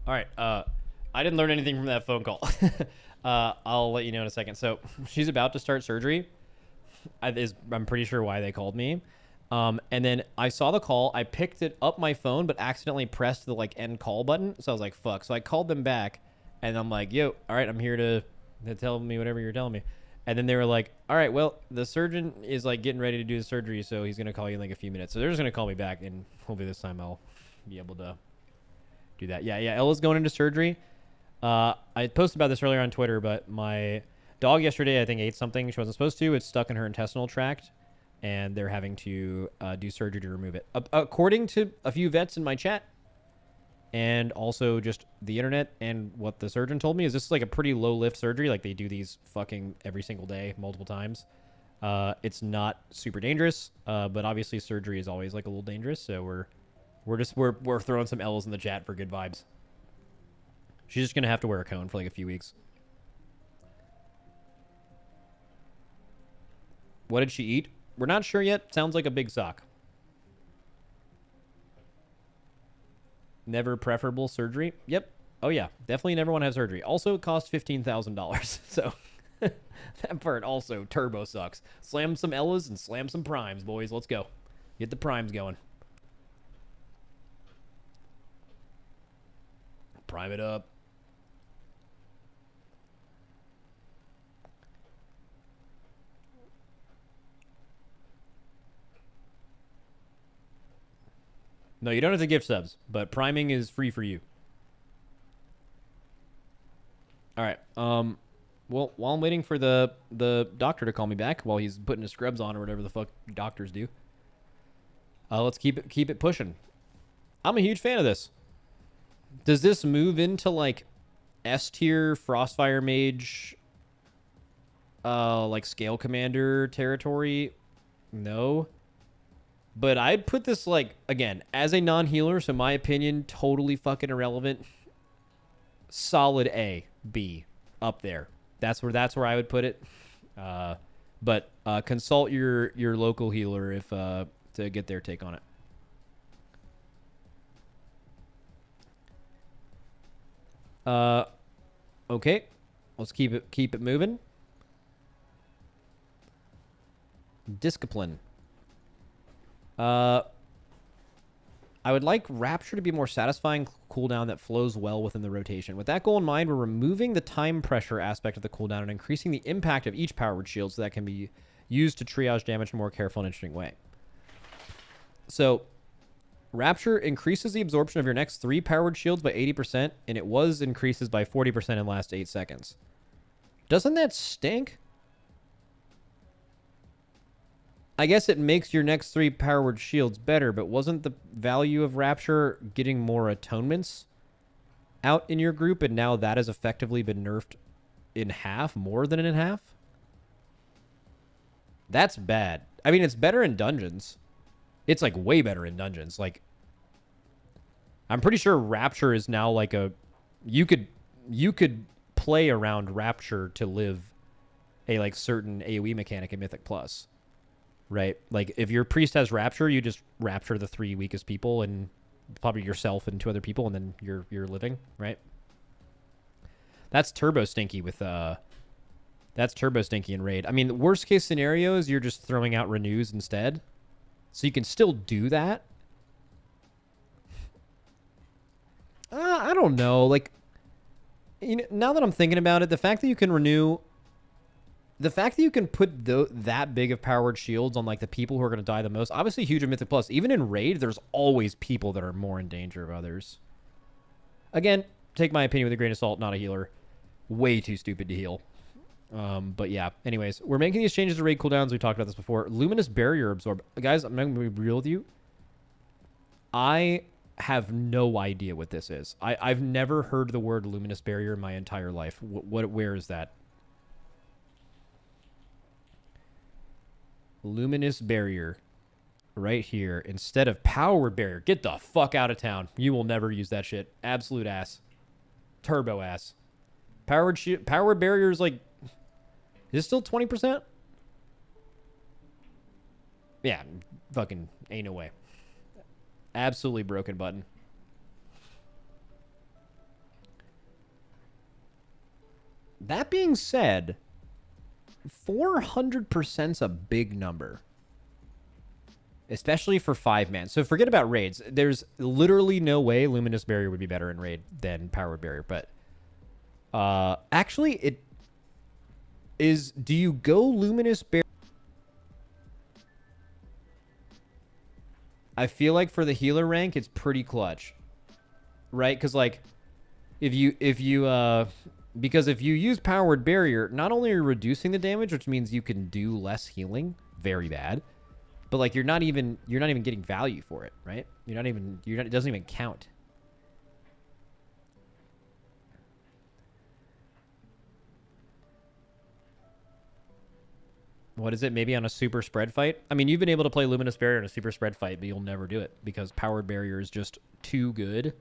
All right. I didn't learn anything from that phone call. I'll let you know in a second. So she's about to start surgery. I'm pretty sure why they called me. And then I saw the call. I picked it up my phone, but accidentally pressed the like end call button. So I was like, fuck. So I called them back, and I'm like, yo, all right, I'm here to tell me whatever you're telling me. And then they were like, all right, well, the surgeon is like getting ready to do the surgery, so he's gonna call you in like a few minutes. So they're just gonna call me back, and hopefully this time I'll be able to do that. Yeah. Ella's going into surgery. I posted about this earlier on Twitter, but my dog yesterday, I think, ate something she wasn't supposed to. It's stuck in her intestinal tract, and they're having to do surgery to remove it. According to a few vets in my chat, and also just the internet and what the surgeon told me, is this is like a pretty low lift surgery. Like they do these fucking every single day, multiple times. It's not super dangerous, but obviously surgery is always like a little dangerous. So we're throwing some L's in the chat for good vibes. She's just gonna have to wear a cone for like a few weeks. What did she eat? We're not sure yet. Sounds like a big sock. Never preferable surgery? Yep. Oh yeah, definitely never want to have surgery. Also, it costs $15,000. So that part also turbo sucks. Slam some Ellas and slam some primes, boys. Let's go. Get the primes going. Prime it up. No, you don't have to gift subs, but priming is free for you. All right. Well, while I'm waiting for the doctor to call me back while he's putting his scrubs on or whatever the fuck doctors do, let's keep it pushing. I'm a huge fan of this. Does this move into like S tier Frostfire Mage, like Scale Commander territory? No. But I'd put this, like, again, as a non-healer, so my opinion, totally fucking irrelevant. Solid A, B, up there. That's where I would put it. But consult your local healer if to get their take on it. Okay, let's keep it moving. Discipline. I would like Rapture to be more satisfying cooldown that flows well within the rotation. With that goal in mind, we're removing the time pressure aspect of the cooldown and increasing the impact of each powered shield so that can be used to triage damage in a more careful and interesting way. So, Rapture increases the absorption of your next 3 powered shields by 80%, and it increases by 40% in the last 8 seconds. Doesn't that stink? I guess it makes your next 3 powered shields better, but wasn't the value of Rapture getting more atonements out in your group, and now that has effectively been nerfed in half, more than in half? That's bad. I mean, it's better in dungeons. It's, like, way better in dungeons. Like, I'm pretty sure Rapture is now, like, you could play around Rapture to live a, like, certain AoE mechanic in Mythic Plus. Right? Like, if your priest has Rapture, you just Rapture the 3 weakest people and probably yourself and 2 other people, and then you're living, right? That's turbo stinky with that's turbo stinky in Raid. I mean, the worst case scenario is you're just throwing out renews instead. So you can still do that. I don't know. Like, you know, now that I'm thinking about it, the fact that you can renew, the fact that you can put that big of powered shields on, like, the people who are going to die the most, obviously huge in Mythic Plus. Even in Raid, there's always people that are more in danger of others. Again, take my opinion with a grain of salt, not a healer. Way too stupid to heal. But yeah, anyways, we're making these changes to Raid cooldowns. We talked about this before. Luminous Barrier Absorb. Guys, I'm going to be real with you. I have no idea what this is. I've never heard the word Luminous Barrier in my entire life. Where is that? Luminous Barrier. Right here. Instead of Powered Barrier. Get the fuck out of town. You will never use that shit. Absolute ass. Turbo ass. Powered Barrier is like... Is it still 20%? Yeah. Fucking ain't no way. Absolutely broken button. That being said, 400%'s a big number. Especially for 5-man. So forget about raids. There's literally no way Luminous Barrier would be better in raid than Powered Barrier. But actually, it is... Do you go Luminous Barrier? I feel like for the healer rank, it's pretty clutch. Right? Because, like, if you because if you use Powered Barrier, not only are you reducing the damage, which means you can do less healing, very bad, but, like, you're not even getting value for it, right? It doesn't even count. What is it? Maybe on a super spread fight? I mean, you've been able to play Luminous Barrier in a super spread fight, but you'll never do it because Powered Barrier is just too good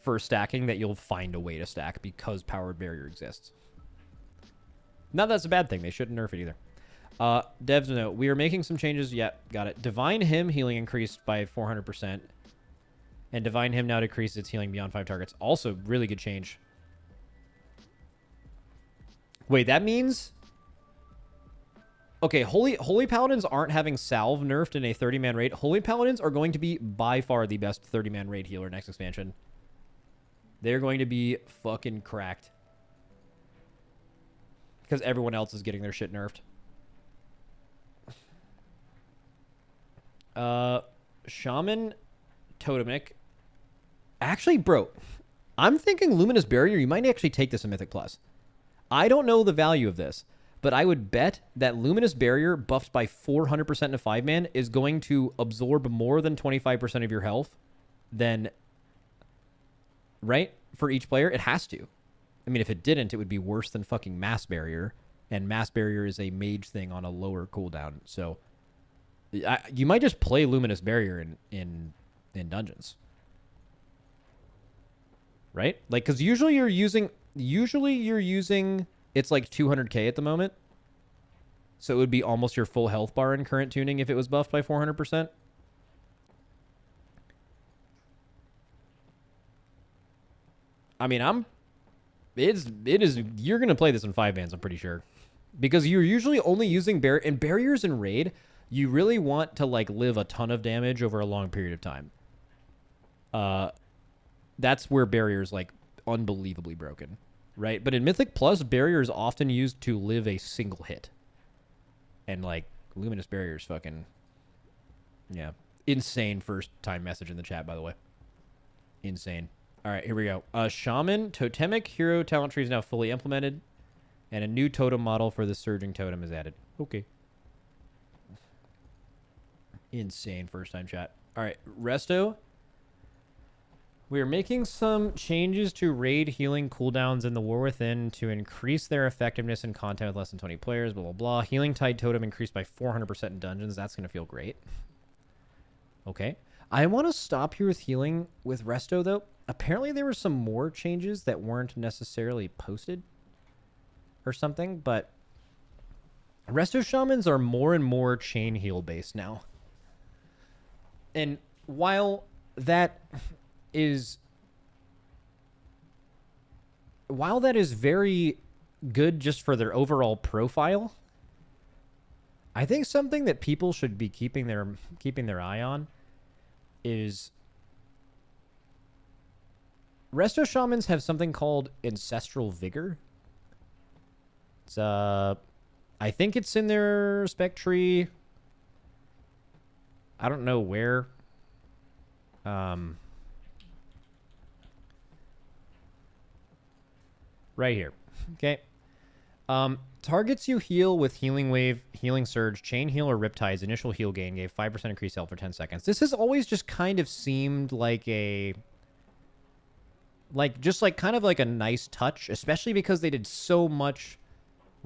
for stacking that you'll find a way to stack because Powered Barrier exists. Not that's a bad thing. They shouldn't nerf it either. Devs note, we are making some changes. Yep, got it. Divine Hymn healing increased by 400%. And Divine Hymn now decreases its healing beyond 5 targets. Also, really good change. Wait, that means... Okay, Holy Paladins aren't having Salve nerfed in a 30-man raid. Holy Paladins are going to be by far the best 30-man raid healer next expansion. They're going to be fucking cracked. Because everyone else is getting their shit nerfed. Shaman Totemic. Actually, bro, I'm thinking Luminous Barrier, you might actually take this in Mythic Plus. I don't know the value of this, but I would bet that Luminous Barrier buffed by 400% in a 5-man is going to absorb more than 25% of your health than... Right? For each player, it has to. I mean, if it didn't, it would be worse than fucking Mass Barrier. And Mass Barrier is a mage thing on a lower cooldown. So, You might just play Luminous Barrier in dungeons, right? Like, because usually you're using it's like 200k at the moment, so it would be almost your full health bar in current tuning if it was buffed by 400%. I mean, it is. You're gonna play this in 5 bans, I'm pretty sure, because you're usually only using barriers in raid. You really want to like live a ton of damage over a long period of time. That's where barriers like unbelievably broken, right? But in Mythic Plus, barrier is often used to live a single hit, and like Luminous Barriers, fucking yeah, insane first time message in the chat, by the way, insane. All right, here we go. Shaman Totemic Hero talent tree is now fully implemented, and a new totem model for the Surging Totem is added. Okay. Insane first time chat. All right, Resto. We are making some changes to raid healing cooldowns in the War Within to increase their effectiveness in content with less than 20 players, blah, blah, blah. Healing Tide Totem increased by 400% in dungeons. That's going to feel great. Okay. I want to stop here with healing with Resto, though. Apparently there were some more changes that weren't necessarily posted or something, but Resto Shamans are more and more chain heal based now. And while that is very good just for their overall profile, I think something that people should be keeping their eye on is Resto Shamans have something called Ancestral Vigor. It's I think it's in their spec tree. I don't know where. Right here. Okay. Targets you heal with Healing Wave, Healing Surge, Chain Heal, or Riptide's initial heal gain gave 5% increased health for 10 seconds. This has always just kind of seemed like a... kind of like a nice touch, especially because they did so much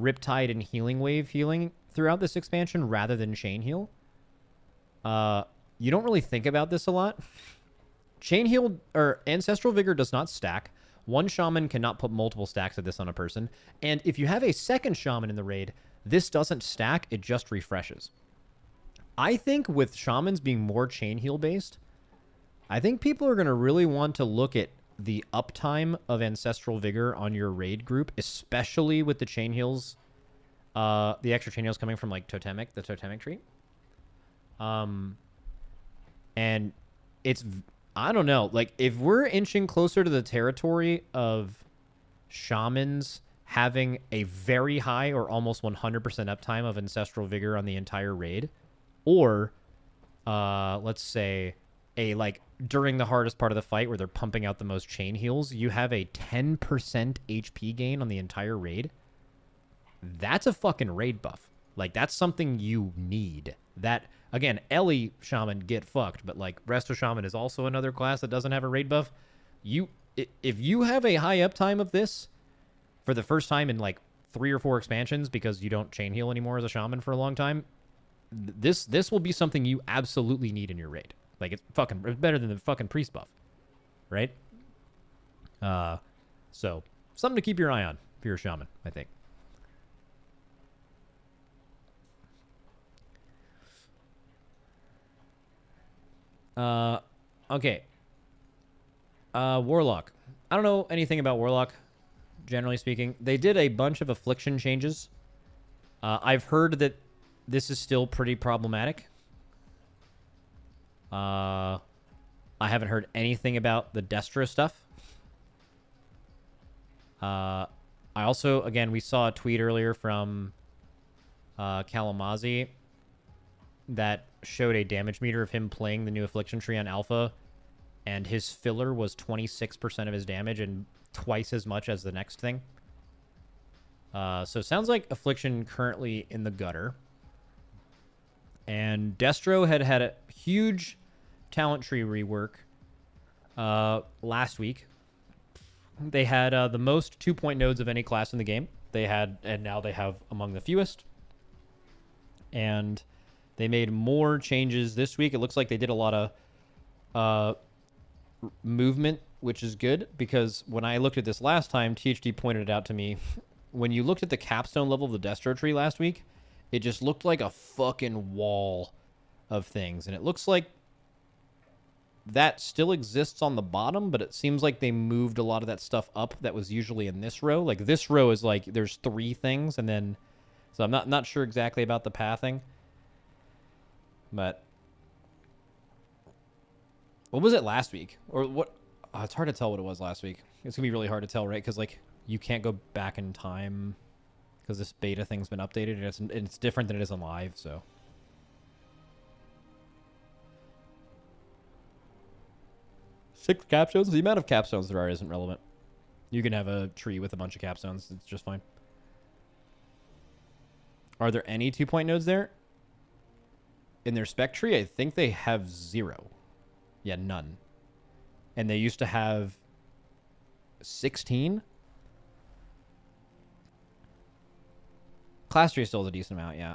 Riptide and Healing Wave healing throughout this expansion rather than Chain Heal. You don't really think about this a lot. Chain Heal or Ancestral Vigor does not stack. One shaman cannot put multiple stacks of this on a person. And if you have a second shaman in the raid, this doesn't stack, it just refreshes. I think with shamans being more chain heal based, I think people are going to really want to look at the uptime of Ancestral Vigor on your raid group, especially with the chain heals, the extra chain heals coming from like the Totemic tree. And it's, I don't know, like if we're inching closer to the territory of shamans having a very high or almost 100% uptime of Ancestral Vigor on the entire raid, or let's say a like during the hardest part of the fight where they're pumping out the most chain heals, you have a 10% HP gain on the entire raid. That's a fucking raid buff. Like that's something you need. That again, Ellie Shaman get fucked, but like Resto Shaman is also another class that doesn't have a raid buff. If you have a high uptime of this for the first time in like 3 or 4 expansions because you don't chain heal anymore as a shaman for a long time, this will be something you absolutely need in your raid. Like it's better than the fucking priest buff, right? So something to keep your eye on if you're a shaman, I think. Okay. Warlock. I don't know anything about Warlock, generally speaking. They did a bunch of affliction changes. I've heard that this is still pretty problematic. I haven't heard anything about the Destra stuff. I also, again, we saw a tweet earlier from Kalamazi that showed a damage meter of him playing the new Affliction tree on Alpha, and his filler was 26% of his damage and twice as much as the next thing. So it sounds like Affliction currently in the gutter. And Destro had a huge talent tree rework last week. They had the most 2-point nodes of any class in the game. And now they have among the fewest. And They made more changes this week. It looks like they did a lot of movement, which is good, because when I looked at this last time, THD pointed it out to me. When you looked at the capstone level of the Destro tree last week, it just looked like a fucking wall of things. And it looks like that still exists on the bottom, but it seems like they moved a lot of that stuff up that was usually in this row. Like this row is like there's 3 things, and then so I'm not sure exactly about the pathing. But what was it last week? Or what? Oh, it's hard to tell what it was last week. It's gonna be really hard to tell, right? Because like you can't go back in time because this beta thing's been updated, and it's different than it is on live. So 6 capstones. The amount of capstones there are isn't relevant. You can have a tree with a bunch of capstones. It's just fine. Are there any 2-point nodes there? In their spec tree, I think they have 0. Yeah, none. And they used to have 16. Class tree still is a decent amount, yeah.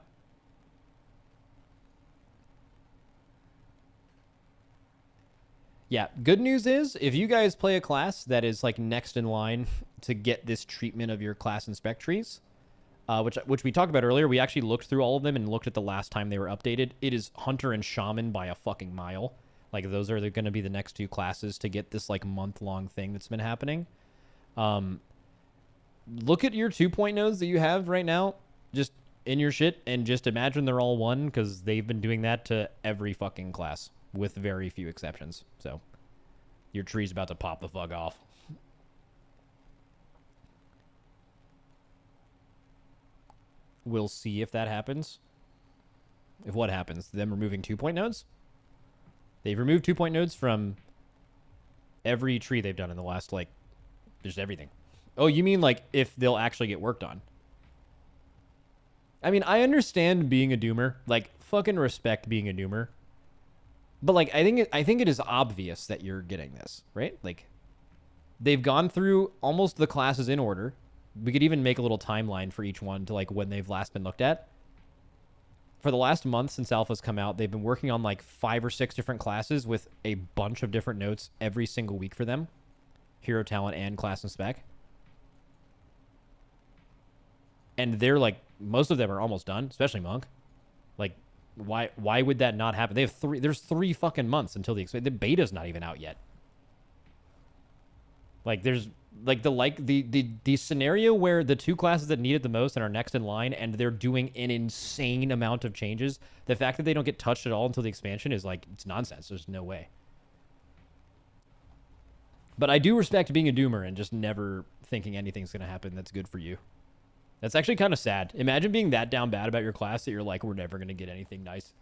Yeah, good news is, if you guys play a class that is like next in line to get this treatment of your class and spec trees, which we talked about earlier, we actually looked through all of them and looked at the last time they were updated. It is Hunter and Shaman by a fucking mile. Like, those are going to be the next 2 classes to get this like month-long thing that's been happening. Look at your 2-point nodes that you have right now, just in your shit, and just imagine they're all 1, because they've been doing that to every fucking class, with very few exceptions. So your tree's about to pop the fuck off. We'll see if that happens. If what happens? Them removing 2-point nodes? They've removed 2-point nodes from every tree they've done in the last, like, just everything. Oh, you mean, like, if they'll actually get worked on? I mean, I understand being a doomer. Like, fucking respect being a doomer. But, like, I think it is obvious that you're getting this, right? Like, they've gone through almost the classes in order. We could even make a little timeline for each one to, like, when they've last been looked at. For the last month since Alpha's come out, they've been working on, like, 5 or 6 different classes with a bunch of different notes every single week for them. Hero talent and class and spec. And they're, like, most of them are almost done, especially Monk. Like, why would that not happen? They have 3, there's 3 fucking months until the beta's not even out yet. Like, there's like the scenario where the 2 classes that need it the most and are next in line, and they're doing an insane amount of changes. The fact that they don't get touched at all until the expansion is like, it's nonsense. There's no way. But I do respect being a doomer and just never thinking anything's going to happen that's good for you. That's actually kind of sad. Imagine being that down bad about your class that you're like, we're never going to get anything nice.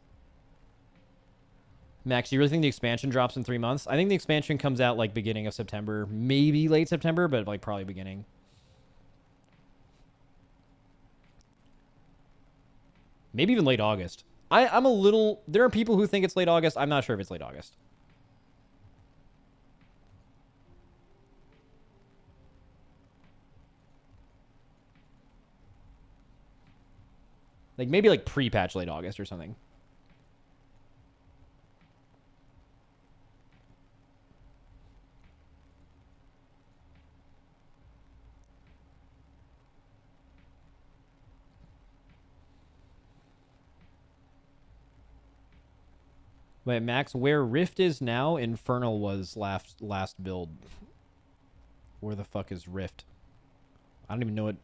Max, do you really think the expansion drops in 3 months? I think the expansion comes out like beginning of September, maybe late September, but like probably beginning. Maybe even late August. I'm a little... There are people who think it's late August. I'm not sure if it's late August. Like maybe like pre-patch late August or something. Wait, Max, where Rift is now, Infernal was last build. Where the fuck is Rift? I don't even know what...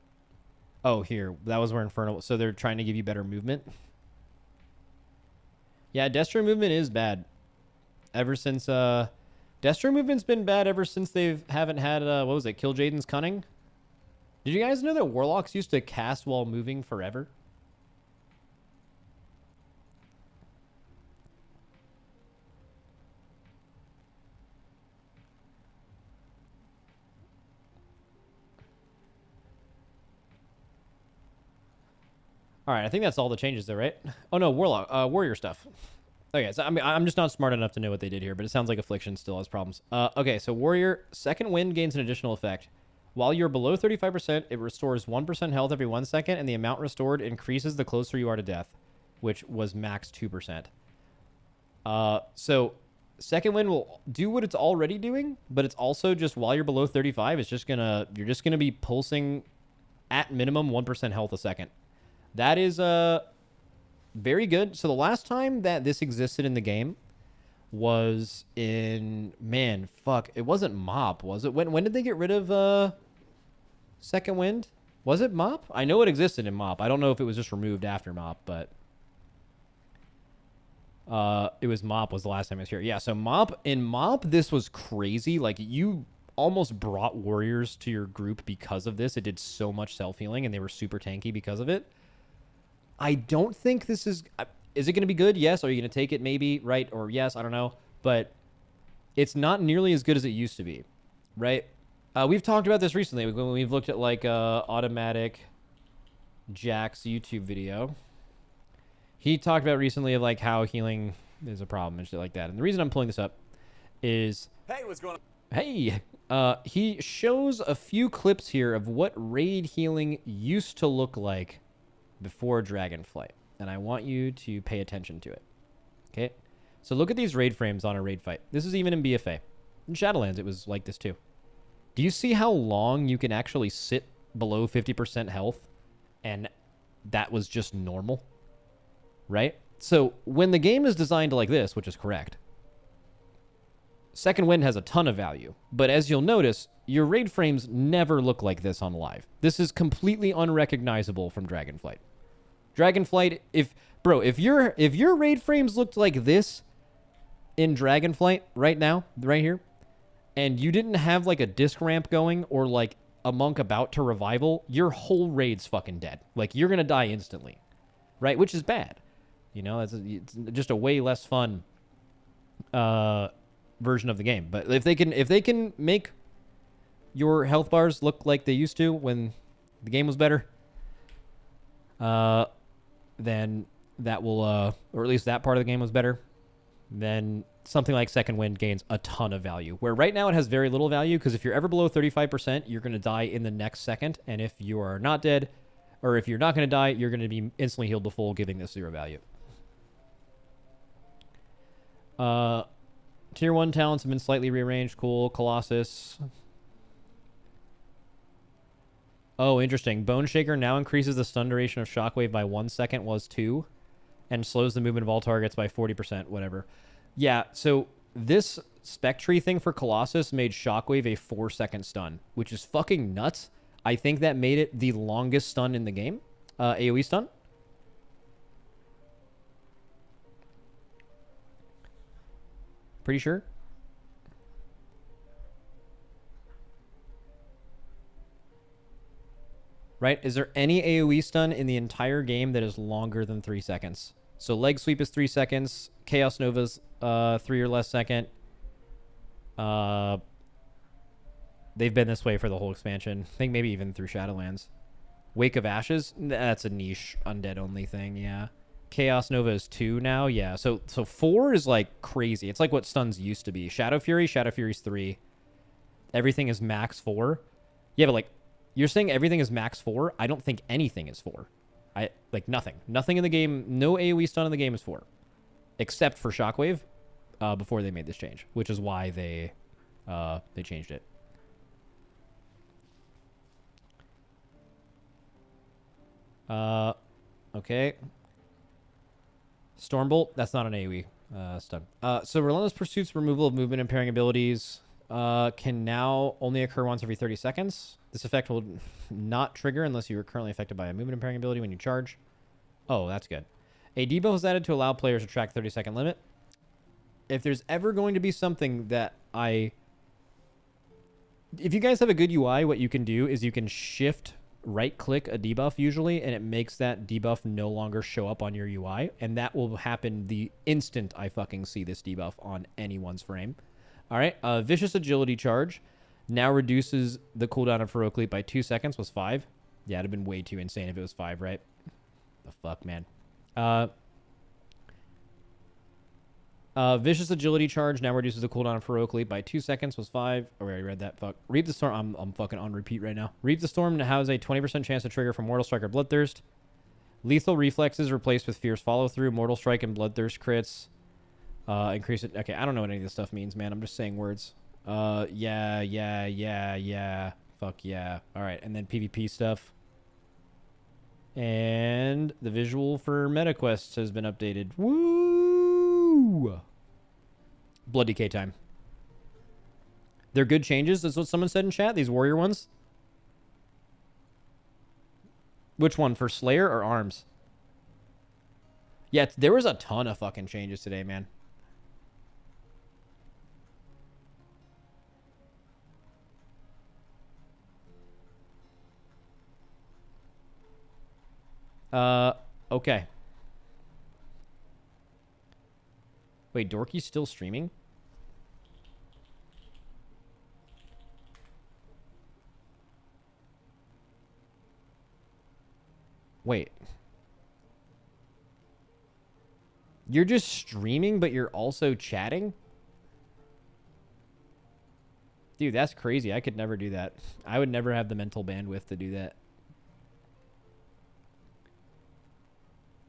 Oh, here. That was where Infernal... So they're trying to give you better movement? Yeah, Destro movement is bad. Ever since... Destro movement's been bad ever since they haven't had... what was it? Kill Jaden's Cunning? Did you guys know that Warlocks used to cast while moving forever? All right, I think that's all the changes there, right? Oh no, Warlock, Warrior stuff. Okay, so I mean, I'm just not smart enough to know what they did here, but it sounds like Affliction still has problems. Okay, so Warrior, second wind gains an additional effect. While you're below 35%, it restores 1% health every 1 second, and the amount restored increases the closer you are to death. which was max 2%. So second wind will do what it's already doing, but it's also just while you're below 35, you're just gonna be pulsing at minimum 1% health a second. That is very good. So the last time that this existed in the game was in it wasn't Mop, was it? When did they get rid of second wind? Was it Mop? I know it existed in Mop. I don't know if it was just removed after Mop, but it was Mop was the last time I was here. Yeah, so in Mop this was crazy. Like, you almost brought warriors to your group because of this. It did so much self-healing and they were super tanky because of it. I don't think this is it going to be good? Yes. Are you going to take it? Maybe, right? Or yes, I don't know. But it's not nearly as good as it used to be, right? We've talked about this recently when we've looked at like Automatic Jack's YouTube video. He talked about recently of like how healing is a problem and shit like that. And the reason I'm pulling this up is, hey, what's going on? Hey, he shows a few clips here of what raid healing used to look like before Dragonflight, and I want you to pay attention to it. Okay, so look at these raid frames on a raid fight. This is even in BFA. In Shadowlands, it was like this too. Do you see how long you can actually sit below 50% health, and that was just normal, right? So when the game is designed like this, which is correct, second wind has a ton of value, but as you'll notice, your raid frames never look like this on live. This is completely unrecognizable from Dragonflight. Dragonflight, if your raid frames looked like this in Dragonflight right now, right here, and you didn't have like a disc ramp going or like a monk about to revival, your whole raid's fucking dead. Like, you're gonna die instantly, right? Which is bad. You know, it's just a way less fun version of the game. But if they can make your health bars look like they used to when the game was better, then that will, or at least that part of the game was better, then something like Second Wind gains a ton of value. Where right now it has very little value, because if you're ever below 35%, you're going to die in the next second. And if you are not dead, or if you're not going to die, you're going to be instantly healed to full, giving this 0 value. Tier 1 talents have been slightly rearranged. Cool. Colossus. Oh, interesting. Bone Shaker now increases the stun duration of Shockwave by 1 second, was 2, and slows the movement of all targets by 40%, whatever. Yeah, so this Spectre thing for Colossus made Shockwave a 4-second stun, which is fucking nuts. I think that made it the longest stun in the game. AoE stun. Pretty sure. Right? Is there any AoE stun in the entire game that is longer than 3 seconds? So Leg Sweep is 3 seconds. Chaos Nova's 3 or less second. They've been this way for the whole expansion. I think maybe even through Shadowlands. Wake of Ashes? That's a niche undead only thing, yeah. Chaos Nova is 2 now, yeah. So 4 is like crazy. It's like what stuns used to be. Shadow Fury's 3. Everything is max 4. Yeah, but like, you're saying everything is max 4? I don't think anything is 4. Nothing. Nothing in the game, no AoE stun in the game is 4. Except for Shockwave, before they made this change, which is why they changed it. Okay. Stormbolt, that's not an AoE stun. So Relentless Pursuit's removal of movement impairing abilities can now only occur once every 30 seconds. This effect will not trigger unless you are currently affected by a movement impairing ability when you charge. Oh, that's good. A debuff is added to allow players to track 30-second limit. If there's ever going to be something that if you guys have a good UI, what you can do is you can shift right-click a debuff usually, and it makes that debuff no longer show up on your UI, and that will happen the instant I fucking see this debuff on anyone's frame. All right, Vicious Agility Charge now reduces the cooldown of Heroic Leap by 2 seconds, was 5. Yeah, it'd have been way too insane if it was 5, right? The fuck, man. Vicious Agility Charge now reduces the cooldown of Heroic Leap by 2 seconds, was 5. Oh, I already read that. Fuck. Reap the Storm. I'm fucking on repeat right now. Reap the Storm has a 20% chance to trigger from Mortal Strike or Bloodthirst. Lethal reflexes replaced with fierce follow through. Mortal strike and bloodthirst crits. Increase it. Okay, I don't know what any of this stuff means, man. I'm just saying words. Yeah. Fuck yeah. All right, and then PvP stuff. And the visual for MetaQuest has been updated. Woo! Blood decay time. They're good changes. That's what someone said in chat. These warrior ones. Which one? For Slayer or Arms? Yeah, there was a ton of fucking changes today, man. Okay. Wait, Dorky's still streaming? Wait. You're just streaming, but you're also chatting? Dude, that's crazy. I could never do that. I would never have the mental bandwidth to do that.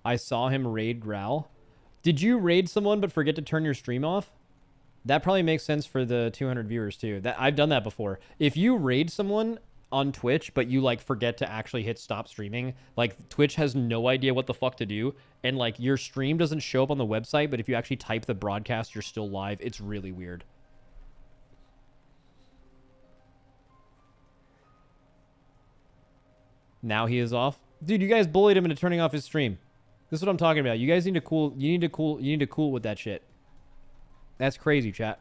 I saw him raid Growl. Did you raid someone but forget to turn your stream off? That probably makes sense for the 200 viewers too. That I've done that before. If you raid someone on Twitch but you like forget to actually hit stop streaming, like Twitch has no idea what the fuck to do, and like your stream doesn't show up on the website, but if you actually type the broadcast, you're still live. It's really weird. Now he is off. Dude, you guys bullied him into turning off his stream. This is what I'm talking about. You guys need to cool. You need to cool with that shit. That's crazy, chat.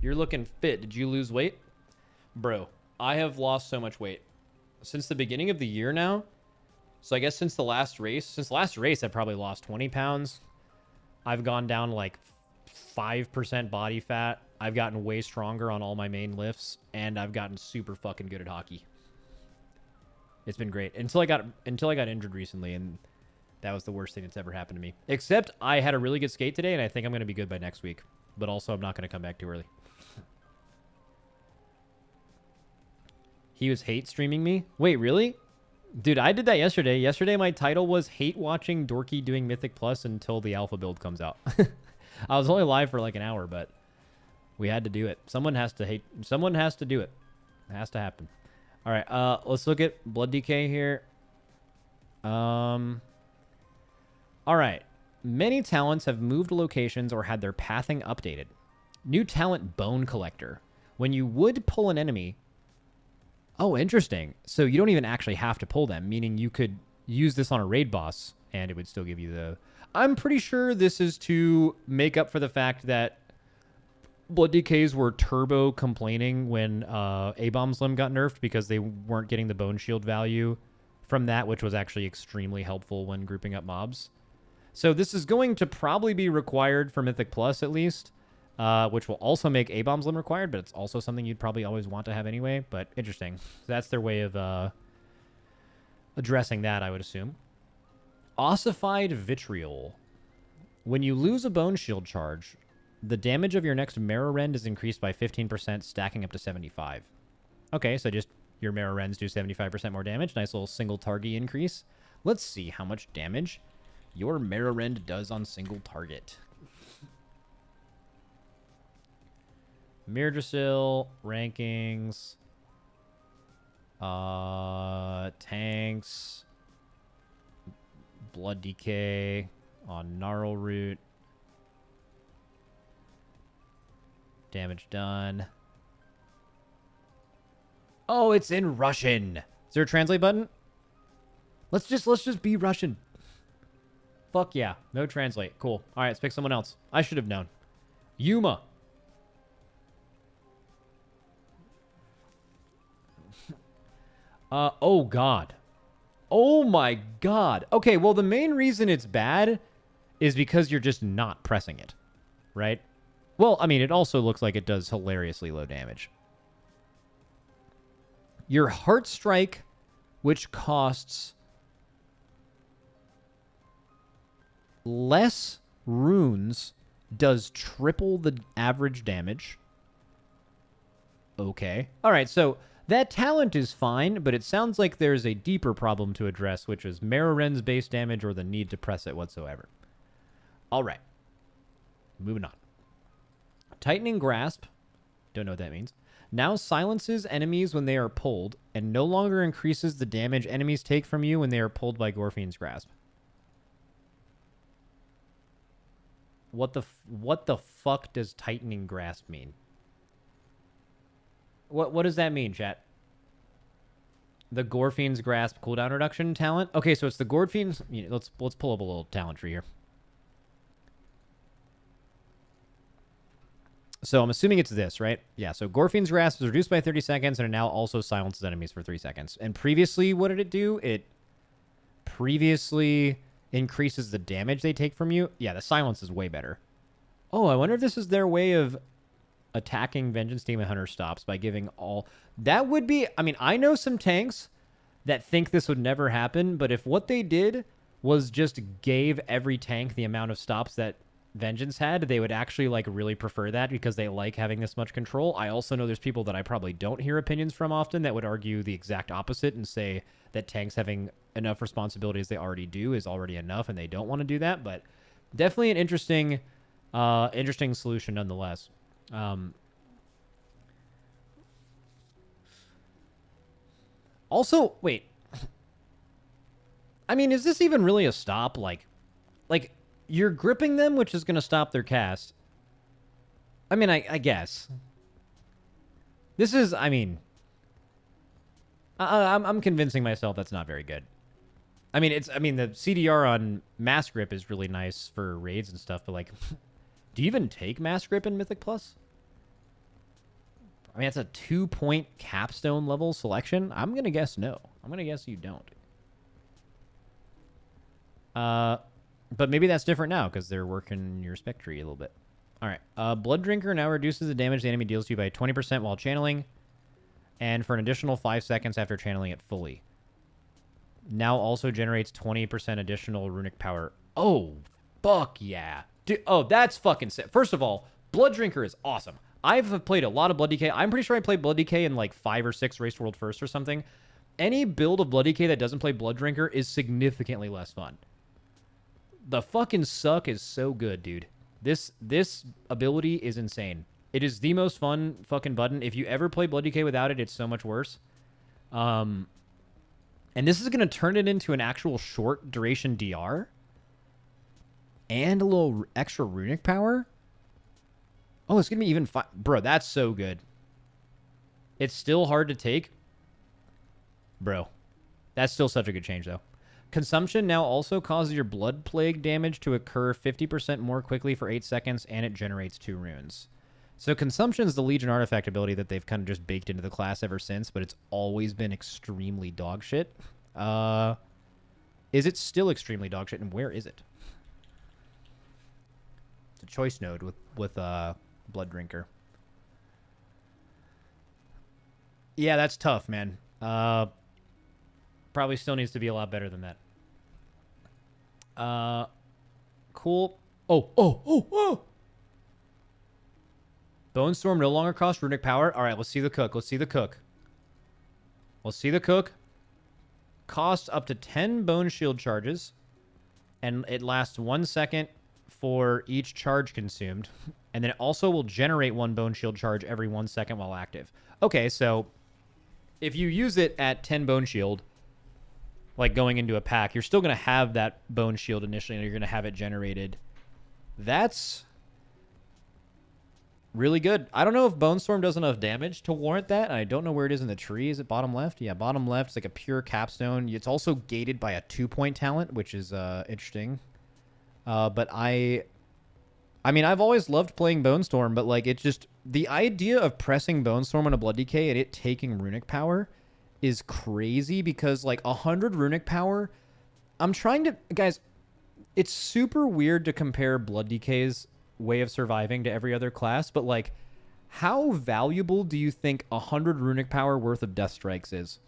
You're looking fit. Did you lose weight? Bro, I have lost so much weight since the beginning of the year now. So I guess since the last race, I probably lost 20 pounds. I've gone down like 5% body fat. I've gotten way stronger on all my main lifts, and I've gotten super fucking good at hockey. It's been great until I got injured recently, and that was the worst thing that's ever happened to me. Except I had a really good skate today, and I think I'm going to be good by next week. But also, I'm not going to come back too early. He was hate streaming me? Wait, really? Dude, I did that yesterday. Yesterday, my title was hate watching Dorky doing Mythic Plus until the alpha build comes out. I was only live for like an hour, but we had to do it. Someone has to do it. It has to happen. All right, let's look at Blood Decay here. All right. Many talents have moved locations or had their pathing updated. New talent, Bone Collector. When you would pull an enemy... Oh, interesting. So you don't even actually have to pull them, meaning you could use this on a raid boss, and it would still give you the... I'm pretty sure this is to make up for the fact that Blood Decays were turbo complaining when A-Bomb's Limb got nerfed because they weren't getting the Bone Shield value from that, which was actually extremely helpful when grouping up mobs. So this is going to probably be required for Mythic Plus at least, which will also make A-Bomb's Limb required, but it's also something you'd probably always want to have anyway. But interesting. So that's their way of addressing that, I would assume. Ossified Vitriol. When you lose a Bone Shield charge, the damage of your next Marrow Rend is increased by 15%, stacking up to 75. Okay, so just your Marrow Rends do 75% more damage. Nice little single target increase. Let's see how much damage your Marrow Rend does on single target. Mirdrasil, rankings, tanks, Blood Decay on Gnarl Root, damage done. Oh, it's in Russian. Is there a translate button? Let's just be Russian. Fuck yeah, no translate. Cool. All right, let's pick someone else. I should have known. Yuma. Oh god. Oh my god. Okay, well the main reason it's bad is because you're just not pressing it, right? Well, I mean, it also looks like it does hilariously low damage. Your Heart Strike, which costs less runes, does triple the average damage. Okay. All right, so that talent is fine, but it sounds like there's a deeper problem to address, which is Mararen's base damage or the need to press it whatsoever. All right. Moving on. Tightening Grasp, don't know what that means, now silences enemies when they are pulled and no longer increases the damage enemies take from you when they are pulled by Gorfine's Grasp. What the fuck does Tightening Grasp mean? What does that mean, chat? The Gorfine's Grasp cooldown reduction talent? Okay, so it's the Gorfine's... let's pull up a little talent tree here. So I'm assuming it's this, right? Yeah, so Gorfine's Grasp is reduced by 30 seconds and it now also silences enemies for 3 seconds. And previously, what did it do? It previously increases the damage they take from you. Yeah, the silence is way better. Oh, I wonder if this is their way of attacking Vengeance Demon Hunter stops by giving all... That would be... I mean, I know some tanks that think this would never happen, but if what they did was just gave every tank the amount of stops that Vengeance had, they would actually like really prefer that because they like having this much control. I also know there's people that I probably don't hear opinions from often that would argue the exact opposite and say that tanks having enough responsibility as they already do is already enough and they don't want to do that. But definitely an interesting solution nonetheless. Also, wait. I mean, is this even really a stop? Like you're gripping them, which is going to stop their cast. I mean, I guess. This is, I mean... I'm convincing myself that's not very good. I mean, the CDR on Mass Grip is really nice for raids and stuff, but like... do you even take Mass Grip in Mythic Plus? I mean, it's a 2-point capstone level selection. I'm going to guess no. I'm going to guess you don't. But maybe that's different now because they're working your spec tree a little bit. All right. Blood Drinker now reduces the damage the enemy deals to you by 20% while channeling and for an additional 5 seconds after channeling it fully. Now also generates 20% additional runic power. Oh, fuck yeah. Dude, oh, that's fucking sick. First of all, Blood Drinker is awesome. I've played a lot of Blood DK. I'm pretty sure I played Blood DK in like 5 or 6 Race World First or something. Any build of Blood DK that doesn't play Blood Drinker is significantly less fun. The fucking suck is so good, dude. This ability is insane. It is the most fun fucking button. If you ever play Blood DK without it, it's so much worse. And this is going to turn it into an actual short duration DR. And a little extra runic power. Oh, it's going to be even fun. Bro, that's so good. It's still hard to take. Bro, that's still such a good change, though. Consumption now also causes your Blood Plague damage to occur 50% more quickly for 8 seconds, and it generates 2 runes. So Consumption is the Legion artifact ability that they've kind of just baked into the class ever since, but it's always been extremely dog shit. Is it still extremely dog shit, and where is it? It's a choice node with Blood Drinker. Yeah, that's tough, man. Probably still needs to be a lot better than that. Cool. Oh. Bone Storm no longer costs runic power. All right, let's see the cook. Let's see the cook. Costs up to 10 bone shield charges. And it lasts 1 second for each charge consumed. And then it also will generate 1 bone shield charge every 1 second while active. Okay, so if you use it at 10 bone shield, like going into a pack, you're still going to have that bone shield initially, and you're going to have it generated. That's really good. I don't know if Bone Storm does enough damage to warrant that. I don't know where it is in the tree. Is it bottom left? Yeah, bottom left. It's like a pure capstone. It's also gated by a 2-point talent, which is interesting. But I mean, I've always loved playing Bone Storm, but like it's just the idea of pressing Bone Storm on a Blood DK and it taking runic power is crazy because like 100 runic power, I'm trying to, guys, it's super weird to compare Blood DK's way of surviving to every other class, but like how valuable do you think 100 runic power worth of Death Strikes is?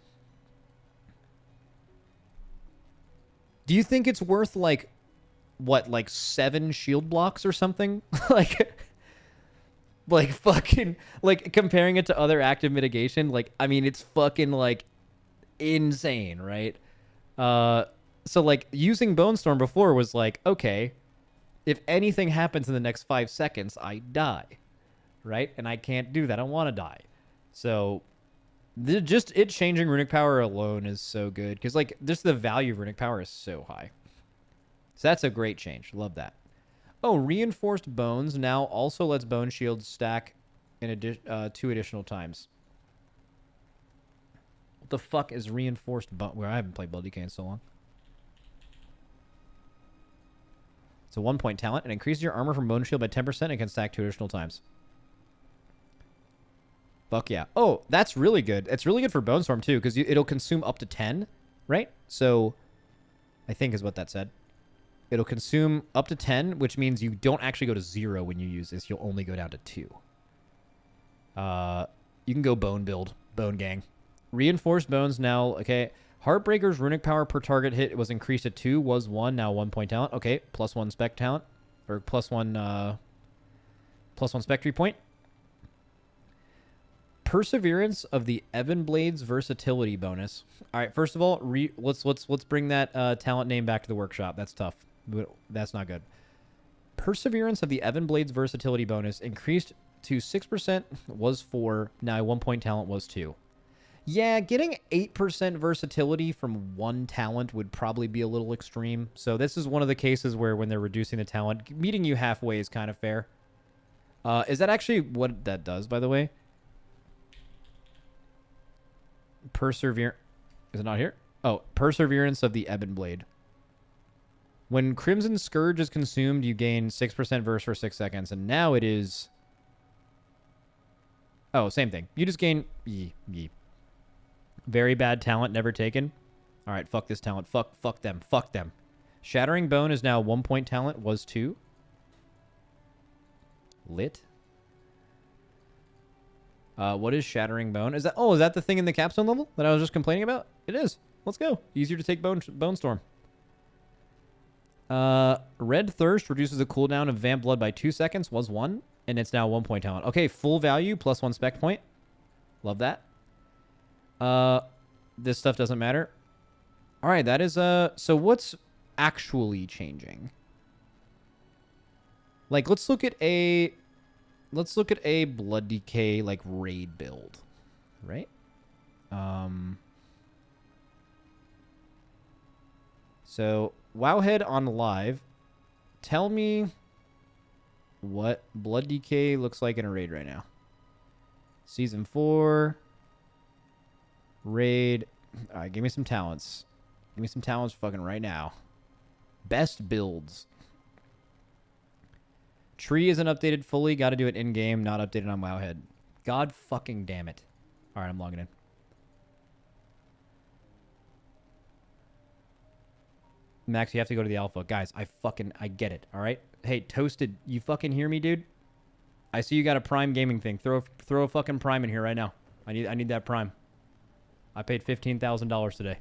Do you think it's worth like what, like 7 shield blocks or something? like fucking, like comparing it to other active mitigation, like, I mean, it's fucking like insane, right? So like using Bone Storm before was like, okay, if anything happens in the next 5 seconds, I die, right? And I can't do that. I want to die. So just it changing runic power alone is so good because like just the value of runic power is so high. So that's a great change. Love that. Oh, reinforced bones now also lets bone shields stack in 2 additional times. What the fuck is reinforced bone? Well, I haven't played Blood DK in so long. It's a 1-point talent. It increases your armor from bone shield by 10% and can stack 2 additional times. Fuck yeah. Oh, that's really good. It's really good for Bone Storm too because it'll consume up to 10, right? So I think is what that said. It'll consume up to 10, which means you don't actually go to 0 when you use this. You'll only go down to 2. You can go bone build, bone gang. Reinforced bones now, okay. Heartbreaker's runic power per target hit was increased to 2, was 1, now 1-point talent. Okay, +1 spec talent. Or +1 spectry point. Perseverance of the Evan Blade's versatility bonus. All right, first of all, let's bring that talent name back to the workshop. That's tough. That's not good. Perseverance of the Evan Blade's versatility bonus increased to 6%, was 4. Now 1-point talent was 2. Yeah, getting 8% versatility from 1 talent would probably be a little extreme. So this is one of the cases where when they're reducing the talent, meeting you halfway is kind of fair. Is that actually what that does, by the way? Perseverance. Is it not here? Oh, Perseverance of the Ebon Blade. When Crimson Scourge is consumed, you gain 6% verse for 6 seconds. And now it is... Oh, same thing. You just gain... Very bad talent, never taken. All right, fuck this talent. Fuck them. Fuck them. Shattering Bone is now 1-point talent. Was 2. Lit. What is Shattering Bone? Is that... Oh, is that the thing in the capstone level that I was just complaining about? It is. Let's go. Easier to take Bone Storm. Red Thirst reduces the cooldown of Vamp Blood by 2 seconds. Was 1. And it's now 1-point talent. Okay, full value plus 1 spec point. Love that. This stuff doesn't matter. All right, that is... So what's actually changing? Like, let's look at a Blood DK, like, raid build. Right? So, Wowhead on live. Tell me what Blood DK looks like in a raid right now. Season 4. Raid. All right, give me some talents. Give me some talents fucking right now. Best builds. Tree isn't updated fully. Got to do it in-game. Not updated on Wowhead. God fucking damn it. All right, I'm logging in. Max, you have to go to the alpha. Guys, I get it, all right? Hey, Toasted, you fucking hear me, dude? I see you got a Prime gaming thing. Throw a fucking Prime in here right now. I need that Prime. I paid $15,000 today.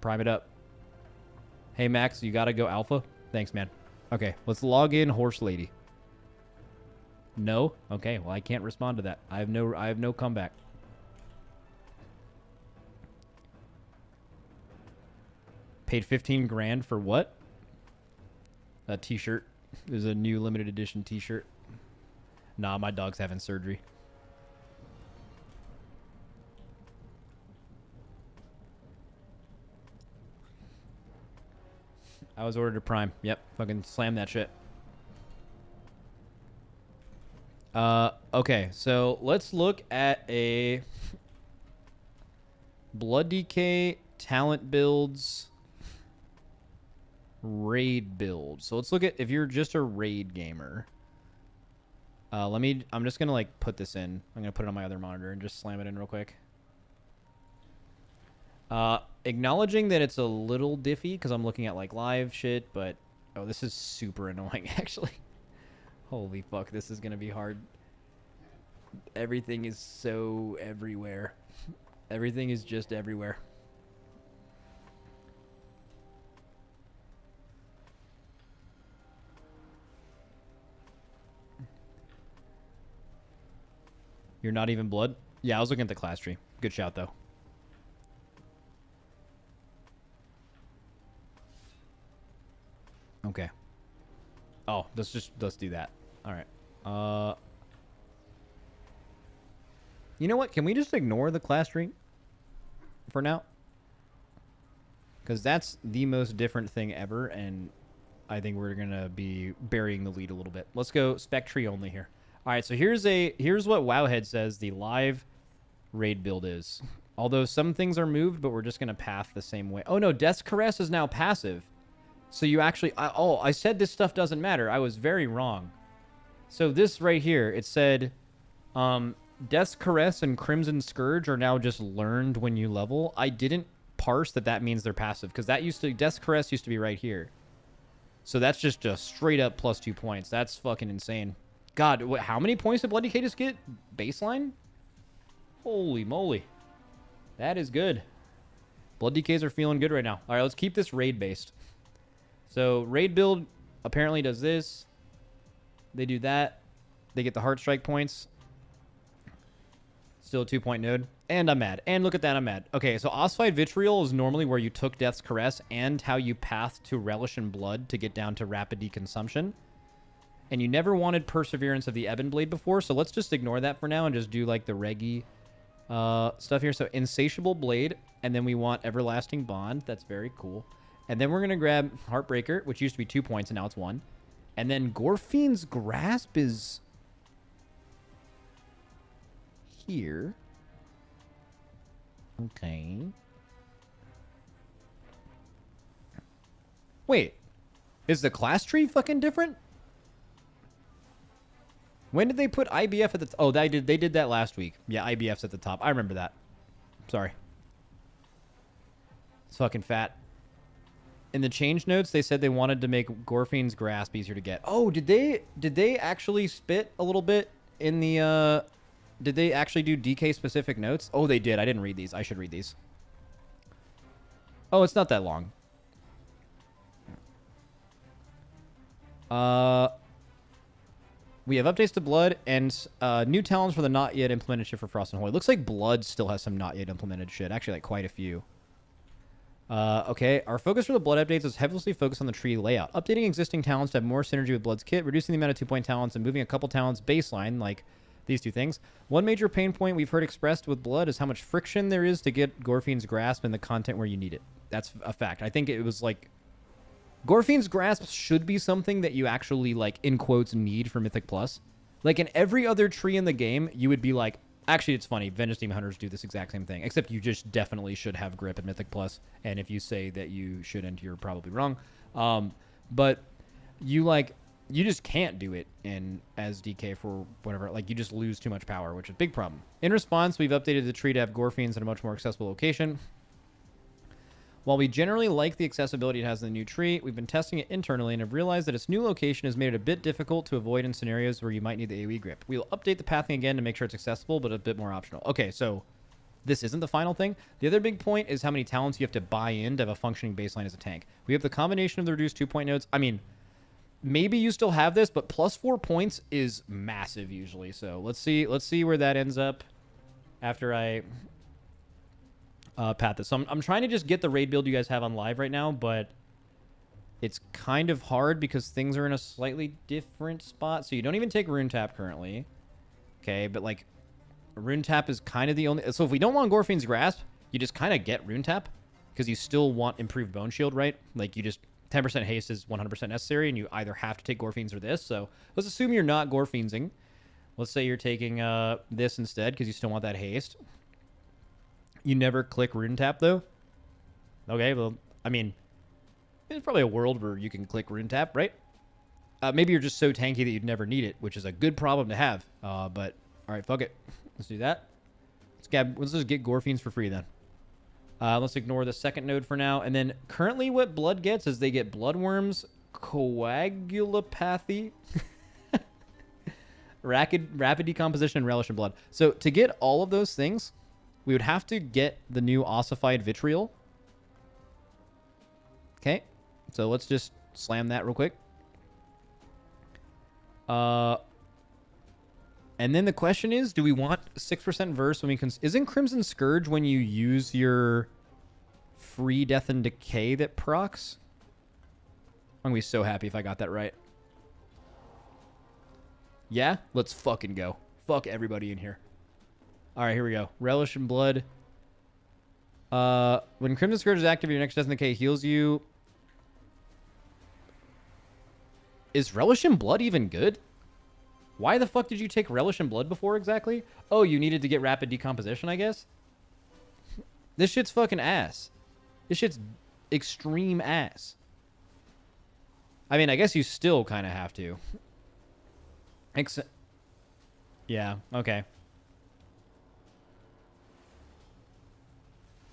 Prime it up. Hey, Max, you got to go alpha? Thanks, man. Okay, let's log in Horse Lady. No? Okay, well, I can't respond to that. I have no comeback. Paid 15 grand for what? A t-shirt. There's a new limited edition t-shirt. Nah, my dog's having surgery. I was ordered a Prime. Yep, fucking slam that shit. Okay, so let's look at a Blood DK talent builds raid build. So let's look at if you're just a raid gamer. I'm just gonna like put this in. I'm gonna put it on my other monitor and just slam it in real quick. Acknowledging that it's a little diffy because I'm looking at like live shit, but oh, this is super annoying actually. Holy fuck, this is gonna be hard. Everything is so everywhere. Everything is just everywhere. You're not even blood? Yeah, I was looking at the class tree. Good shout, though. Okay. Oh, let's do that. All right. You know what? Can we just ignore the class tree for now? Because that's the most different thing ever, and I think we're gonna be burying the lead a little bit. Let's go spec tree only here. All right, so here's what Wowhead says the live raid build is. Although some things are moved, but we're just gonna path the same way. Oh no, Death's Caress is now passive. So you actually, I said this stuff doesn't matter. I was very wrong. So this right here, it said, Death's Caress and Crimson Scourge are now just learned when you level. I didn't parse that means they're passive, because Death's Caress used to be right here. So that's just a straight up plus 2 points. That's fucking insane. God, how many points did Blood Decay just get? Baseline? Holy moly. That is good. Blood Decays are feeling good right now. All right, let's keep this raid based. So raid build apparently does this. They do that. They get the Heart Strike points. Still a 2-point node. And I'm mad. And look at that, I'm mad. Okay, so Ossified Vitriol is normally where you took Death's Caress and how you path to Relish in Blood to get down to Rapid Deconsumption. And you never wanted Perseverance of the Ebon Blade before, so let's just ignore that for now and just do like the reggy stuff here. So Insatiable Blade, and then we want Everlasting Bond. That's very cool. And then we're going to grab Heartbreaker, which used to be 2 points, and now it's 1. And then Gorfine's Grasp is here. Okay. Wait. Is the class tree fucking different? When did they put IBF at the... Oh, they did that last week. Yeah, IBF's at the top. I remember that. Sorry. It's fucking fat. In the change notes, they said they wanted to make Gorfine's Grasp easier to get. Oh, did they actually spit a little bit in the... Did they actually do DK-specific notes? Oh, they did. I didn't read these. I should read these. Oh, it's not that long. We have updates to Blood and new talents for the not yet implemented shit for Frost and Hoy. Looks like Blood still has some not yet implemented shit. Actually, like quite a few. Okay, our focus for the Blood updates is heavily focused on the tree layout. Updating existing talents to have more synergy with Blood's kit, reducing the amount of 2-point talents, and moving a couple talents baseline, like these two things. One major pain point we've heard expressed with Blood is how much friction there is to get Gorfine's Grasp in the content where you need it. That's a fact. I think it was like... Gorfine's Grasp should be something that you actually, like, in quotes, need for Mythic Plus. Like, in every other tree in the game, you would be like... Actually, it's funny. Vengeance Demon Hunters do this exact same thing. Except you just definitely should have grip at Mythic Plus. And if you say that you shouldn't, you're probably wrong. But you, like... You just can't do it as DK for whatever. Like, you just lose too much power, which is a big problem. In response, we've updated the tree to have Gorfines in a much more accessible location. While we generally like the accessibility it has in the new tree, we've been testing it internally and have realized that its new location has made it a bit difficult to avoid in scenarios where you might need the AoE grip. We'll update the pathing again to make sure it's accessible, but a bit more optional. Okay, so this isn't the final thing. The other big point is how many talents you have to buy in to have a functioning baseline as a tank. We have the combination of the reduced 2-point nodes. I mean... Maybe you still have this, but plus 4 points is massive usually. So let's see where that ends up after I pat this. So I'm trying to just get the raid build you guys have on live right now, but it's kind of hard because things are in a slightly different spot. So you don't even take Rune Tap currently. Okay, but like Rune Tap is kind of the only... So if we don't want Gorfine's Grasp, you just kind of get Rune Tap because you still want improved Bone Shield, right? Like you just... 10% haste is 100% necessary, and you either have to take Gorfines or this. So let's assume you're not Gorfinesing. Let's say you're taking this instead because you still want that haste. You never click Rune Tap, though. Okay, well, I mean, there's probably a world where you can click Rune Tap, right? Maybe you're just so tanky that you'd never need it, which is a good problem to have. But, all right, fuck it. Let's do that. Let's just get Gorfines for free, then. Let's ignore the second node for now. And then currently what Blood gets is they get Bloodworms, Coagulopathy, Rapid Decomposition, and Relish in Blood. So to get all of those things, we would have to get the new Ossified Vitriol. Okay. So let's just slam that real quick. And then the question is, do we want 6% verse when we can... Isn't Crimson Scourge when you use your free Death and Decay that procs? I'm going to be so happy if I got that right. Yeah? Let's fucking go. Fuck everybody in here. All right, here we go. Relish in Blood. When Crimson Scourge is active, your next Death and Decay heals you. Is Relish in Blood even good? Why the fuck did you take Relish in Blood before exactly? Oh, you needed to get Rapid Decomposition, I guess? This shit's fucking ass. This shit's extreme ass. I mean, I guess you still kind of have to. Yeah, okay.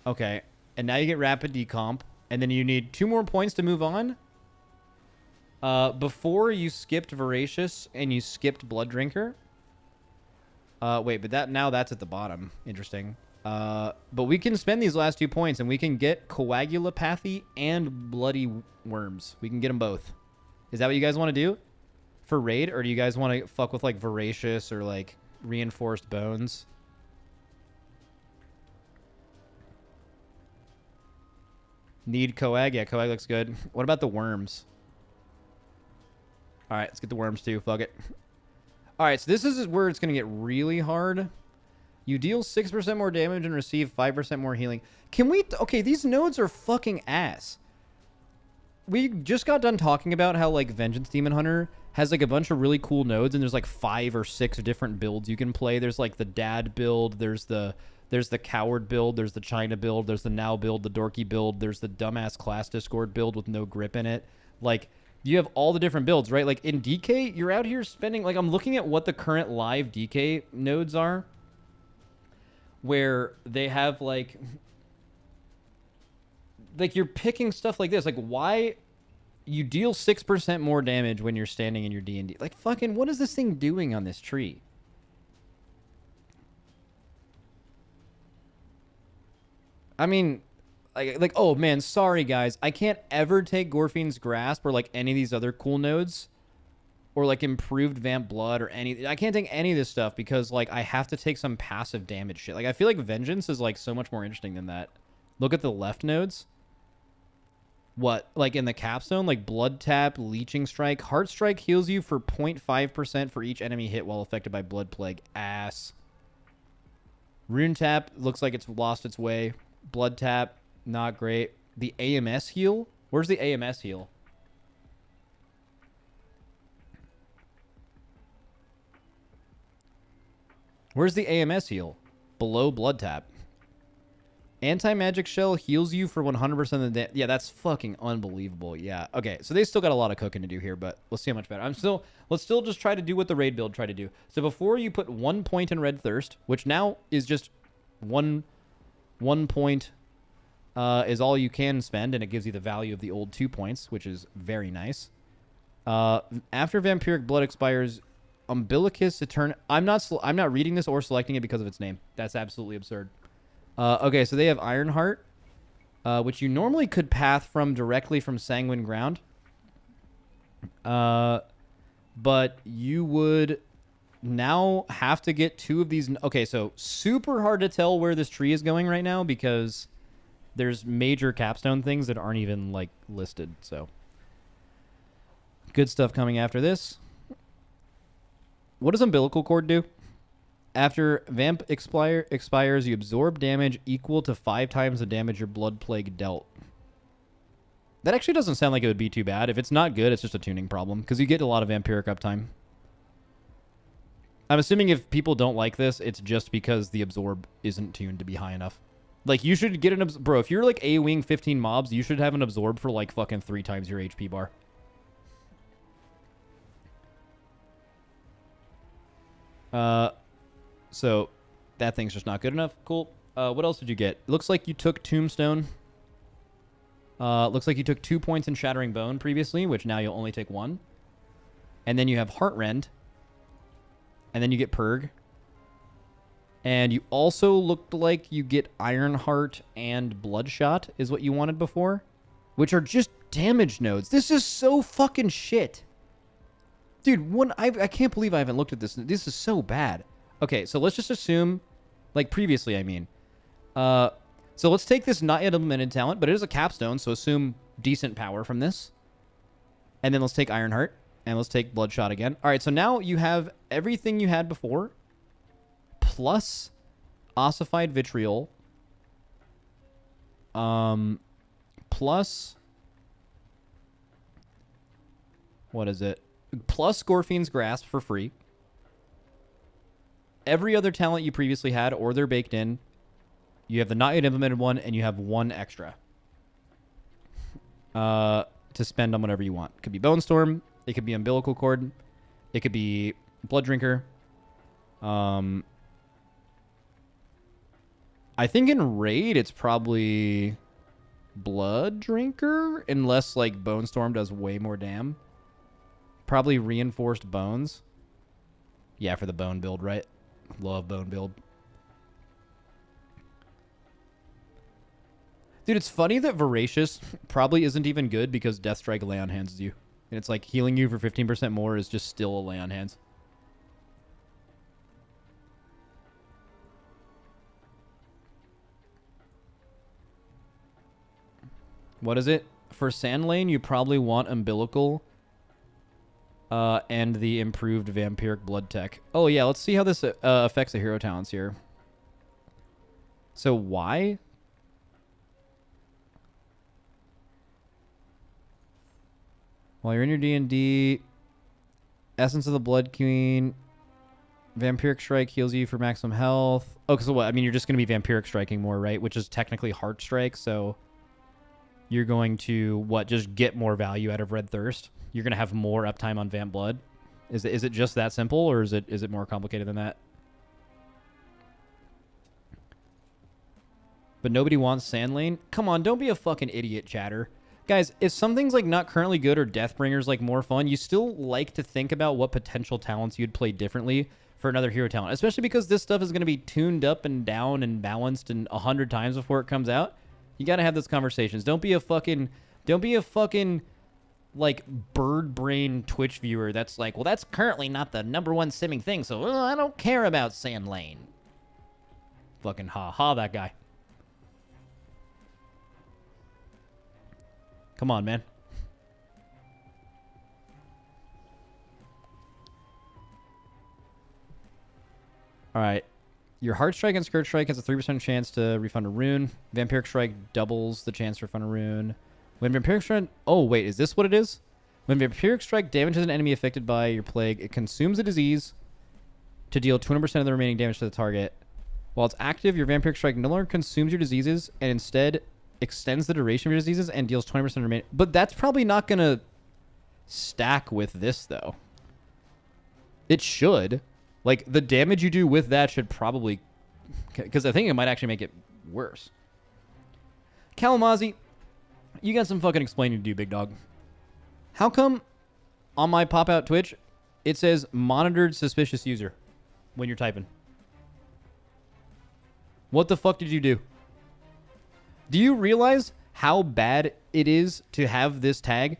Okay, and now you get Rapid Decomp, and then you need 2 more points to move on. Before you skipped Voracious and you skipped Blood Drinker. Wait, but now that's at the bottom. Interesting. But we can spend these last 2 points and we can get Coagulopathy and Bloody Worms. We can get them both. Is that what you guys want to do for raid, or do you guys want to fuck with like Voracious or like Reinforced Bones? Need Coag? Yeah, Coag looks good. What about the Worms? All right, let's get the Worms too. Fuck it. All right, so this is where it's going to get really hard. You deal 6% more damage and receive 5% more healing. Can we... Okay, these nodes are fucking ass. We just got done talking about how, like, Vengeance Demon Hunter has, like, a bunch of really cool nodes, and there's, like, 5 or 6 different builds you can play. There's, like, the Dad build. There's the Coward build. There's the China build. There's the Now build, the Dorky build. There's the Dumbass Class Discord build with no grip in it. Like... You have all the different builds, right? Like in DK, you're out here spending... Like I'm looking at what the current live DK nodes are. Where they have like... Like you're picking stuff like this. Like why... You deal 6% more damage when you're standing in your D&D. Like fucking what is this thing doing on this tree? I mean... Like, oh man, sorry guys, I can't ever take Gorfine's Grasp or like any of these other cool nodes, or like improved Vamp Blood or any. I can't take any of this stuff because like I have to take some passive damage shit. Like I feel like Vengeance is like so much more interesting than that. Look at the left nodes. What, like in the capstone, like Blood Tap, Leeching Strike, Heart Strike heals you for 0.5% for each enemy hit while affected by Blood Plague. Ass. Rune Tap looks like it's lost its way. Blood Tap. Not great. The AMS heal? Where's the AMS heal? Where's the AMS heal? Below Blood Tap. Anti-Magic Shell heals you for 100% of the damage. Yeah, that's fucking unbelievable. Yeah. Okay, so they still got a lot of cooking to do here, but we'll see how much better. Let's still just try to do what the raid build tried to do. So before you put 1 point in Red Thirst, which now is just one point... is all you can spend, and it gives you the value of the old 2 points, which is very nice. After Vampiric Blood expires, Umbilicus Eternal... I'm not reading this or selecting it because of its name. That's absolutely absurd. Okay, so they have Ironheart, which you normally could path from directly from Sanguine Ground. But you would now have to get 2 of these... Okay, so super hard to tell where this tree is going right now because... There's major capstone things that aren't even, like, listed, so. Good stuff coming after this. What does Umbilical Cord do? After Vamp expires, you absorb damage equal to 5 times the damage your Blood Plague dealt. That actually doesn't sound like it would be too bad. If it's not good, it's just a tuning problem, because you get a lot of Vampiric uptime. I'm assuming if people don't like this, it's just because the Absorb isn't tuned to be high enough. Like, you should get an... Bro, if you're, like, AoEing 15 mobs, you should have an Absorb for, like, fucking 3 times your HP bar. So, that thing's just not good enough. Cool. What else did you get? It looks like you took Tombstone. Looks like you took 2 points in Shattering Bone previously, which now you'll only take 1. And then you have Heartrend. And then you get Purg. And you also looked like you get Ironheart and Bloodshot is what you wanted before, which are just damage nodes. This is so fucking shit. Dude, I can't believe I haven't looked at this. This is so bad. Okay, so let's just assume, like previously, I mean. So let's take this not yet implemented talent, but it is a capstone, so assume decent power from this. And then let's take Ironheart, and let's take Bloodshot again. All right, so now you have everything you had before, plus Ossified Vitriol, plus, what is it? Plus Scorpion's Grasp for free. Every other talent you previously had, or they're baked in. You have the not yet implemented one, and you have one extra to spend on whatever you want. It could be Bone Storm. It could be Umbilical Cord. It could be Blood Drinker. I think in Raid, it's probably Blood Drinker, unless like Bone Storm does way more damn. Probably Reinforced Bones. Yeah, for the Bone build, right? Love Bone build. Dude, it's funny that Voracious probably isn't even good because Deathstrike lay on hands you. And it's like healing you for 15% more is just still a lay on hands. What is it? For Sand Lane, you probably want Umbilical and the improved Vampiric Blood Tech. Oh, yeah, let's see how this affects the hero talents here. So why? While you're in your D&D, Essence of the Blood Queen, Vampiric Strike heals you for maximum health. Oh, so what? I mean, you're just going to be Vampiric Striking more, right? Which is technically Heart Strike, so you're going to, what, just get more value out of Red Thirst? You're going to have more uptime on Vamp Blood? Is it just that simple, or is it more complicated than that? But nobody wants Sand Lane? Come on, don't be a fucking idiot, chatter. Guys, if something's like not currently good or Deathbringer's like more fun, you still like to think about what potential talents you'd play differently for another hero talent, especially because this stuff is going to be tuned up and down and balanced and 100 times before it comes out. You got to have those conversations. Don't be a fucking like bird brain Twitch viewer that's like, well, that's currently not the #1 simming thing, so I don't care about Sand Lane. Fucking that guy. Come on, man. All right. Your Heart Strike and Skirt Strike has a 3% chance to refund a rune. Vampiric Strike doubles the chance to refund a rune. When Vampiric Strike... Oh, wait. Is this what it is? When Vampiric Strike damages an enemy affected by your plague, it consumes a disease to deal 200% of the remaining damage to the target. While it's active, your Vampiric Strike no longer consumes your diseases and instead extends the duration of your diseases and deals 20% remaining. But that's probably not going to stack with this, though. It should. Like, the damage you do with that should probably... Because I think it might actually make it worse. Kalamazzi, you got some fucking explaining to do, big dog. How come on my pop-out Twitch, it says monitored suspicious user when you're typing? What the fuck did you do? Do you realize how bad it is to have this tag?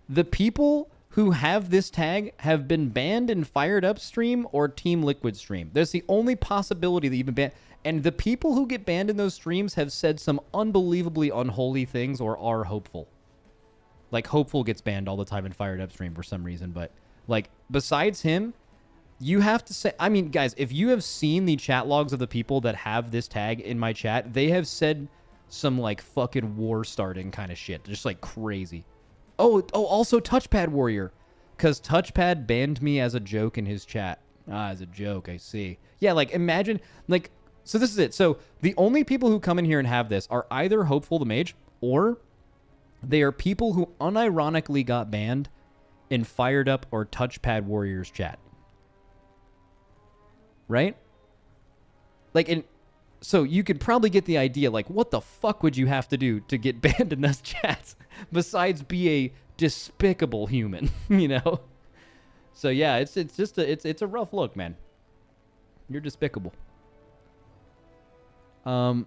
The people who have this tag have been banned in Fired Up stream or Team Liquid stream. There's the only possibility that you've been banned. And the people who get banned in those streams have said some unbelievably unholy things or are hopeful. Like, Hopeful gets banned all the time in Fired Up stream for some reason. But, like, besides him, you have to say... I mean, guys, if you have seen the chat logs of the people that have this tag in my chat, they have said some, like, fucking war-starting kind of shit. Just, like, crazy. Oh, also Touchpad Warrior. Because Touchpad banned me as a joke in his chat. As a joke, I see. Yeah, like, imagine... Like, so this is it. So, the only people who come in here and have this are either Hopeful the Mage, or they are people who unironically got banned in Fired Up or Touchpad Warrior's chat. Right? Like, in... So you could probably get the idea, like, what the fuck would you have to do to get banned in those chats besides be a despicable human, you know? So yeah, it's just it's a rough look, man. You're despicable. Well,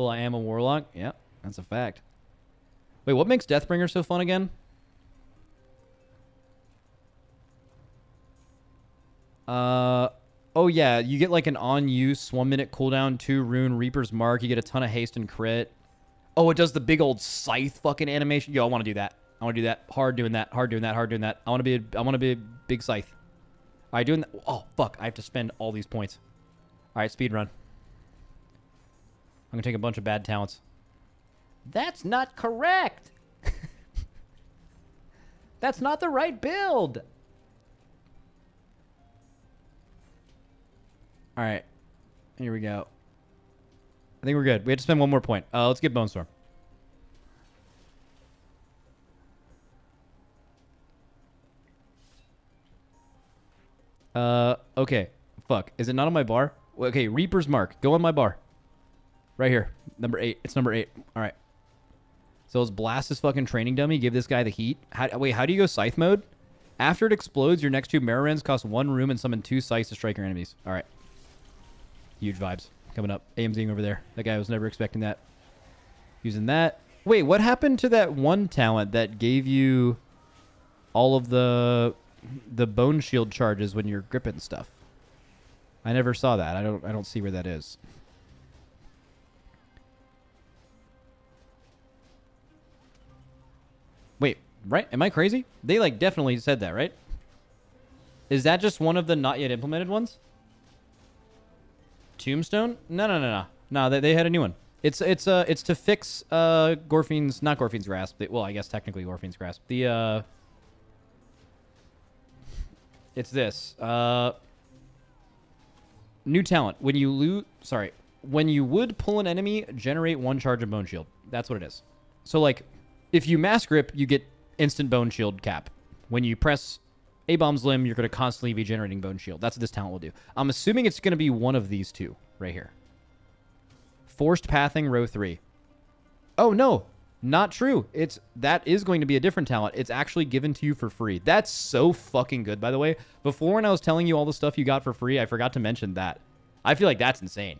I am a warlock. Yeah, that's a fact. Wait, what makes Deathbringer so fun again? Oh yeah, you get like an on use 1 minute cooldown, 2 rune, Reaper's Mark. You get a ton of haste and crit. Oh, it does the big old scythe fucking animation. Yo, I want to do that. I want to do that. Hard doing that. Hard doing that. Hard doing that. I want to be a big scythe. All right, doing that. Oh fuck, I have to spend all these points. All right, speed run. I'm gonna take a bunch of bad talents. That's not correct. That's not the right build. All right, here we go. I think we're good. We have to spend one more point. Let's get Bone Storm. Okay. Fuck. Is it not on my bar? Okay, Reaper's Mark. Go on my bar. Right here. Number 8. It's number 8. All right. So let's blast this fucking training dummy. Give this guy the heat. Wait, how do you go Scythe mode? After it explodes, your next 2 Marowrens cost 1 room and summon 2 Scythes to strike your enemies. All right. Huge vibes. Coming up. AMZing over there. That guy was never expecting that. Using that. Wait, what happened to that one talent that gave you all of the bone shield charges when you're gripping stuff? I never saw that. I don't see where that is. Wait, right? Am I crazy? They like definitely said that, right? Is that just one of the not yet implemented ones? Tombstone? No. No, they had a new one. It's to fix Gorfine's, not Gorfine's Grasp. Well, I guess technically Gorfine's Grasp. It's this. New talent. When you would pull an enemy, generate 1 charge of Bone Shield. That's what it is. So like, if you Mass Grip, you get instant Bone Shield cap. When you press A-Bomb's Limb, you're going to constantly be generating Bone Shield. That's what this talent will do. I'm assuming it's going to be one of these 2 right here. Forced Pathing, row 3. Oh, no. Not true. That is going to be a different talent. It's actually given to you for free. That's so fucking good, by the way. Before, when I was telling you all the stuff you got for free, I forgot to mention that. I feel like that's insane.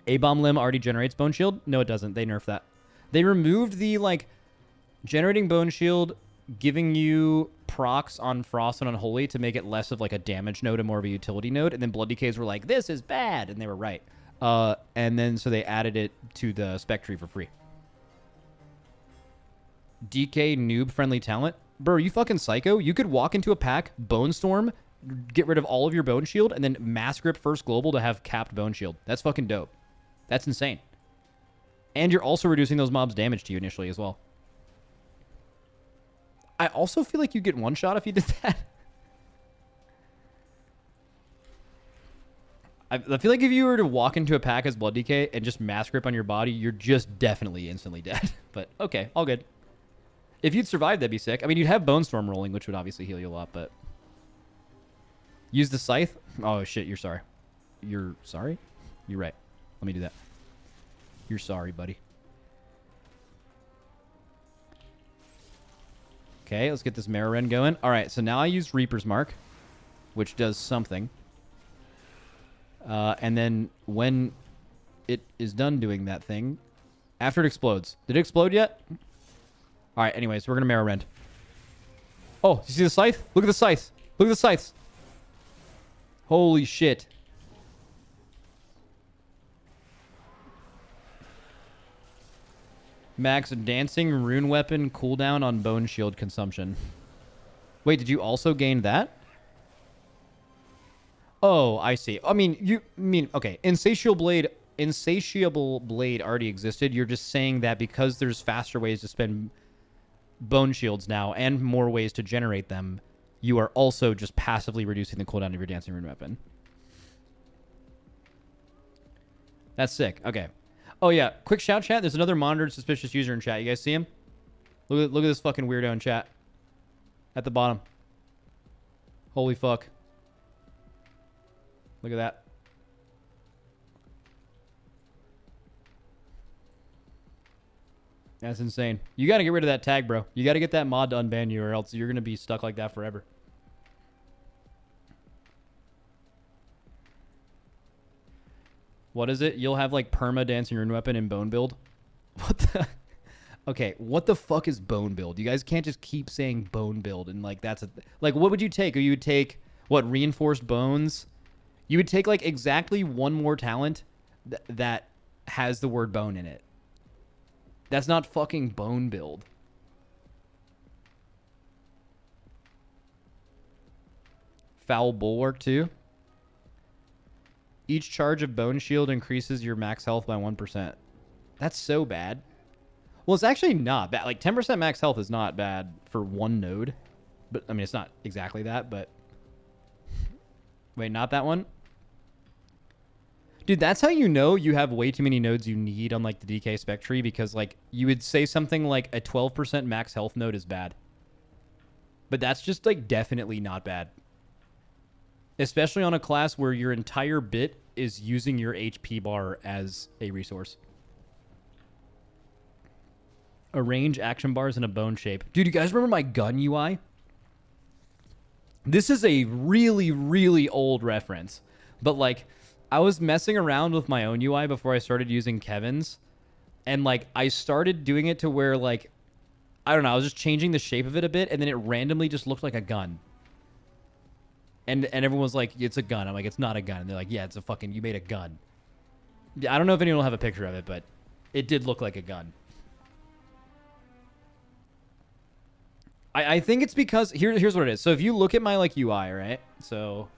A-Bomb Limb already generates Bone Shield? No, it doesn't. They nerfed that. They removed the, like, generating Bone Shield, giving you procs on Frost and Unholy to make it less of, like, a damage node and more of a utility node. And then Blood Decays were like, this is bad. And they were right. And then so they added it to the spec tree for free. DK noob friendly talent. Bro, you fucking psycho. You could walk into a pack, Bone Storm, get rid of all of your Bone Shield, and then Mass Grip first global to have capped Bone Shield. That's fucking dope. That's insane. And you're also reducing those mobs' damage to you initially as well. I also feel like you get one shot if you did that. I feel like if you were to walk into a pack as Blood Decay and just Mass Grip on your body, you're just definitely instantly dead. But okay, all good. If you'd survive, that'd be sick. I mean, you'd have Bone Storm rolling, which would obviously heal you a lot, but... Use the Scythe? Oh, shit, you're sorry. You're sorry? You're right. Let me do that. You're sorry, buddy. Okay, let's get this Marowren going. All right, so now I use Reaper's Mark, which does something. And then when it is done doing that thing, after it explodes. Did it explode yet? All right, anyways, we're going to Marowren. Oh, you see the scythe? Look at the scythe. Look at the scythes. Holy shit. Max dancing rune weapon cooldown on bone shield consumption. Wait, did you also gain that? Oh, I see. I mean, okay. Insatiable Blade already existed. You're just saying that because there's faster ways to spend bone shields now and more ways to generate them, you are also just passively reducing the cooldown of your dancing rune weapon. That's sick. Okay. Oh, yeah. Quick shout, chat. There's another monitored suspicious user in chat. You guys see him? Look at this fucking weirdo in chat. At the bottom. Holy fuck. Look at that. That's insane. You got to get rid of that tag, bro. You got to get that mod to unban you, or else you're going to be stuck like that forever. What is it? You'll have like perma dancing rune weapon and bone build? What the? Okay, what the fuck is bone build? You guys can't just keep saying bone build and like that's a... Like, what would you take? Or you would take What, reinforced bones? You would take like exactly one more talent that has the word bone in it. That's not fucking bone build. Foul bulwark too. Each charge of bone shield increases your max health by 1%. That's so bad. Well, it's actually not bad. Like 10% max health is not bad for one node. But I mean, it's not exactly that, but wait, not that one? Dude, that's how you know you have way too many nodes you need on like the DK spec tree, because like you would say something like a 12% max health node is bad. But that's just like definitely not bad. Especially on a class where your entire bit is using your HP bar as a resource. Arrange action bars in a bone shape. Dude, you guys remember my gun UI? This is a really, really old reference. But like, I was messing around with my own UI before I started using Kevin's. And like, I started doing it to where like, I don't know, I was just changing the shape of it a bit, and then it randomly just looked like a gun. And everyone was like, it's a gun. I'm like, it's not a gun. And they're like, yeah, it's a fucking, you made a gun. I don't know if anyone will have a picture of it, but it did look like a gun. I think it's because, here's what it is. So if you look at my like UI, right? So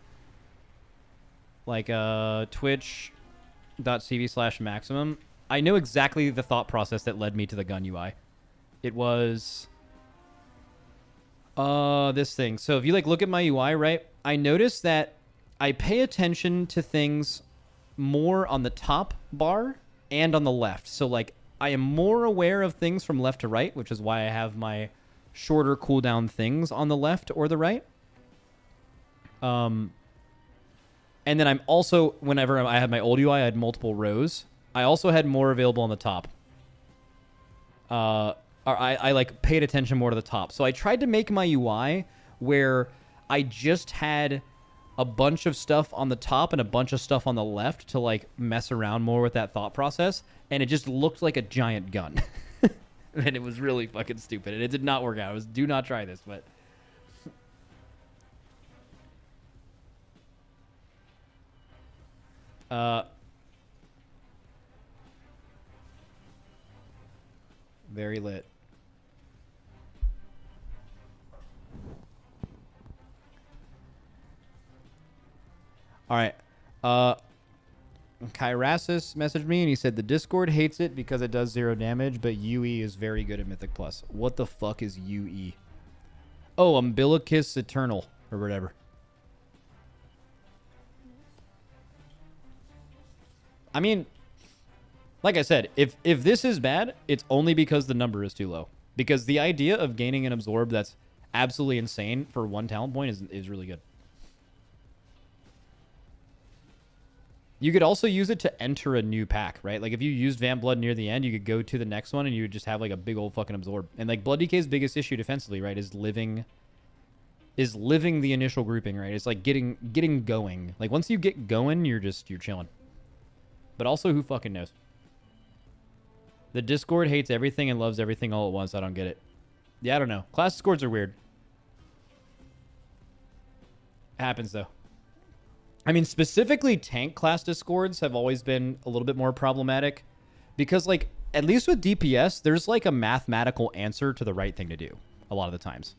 like twitch.tv/maximum, I know exactly the thought process that led me to the gun UI. It was this thing. So if you like look at my UI, right? I noticed that I pay attention to things more on the top bar and on the left. So like I am more aware of things from left to right, which is why I have my shorter cooldown things on the left or the right. And then I'm also, whenever I had my old UI, I had multiple rows. I also had more available on the top. I like paid attention more to the top. So I tried to make my UI where I just had a bunch of stuff on the top and a bunch of stuff on the left to like mess around more with that thought process. And it just looked like a giant gun. And it was really fucking stupid. And it did not work out. It was, do not try this, but... very lit. All right. Kyrasis messaged me and he said the Discord hates it because it does 0 damage, but UE is very good at Mythic Plus. What the fuck is UE? Oh, Umbilicus Eternal or whatever. I mean, like I said, if this is bad, it's only because the number is too low. Because the idea of gaining an absorb that's absolutely insane for one talent point is really good. You could also use it to enter a new pack, right? Like if you used Vamp Blood near the end, you could go to the next one and you would just have like a big old fucking absorb. And like Blood DK's biggest issue defensively, right, is living the initial grouping, right? It's like getting going. Like once you get going, you're chilling. But also, who fucking knows? The Discord hates everything and loves everything all at once. I don't get it. Yeah, I don't know. Class Discords are weird. Happens though. I mean, specifically tank class Discords have always been a little bit more problematic because, like, at least with DPS, there's like a mathematical answer to the right thing to do a lot of the times.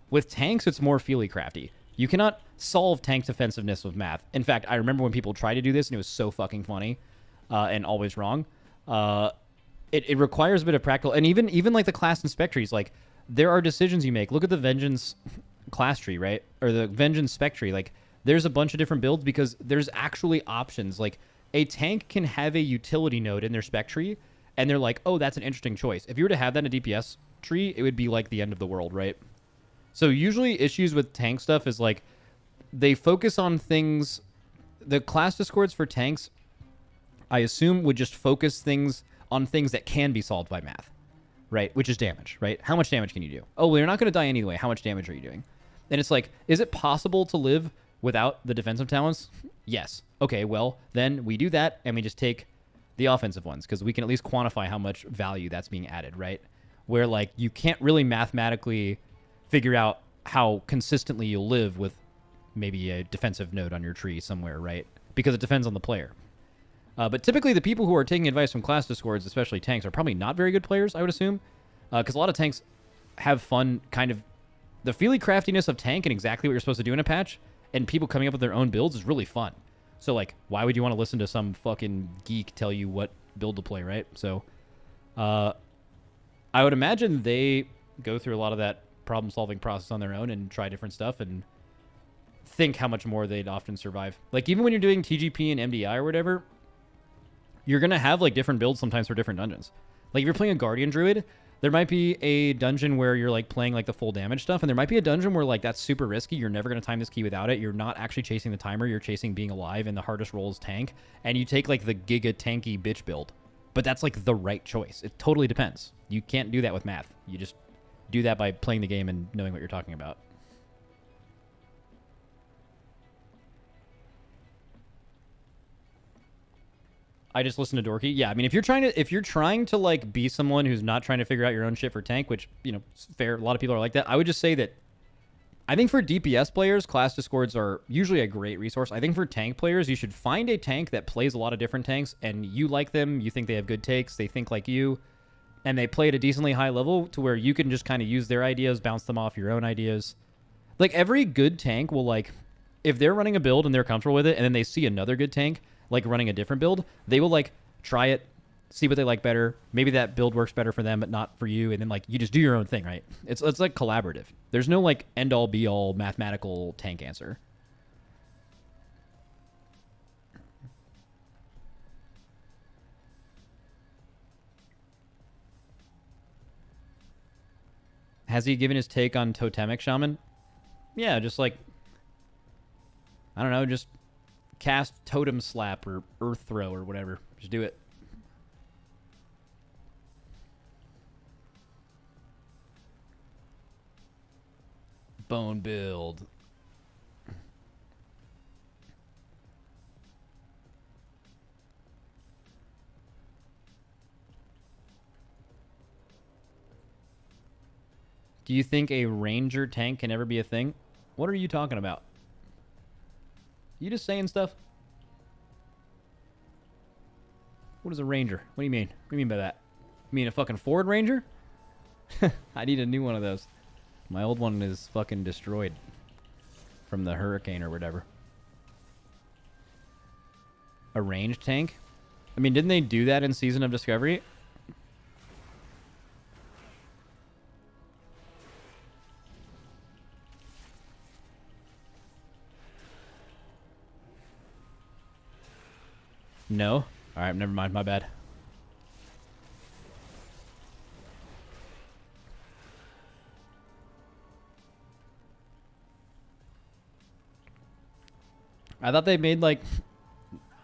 With tanks, it's more feely crafty. You cannot solve tank defensiveness with math. In fact, I remember when people tried to do this and it was so fucking funny and always wrong. It requires a bit of practical, and even like the class and spec trees, like there are decisions you make. Look at the Vengeance class tree, right? Or the Vengeance spec tree. Like, there's a bunch of different builds because there's actually options. Like a tank can have a utility node in their spec tree and they're like, oh, that's an interesting choice. If you were to have that in a DPS tree, it would be like the end of the world, right? So usually issues with tank stuff is like they focus on things. The class discords for tanks, I assume, would just focus things on things that can be solved by math, right? Which is damage, right? How much damage can you do? Oh, well, you're not going to die anyway. How much damage are you doing? And it's like, is it possible to live without the defensive talents? Yes. Okay, well, then we do that and we just take the offensive ones because we can at least quantify how much value that's being added, right? Where, like, you can't really mathematically figure out how consistently you'll live with maybe a defensive node on your tree somewhere, right? Because it depends on the player. But typically, the people who are taking advice from class discords, especially tanks, are probably not very good players, I would assume. Because a lot of tanks have fun, kind of... The feely craftiness of tank and exactly what you're supposed to do in a patch, and people coming up with their own builds is really fun. So, like, why would you want to listen to some fucking geek tell you what build to play, right? So, I would imagine they go through a lot of that problem-solving process on their own and try different stuff and think how much more they'd often survive. Like, even when you're doing TGP and MDI or whatever, you're going to have, like, different builds sometimes for different dungeons. Like, if you're playing a Guardian Druid, there might be a dungeon where you're, like, playing, like, the full damage stuff, and there might be a dungeon where, like, that's super risky. You're never going to time this key without it. You're not actually chasing the timer. You're chasing being alive, and the hardest roll is tank. And you take, like, the giga tanky bitch build. But that's, like, the right choice. It totally depends. You can't do that with math. You just do that by playing the game and knowing what you're talking about. I just listen to Dorky. Yeah, I mean, if you're trying to like be someone who's not trying to figure out your own shit for tank, which, you know, it's fair. A lot of people are like that. I would just say that I think for DPS players, class discords are usually a great resource. I think for tank players, you should find a tank that plays a lot of different tanks, and you like them. You think they have good takes. They think like you, and they play at a decently high level to where you can just kind of use their ideas, bounce them off your own ideas. Like, every good tank will, like, if they're running a build and they're comfortable with it, and then they see another good tank like running a different build, they will, like, try it, see what they like better. Maybe that build works better for them, but not for you. And then, like, you just do your own thing, right? It's like collaborative. There's no, like, end all be all mathematical tank answer. Has he given his take on Totemic Shaman? Yeah, just like, I don't know, just cast Totem Slap or Earth Throw or whatever. Just do it. Bone build. Do you think a ranger tank can ever be a thing? What are you talking about? You just saying stuff? What is a ranger? What do you mean? What do you mean by that? You mean a fucking Ford Ranger? I need a new one of those. My old one is fucking destroyed from the hurricane or whatever. A ranged tank? I mean, didn't they do that in Season of Discovery? No? Alright, never mind. My bad. I thought they made, like,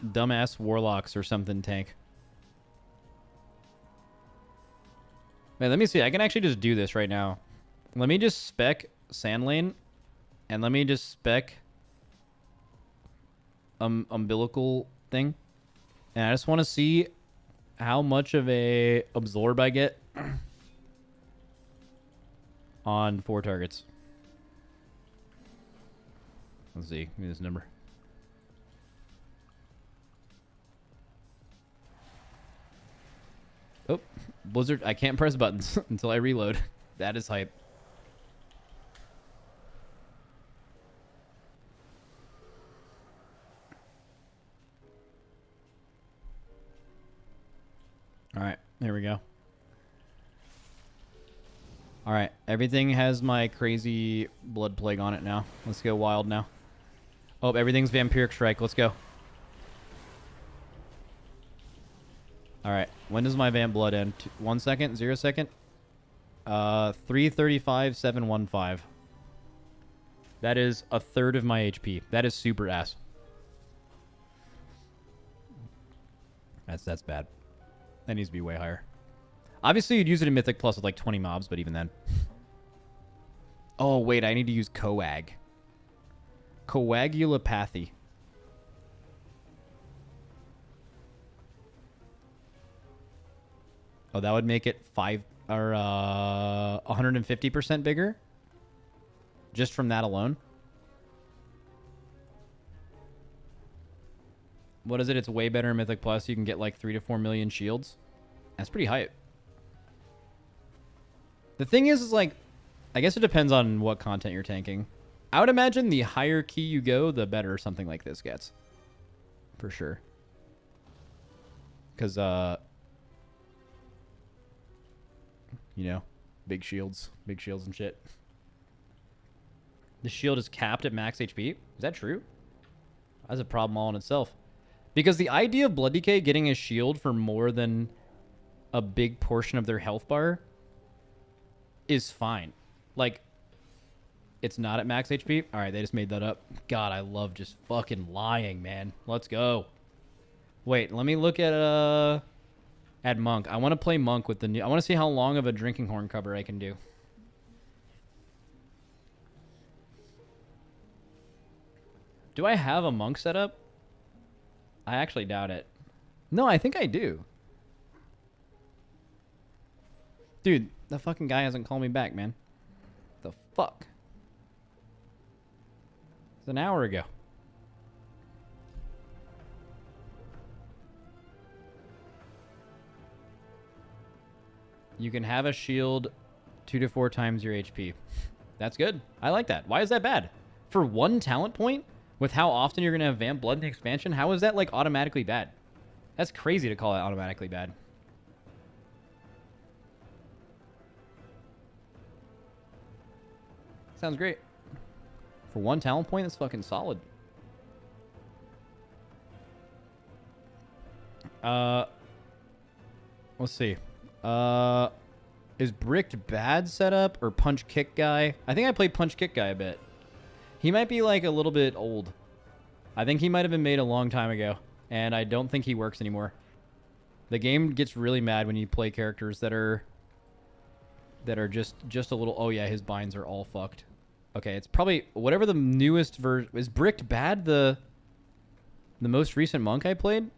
dumbass warlocks or something tank. Man, let me see. I can actually just do this right now. Let me just spec Sandlane. And let me just spec umbilical thing. And I just want to see how much of a absorb I get on 4 targets. Let's see. Give me this number. Oh, Blizzard. I can't press buttons until I reload. That is hype. All right, there we go. All right, everything has my crazy blood plague on it now. Let's go wild now. Oh, everything's Vampiric Strike. Let's go. All right, when does my Vamp Blood end? 1 second? 0 second? 335,715. That is a third of my HP. That is super ass. That's bad. That needs to be way higher. Obviously, you'd use it in Mythic Plus with like 20 mobs, but even then. Oh, wait, I need to use Coag. Coagulopathy. Oh, that would make it 150% bigger? Just from that alone? What is it? It's way better in Mythic Plus. You can get like 3 to 4 million shields. That's pretty hype. The thing is like, I guess it depends on what content you're tanking. I would imagine the higher key you go, the better something like this gets. For sure. Because, you know, big shields and shit. The shield is capped at max HP. Is that true? That's a problem all in itself. Because the idea of Blood DK getting a shield for more than a big portion of their health bar is fine. Like, it's not at max HP. All right, they just made that up. God, I love just fucking lying, man. Let's go. Wait, let me look at Monk. I want to play Monk with the new... I want to see how long of a Drinking Horn cover I can do. Do I have a Monk setup? I actually doubt it. No, I think I do. Dude, the fucking guy hasn't called me back, man. The fuck? It's an hour ago. You can have a shield 2 to 4 times your HP. That's good. I like that. Why is that bad? For one talent point, with how often you're going to have Vamp Blood in the expansion, how is that like automatically bad? That's crazy to call it automatically bad. Sounds great. For one talent point, that's fucking solid. Let's see. Is Bricked bad setup or Punch Kick Guy? I think I played Punch Kick Guy a bit. He might be like a little bit old. I think he might have been made a long time ago, and I don't think he works anymore. The game gets really mad when you play characters that are just a little... Oh yeah, his binds are all fucked. Okay, it's probably whatever the newest version is. Bricked bad the most recent Monk I played.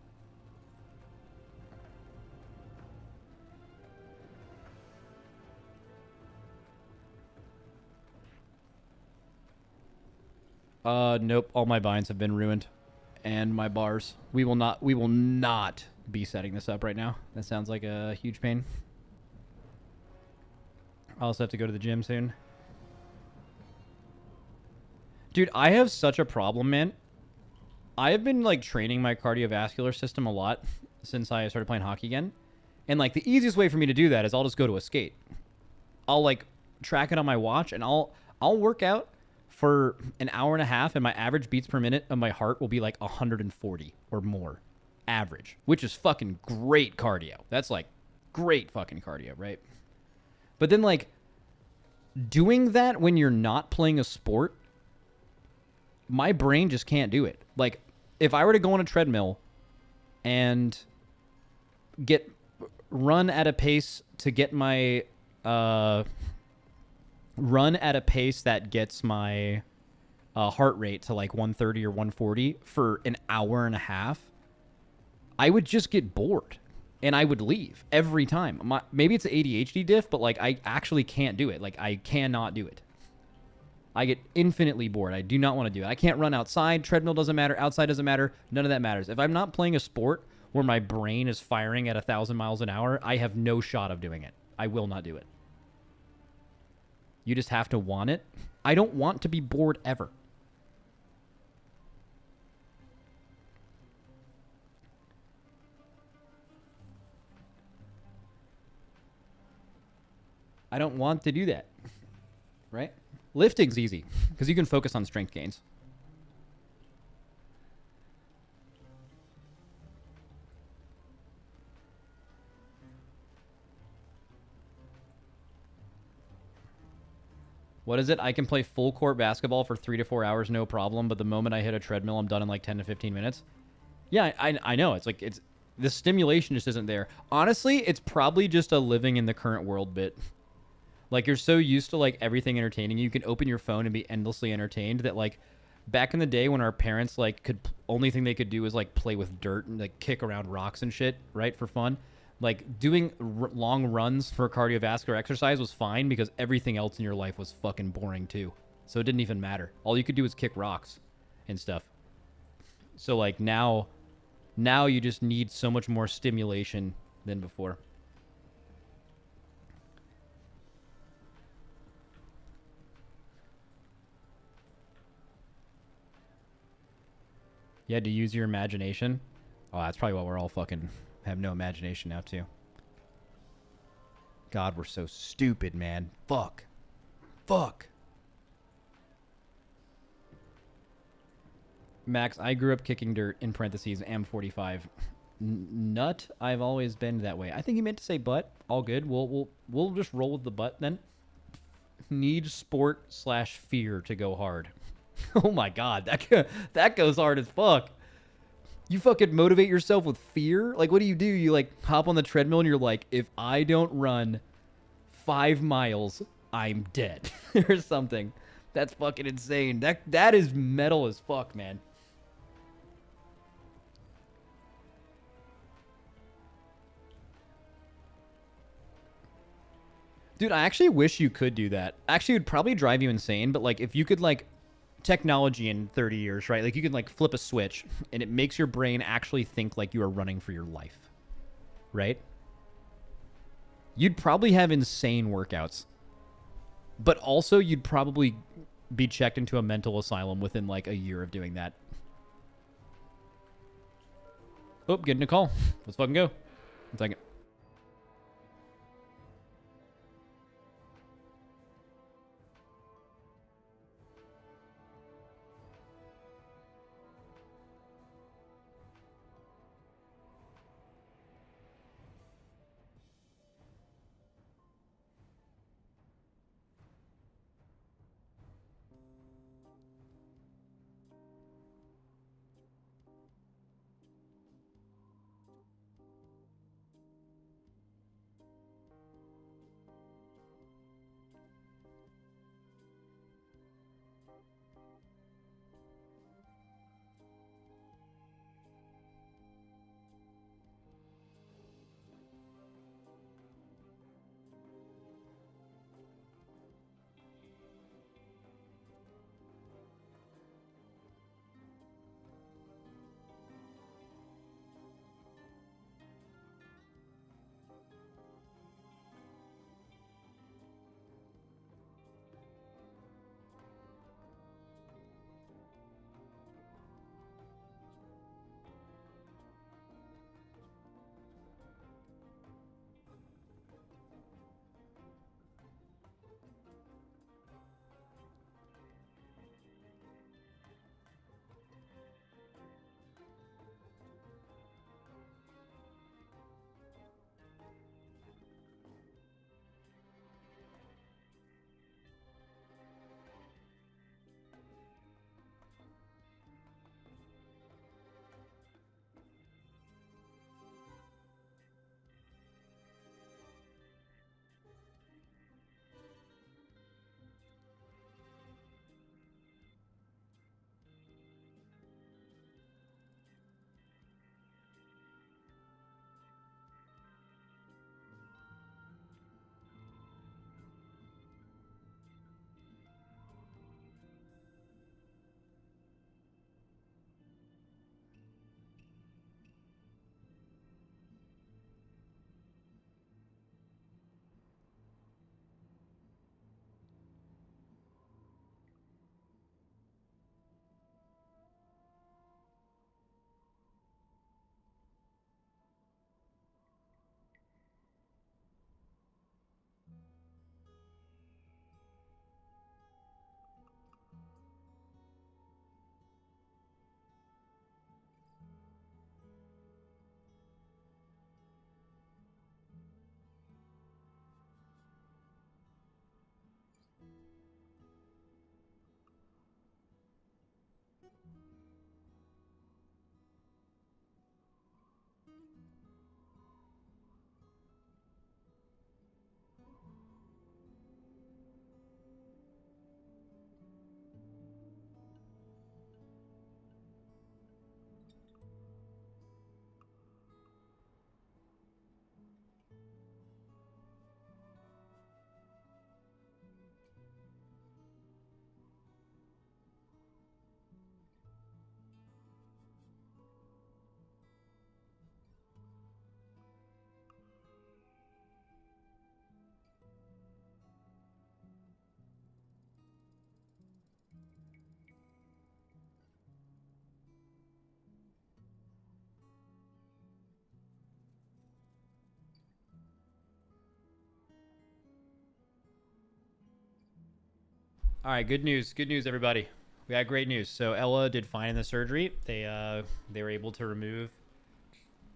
Nope. All my binds have been ruined, and my bars. We will not be setting this up right now. That sounds like a huge pain. I'll also have to go to the gym soon. Dude, I have such a problem, man. I have been like training my cardiovascular system a lot since I started playing hockey again. And like the easiest way for me to do that is I'll just go to a skate. I'll like track it on my watch, and I'll work out for an hour and a half, and my average beats per minute of my heart will be like 140 or more average, which is fucking great cardio. That's like great fucking cardio, right? But then like doing that when you're not playing a sport, my brain just can't do it. Like if I were to go on a treadmill and run at a pace to get my run at a pace that gets my heart rate to like 130 or 140 for an hour and a half, I would just get bored and I would leave every time. Maybe it's an ADHD diff, but like I actually can't do it. Like I cannot do it. I get infinitely bored. I do not want to do it. I can't run outside. Treadmill doesn't matter. Outside doesn't matter. None of that matters. If I'm not playing a sport where my brain is firing at 1,000 miles an hour, I have no shot of doing it. I will not do it. You just have to want it. I don't want to be bored ever. I don't want to do that. Right? Lifting's easy because you can focus on strength gains. What is it? I can play full court basketball for 3 to 4 hours, no problem. But the moment I hit a treadmill, I'm done in like 10 to 15 minutes. Yeah, I know. It's like the stimulation just isn't there. Honestly, it's probably just a living in the current world bit. Like you're so used to like everything entertaining you can open your phone and be endlessly entertained that like back in the day when our parents like only thing they could do was like play with dirt and like kick around rocks and shit, right, for fun. Like doing long runs for cardiovascular exercise was fine because everything else in your life was fucking boring too. So it didn't even matter. All you could do was kick rocks and stuff. So like now Now you just need so much more stimulation than before. You had to use your imagination. Oh, that's probably why we're all fucking have no imagination now, too. God, we're so stupid, man. Fuck. Fuck. Max, I grew up kicking dirt, in parentheses, M45. Nut? I've always been that way. I think he meant to say butt. All good. We'll just roll with the butt then. Need sport/fear to go hard. Oh my god, that goes hard as fuck. You fucking motivate yourself with fear? Like, what do? You like hop on the treadmill and you're like, if I don't run 5 miles, I'm dead. Or something. That's fucking insane. That is metal as fuck, man. Dude, I actually wish you could do that. Actually, it would probably drive you insane, but like if you could like technology in 30 years, right? Like you can like flip a switch and it makes your brain actually think like you are running for your life. Right? You'd probably have insane workouts. But also you'd probably be checked into a mental asylum within like a year of doing that. Oh, getting a call. Let's fucking go. 1 second. All right, good news. Good news, everybody. We got great news. So Ella did fine in the surgery. They were able to remove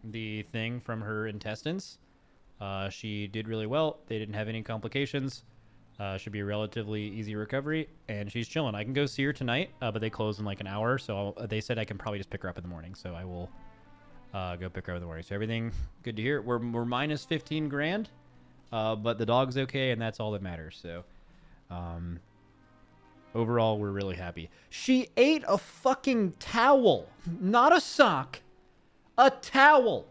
the thing from her intestines. She did really well. They didn't have any complications. Should be a relatively easy recovery, and she's chilling. I can go see her tonight, but they close in like an hour, so they said I can probably just pick her up in the morning. So I will go pick her up in the morning. So everything good to hear. We're minus 15 grand, but the dog's okay, and that's all that matters. So overall, we're really happy. She ate a fucking towel, not a sock, a towel.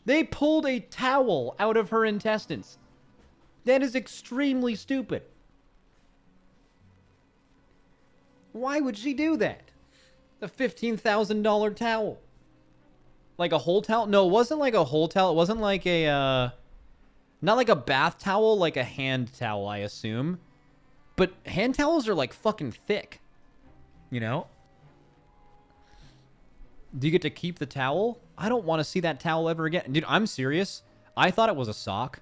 They pulled a towel out of her intestines. That is extremely stupid. Why would she do that? A $15,000 towel. Like a whole towel? No, it wasn't like a whole towel. It wasn't like a, not like a bath towel, like a hand towel, I assume. But hand towels are like fucking thick. You know? Do you get to keep the towel? I don't want to see that towel ever again. Dude, I'm serious. I thought it was a sock.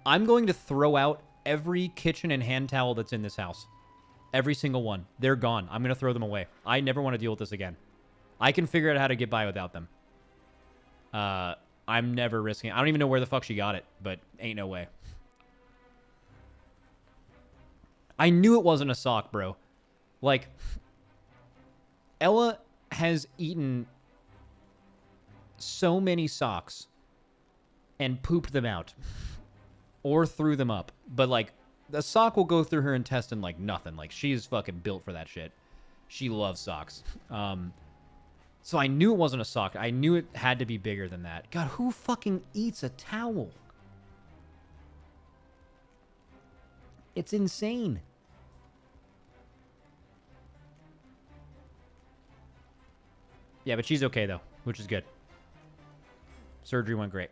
I'm going to throw out every kitchen and hand towel that's in this house. Every single one. They're gone. I'm going to throw them away. I never want to deal with this again. I can figure out how to get by without them. I'm never risking it. I don't even know where the fuck she got it, but ain't no way. I knew it wasn't a sock, bro. Like, Ella has eaten so many socks and pooped them out. Or threw them up. But, like, the sock will go through her intestine like nothing. Like, she's fucking built for that shit. She loves socks. So I knew it wasn't a sock. I knew it had to be bigger than that. God, who fucking eats a towel? It's insane. Yeah, but she's okay, though, which is good. Surgery went great.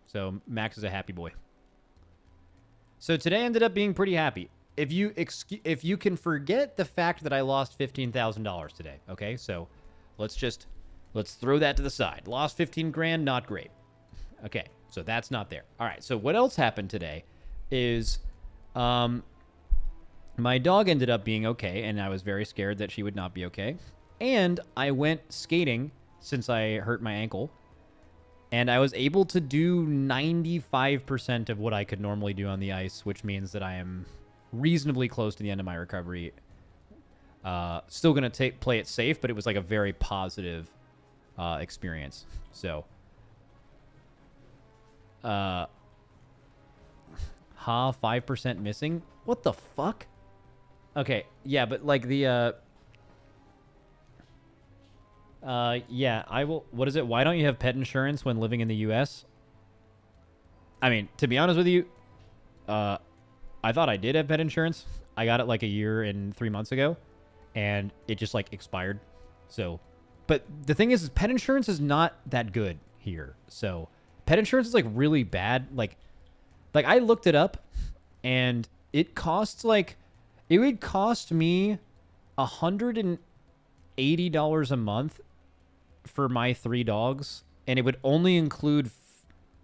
So Max is a happy boy. So today ended up being pretty happy. If you can forget the fact that I lost $15,000 today, okay? So let's throw that to the side. Lost 15 grand, not great. Okay, so that's not there. All right, so what else happened today is my dog ended up being okay, and I was very scared that she would not be okay. And I went skating since I hurt my ankle. And I was able to do 95% of what I could normally do on the ice, which means that I am reasonably close to the end of my recovery. Still going to play it safe, but it was like a very positive experience. So, 5% missing? What the fuck? Okay, yeah, but like the... yeah, I will. What is it? Why don't you have pet insurance when living in the U.S.? I mean, to be honest with you, I thought I did have pet insurance. I got it like a year and 3 months ago, and it just like expired. So, but the thing is pet insurance is not that good here. So, pet insurance is like really bad. Like I looked it up, and it costs like, it would cost me $180 a month for my 3 dogs, and it would only include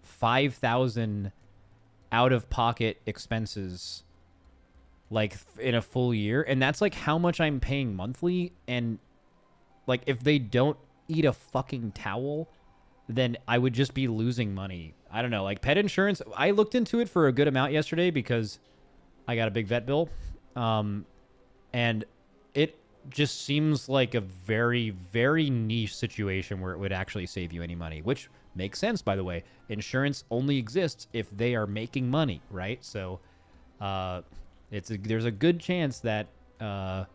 5,000 out-of-pocket expenses like in a full year, and that's like how much I'm paying monthly. And like if they don't eat a fucking towel, then I would just be losing money. I don't know, like pet insurance, I looked into it for a good amount yesterday because I got a big vet bill, and it just seems like a very, very niche situation where it would actually save you any money, which makes sense, by the way. Insurance only exists if they are making money, right? So there's a good chance that that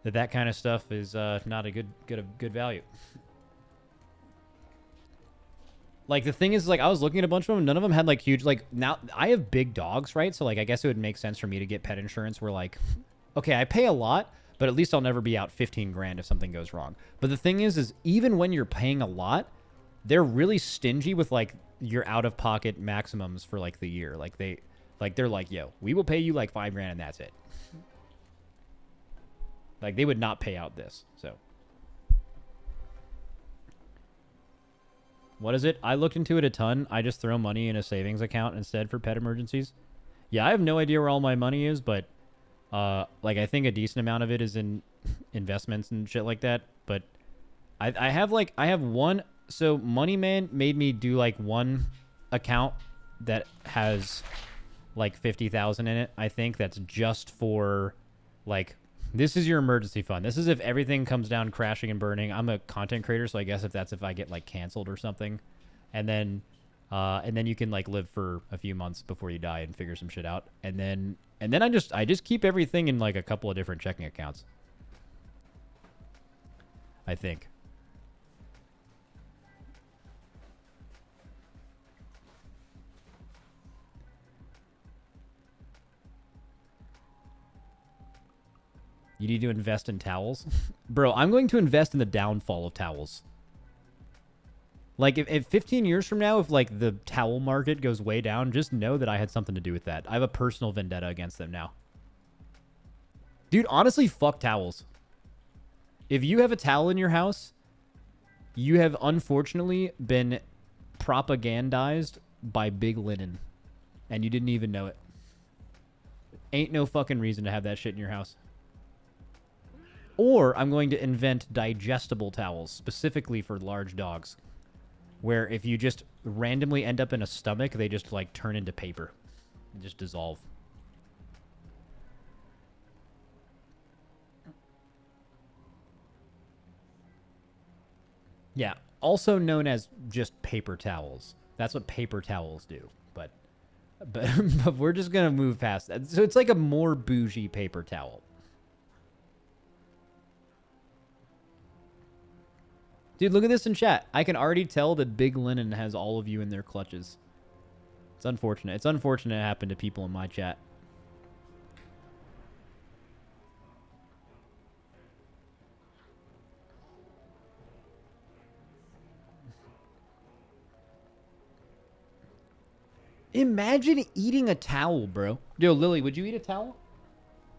kind of stuff is not a good value. Like the thing is, like I was looking at a bunch of them, none of them had like huge, like now I have big dogs, right? So like I guess it would make sense for me to get pet insurance where like, okay, I pay a lot, but at least I'll never be out 15 grand if something goes wrong. But the thing is even when you're paying a lot, they're really stingy with like your out-of-pocket maximums for like the year. Like they're like, yo, we will pay you like 5 grand and that's it. Like they would not pay out this. So what is it? I looked into it a ton. I just throw money in a savings account instead for pet emergencies. Yeah, I have no idea where all my money is, but like I think a decent amount of it is in investments and shit like that. But I have one. So Moneyman made me do like one account that has like 50,000 in it. I think that's just for like, this is your emergency fund. This is if everything comes down crashing and burning. I'm a content creator, so I guess if I get like canceled or something, and then you can like live for a few months before you die and figure some shit out. And then I just keep everything in like a couple of different checking accounts. I think. You need to invest in towels. Bro, I'm going to invest in the downfall of towels. Like, if 15 years from now, if, like, the towel market goes way down, just know that I had something to do with that. I have a personal vendetta against them now. Dude, honestly, fuck towels. If you have a towel in your house, you have unfortunately been propagandized by Big Linen. And you didn't even know it. Ain't no fucking reason to have that shit in your house. Or I'm going to invent digestible towels specifically for large dogs, where if you just randomly end up in a stomach, they just like turn into paper and just dissolve. Yeah, also known as just paper towels. That's what paper towels do. But but we're just going to move past that. So it's like a more bougie paper towel. Dude, look at this in chat. I can already tell that Big Linen has all of you in their clutches. It's unfortunate. It's unfortunate it happened to people in my chat. Imagine eating a towel, bro. Yo, Lily, would you eat a towel?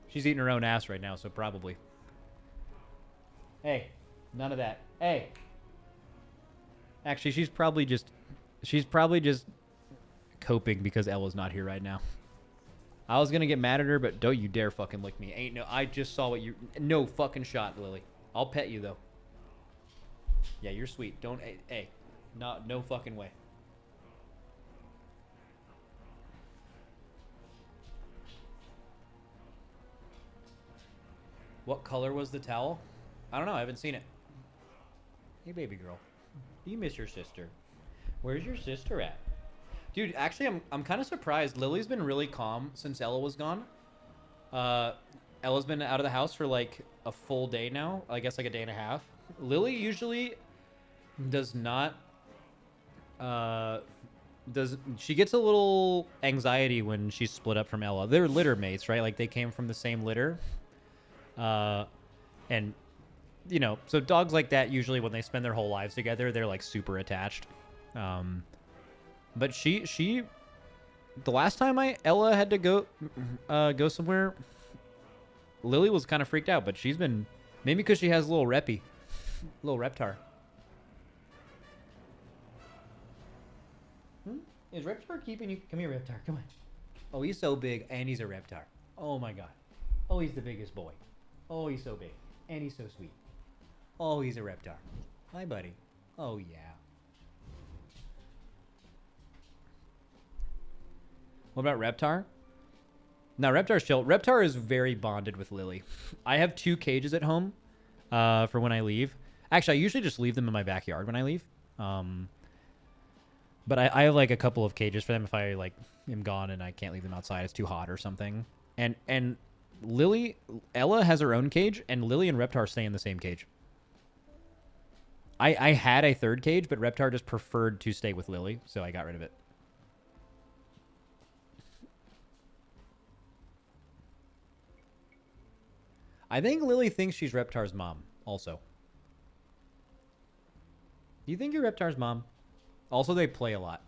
She's eating her own ass right now, so probably. Hey, none of that. Hey. Actually, she's probably just coping because Ella's not here right now. I was gonna get mad at her, but don't you dare fucking lick me. Ain't no. I just saw what you. No fucking shot, Lily. I'll pet you though. Yeah, you're sweet. Don't. Hey, no fucking way. What color was the towel? I don't know. I haven't seen it. Hey, baby girl. Do you miss your sister? Where's your sister at? Dude, actually, I'm kind of surprised. Lily's been really calm since Ella was gone. Ella's been out of the house for like a full day now. I guess like a day and a half. Lily usually does not... she gets a little anxiety when she's split up from Ella. They're litter mates, right? Like they came from the same litter. And... you know, so dogs like that, usually when they spend their whole lives together, they're like super attached. But she, the last time Ella had to go somewhere, Lily was kind of freaked out, but she's been, maybe because she has a little little Reptar. Is Reptar keeping you? Come here, Reptar, come on. Oh, he's so big, and he's a Reptar. Oh my God. Oh, he's the biggest boy. Oh, he's so big, and he's so sweet. Oh, he's a Reptar. Hi, buddy. Oh, yeah. What about Reptar? No, Reptar's chill. Reptar is very bonded with Lily. I have 2 cages at home for when I leave. Actually, I usually just leave them in my backyard when I leave. But I have like a couple of cages for them if I like am gone and I can't leave them outside. It's too hot or something. And Ella has her own cage, and Lily and Reptar stay in the same cage. I had a 3rd cage, but Reptar just preferred to stay with Lily, so I got rid of it. I think Lily thinks she's Reptar's mom, also. Do you think you're Reptar's mom? Also, they play a lot.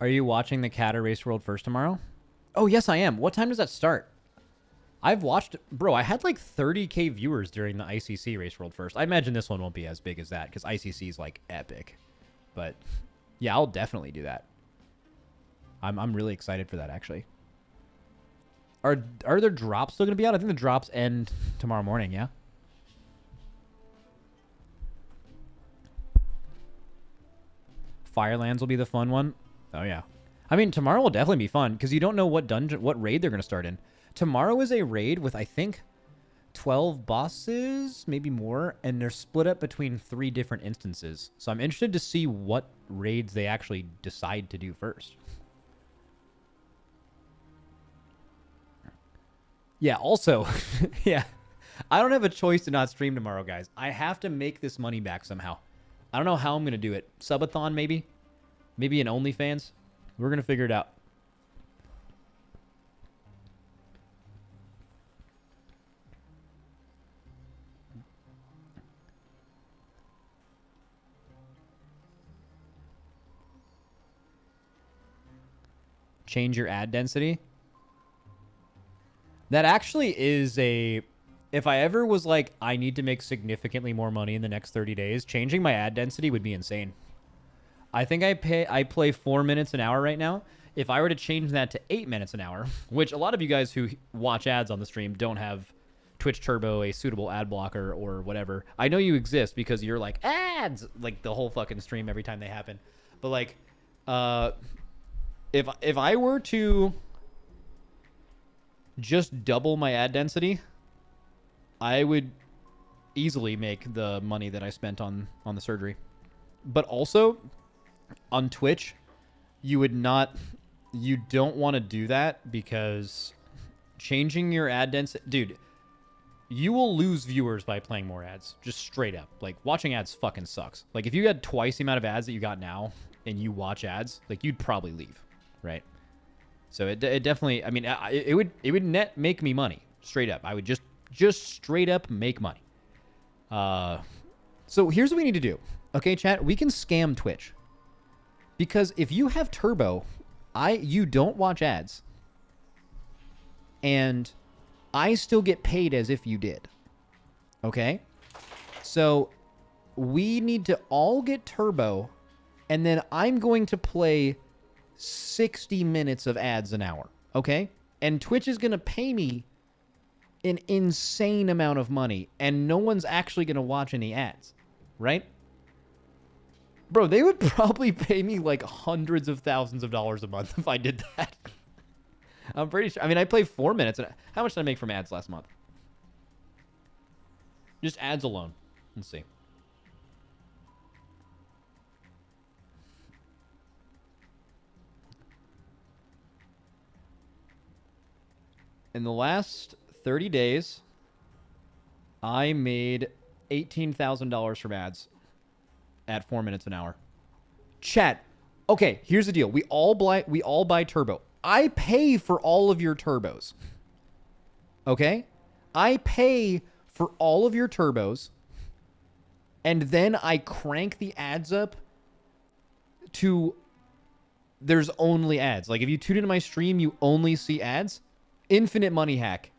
Are you watching the Cat Erase World first tomorrow? Oh, yes, I am. What time does that start? I've watched, bro. I had like 30K viewers during the ICC Race World First. I imagine this one won't be as big as that because ICC is like epic. But yeah, I'll definitely do that. I'm really excited for that actually. Are there drops still gonna be out? I think the drops end tomorrow morning. Yeah. Firelands will be the fun one. Oh yeah. I mean, tomorrow will definitely be fun because you don't know what dungeon, what raid they're gonna start in. Tomorrow is a raid with I think 12 bosses, maybe more, and they're split up between 3 different instances. So I'm interested to see what raids they actually decide to do first. Yeah, also, yeah, I don't have a choice to not stream tomorrow, guys. I have to make this money back somehow. I don't know how I'm going to do it. Subathon, maybe? Maybe an OnlyFans? We're going to figure it out. Change your ad density. That actually is a... If I ever was like, I need to make significantly more money in the next 30 days, changing my ad density would be insane. I think I play 4 minutes an hour right now. If I were to change that to 8 minutes an hour, which a lot of you guys who watch ads on the stream don't have Twitch Turbo, a suitable ad blocker or whatever. I know you exist because you're like, ads, like the whole fucking stream every time they happen. But like, if I were to just double my ad density, I would easily make the money that I spent on the surgery. But also, on Twitch, you don't want to do that because changing your ad density... Dude, you will lose viewers by playing more ads. Just straight up. Like, watching ads fucking sucks. Like, if you had twice the amount of ads that you got now and you watch ads, like, you'd probably leave, right? So it definitely... I mean, it would net make me money. Straight up. I would just straight up make money. So here's what we need to do. Okay, chat? We can scam Twitch. Because if you have Turbo, you don't watch ads. And I still get paid as if you did. Okay? So we need to all get Turbo. And then I'm going to play 60 minutes of ads an hour. Okay? And Twitch is going to pay me an insane amount of money, and no one's actually going to watch any ads, right? Bro, they would probably pay me like hundreds of thousands of dollars a month if I did that. I'm pretty sure. I mean, I played 4 minutes. How much did I make from ads last month? Just ads alone. Let's see. In the last 30 days, I made $18,000 from ads at 4 minutes an hour. Chat. Okay, here's the deal. We all buy Turbo. I pay for all of your Turbos. Okay? I pay for all of your Turbos, and then I crank the ads up to there's only ads. Like, if you tune into my stream, you only see ads. Infinite money hack.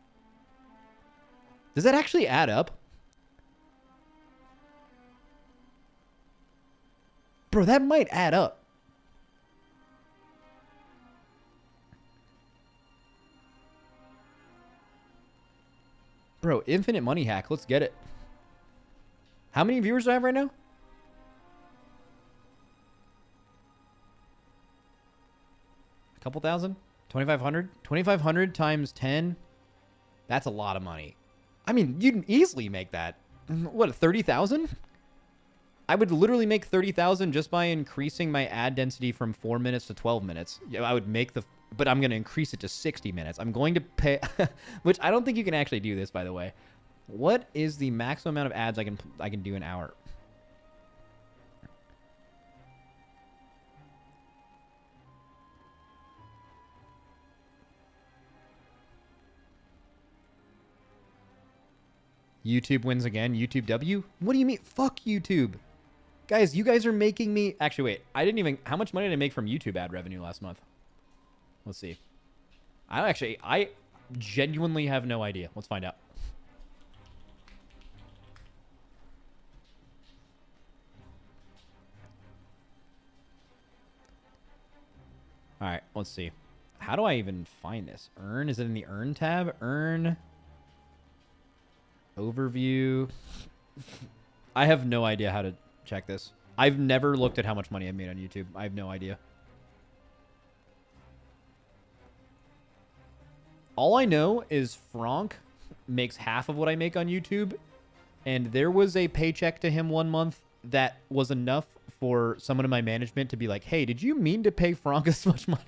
Does that actually add up? Bro, that might add up. Bro, infinite money hack. Let's get it. How many viewers do I have right now? A couple thousand? 2,500? 2,500 times 10? That's a lot of money. I mean, you'd easily make that. What, 30,000? I would literally make 30,000 just by increasing my ad density from 4 minutes to 12 minutes. Yeah, I would make but I'm going to increase it to 60 minutes. I'm going to pay, which I don't think you can actually do this, by the way. What is the maximum amount of ads I can do an hour? YouTube wins again. YouTube W? What do you mean? Fuck YouTube. Guys, you guys are making me... Actually, wait. I didn't even... How much money did I make from YouTube ad revenue last month? Let's see. genuinely have no idea. Let's find out. All right, let's see. How do I even find this? Earn? Is it in the Earn tab? Earn. Overview. I have no idea how to check this. I've never looked at how much money I've made on YouTube. I have no idea. All I know is Franck makes half of what I make on YouTube. And there was a paycheck to him one month that was enough for someone in my management to be like, hey, did you mean to pay Franck this much money?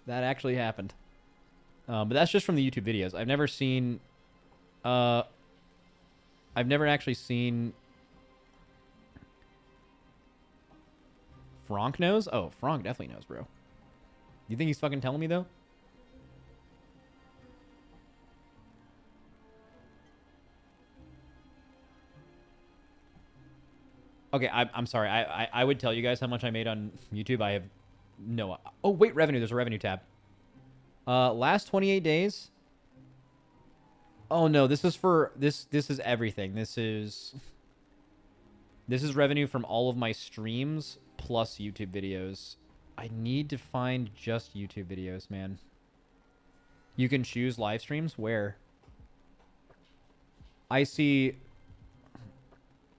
That actually happened. But that's just from the YouTube videos. I've never seen... I've never actually seen... Franck knows? Oh, Franck definitely knows, bro. You think he's fucking telling me, though? Okay, I'm sorry. I would tell you guys how much I made on YouTube. I have no... Oh, wait, revenue. There's a revenue tab. Last 28 days. Oh, no. This is for... This is everything. This is revenue from all of my streams plus YouTube videos. I need to find just YouTube videos, man. You can choose live streams? Where? I see...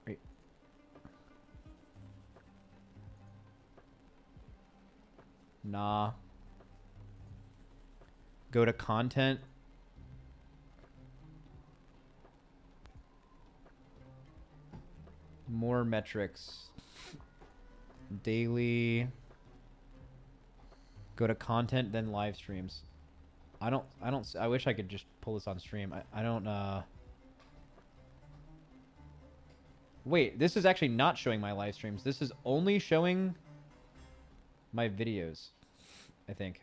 Wait. Nah. Go to content. More metrics. Daily. Go to content, then live streams. I wish I could just pull this on stream. I don't, Wait, this is actually not showing my live streams. This is only showing my videos, I think.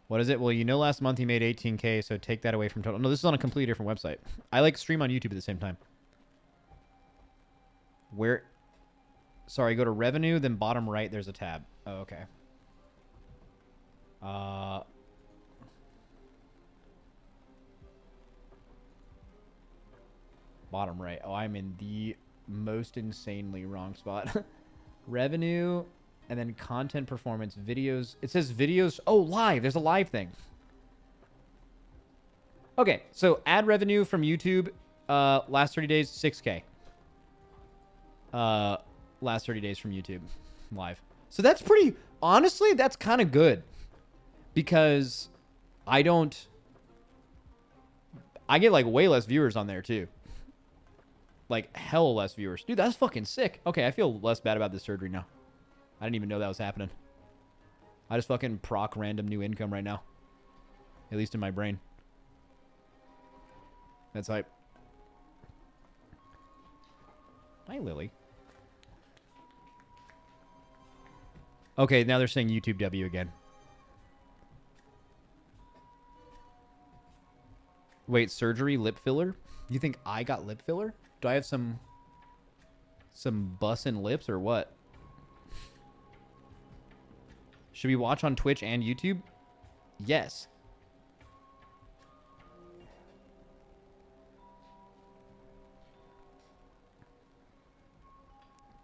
What is it? Well, you know last month you made 18K, so take that away from total. No, this is on a completely different website. I like stream on YouTube at the same time. Where... Sorry, go to revenue, then bottom right, there's a tab. Oh, okay. Bottom right. Oh, I'm in the most insanely wrong spot. Revenue, and then content performance, videos. It says videos. Oh, live. There's a live thing. Okay, so ad revenue from YouTube, last 30 days, 6K. Last 30 days from YouTube, live. So that's pretty, honestly, that's kind of good. Because I get like way less viewers on there too. Like hell less viewers. Dude, that's fucking sick. Okay, I feel less bad about this surgery now. I didn't even know that was happening. I just fucking proc random new income right now. At least in my brain. That's hype. Hi, Lily. Okay, now they're saying YouTube W again. Wait, surgery, lip filler? You think I got lip filler? Do I have some bussin' lips or what? Should we watch on Twitch and YouTube? Yes.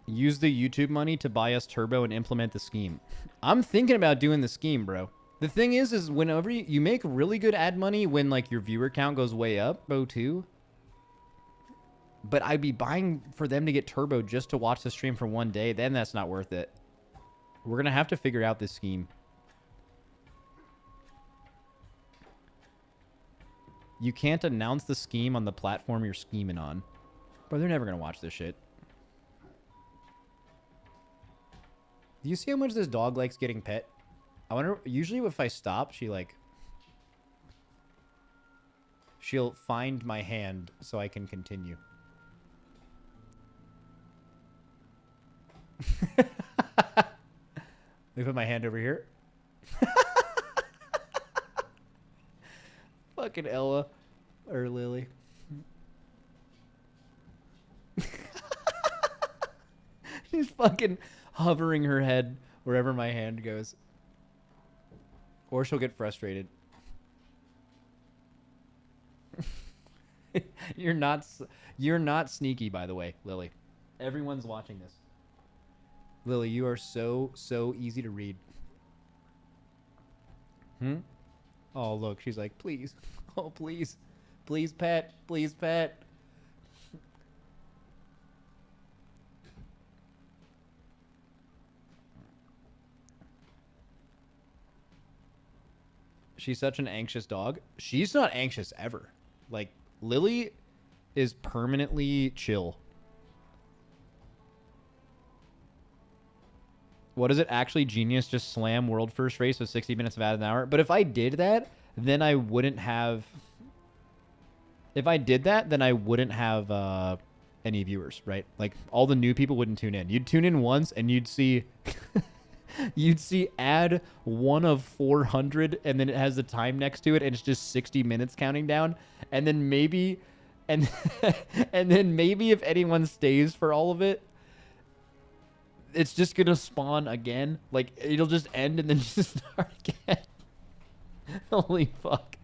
Use the YouTube money to buy us turbo and implement the scheme. I'm thinking about doing the scheme, bro. The thing is whenever you make really good ad money when like your viewer count goes way up, bro, too. But I'd be buying for them to get turbo just to watch the stream for one day. Then that's not worth it. We're going to have to figure out this scheme. You can't announce the scheme on the platform you're scheming on. Bro, they're never going to watch this shit. Do you see how much this dog likes getting pet? I wonder, usually if I stop, she'll find my hand so I can continue. Let me put my hand over here. Fucking Ella. Or Lily. She's fucking hovering her head wherever my hand goes. Or she'll get frustrated. You're not sneaky, by the way, Lily. Everyone's watching this. Lily, you are so easy to read. Oh, look, she's like, please. Oh, please. Please, pet. Please, pet. She's such an anxious dog. She's not anxious ever. Like, Lily is permanently chill. What is it? Actually genius, just slam world first race with 60 minutes of ad an hour. But if I did that, then I wouldn't have... If I did that, then I wouldn't have any viewers, right? Like, all the new people wouldn't tune in. You'd tune in once, and you'd see... You'd see ad 1 of 400, and then it has the time next to it, and it's just 60 minutes counting down. And then maybe... And, and then maybe if anyone stays for all of it, it's just going to spawn again. Like, it'll just end and then just start again. Holy fuck.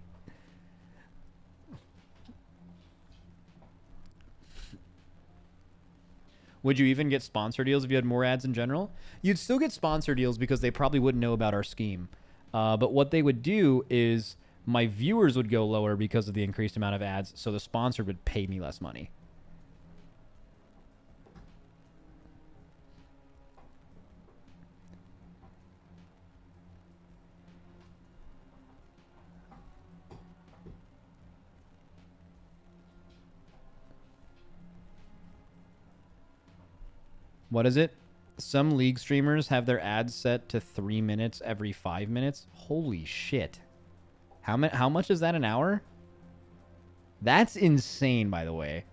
Would you even get sponsor deals if you had more ads in general? You'd still get sponsor deals because they probably wouldn't know about our scheme. But what they would do is my viewers would go lower because of the increased amount of ads, so the sponsor would pay me less money. What is it? Some league streamers have their ads set to 3 minutes every 5 minutes. Holy shit. How much is that an hour? That's insane, by the way.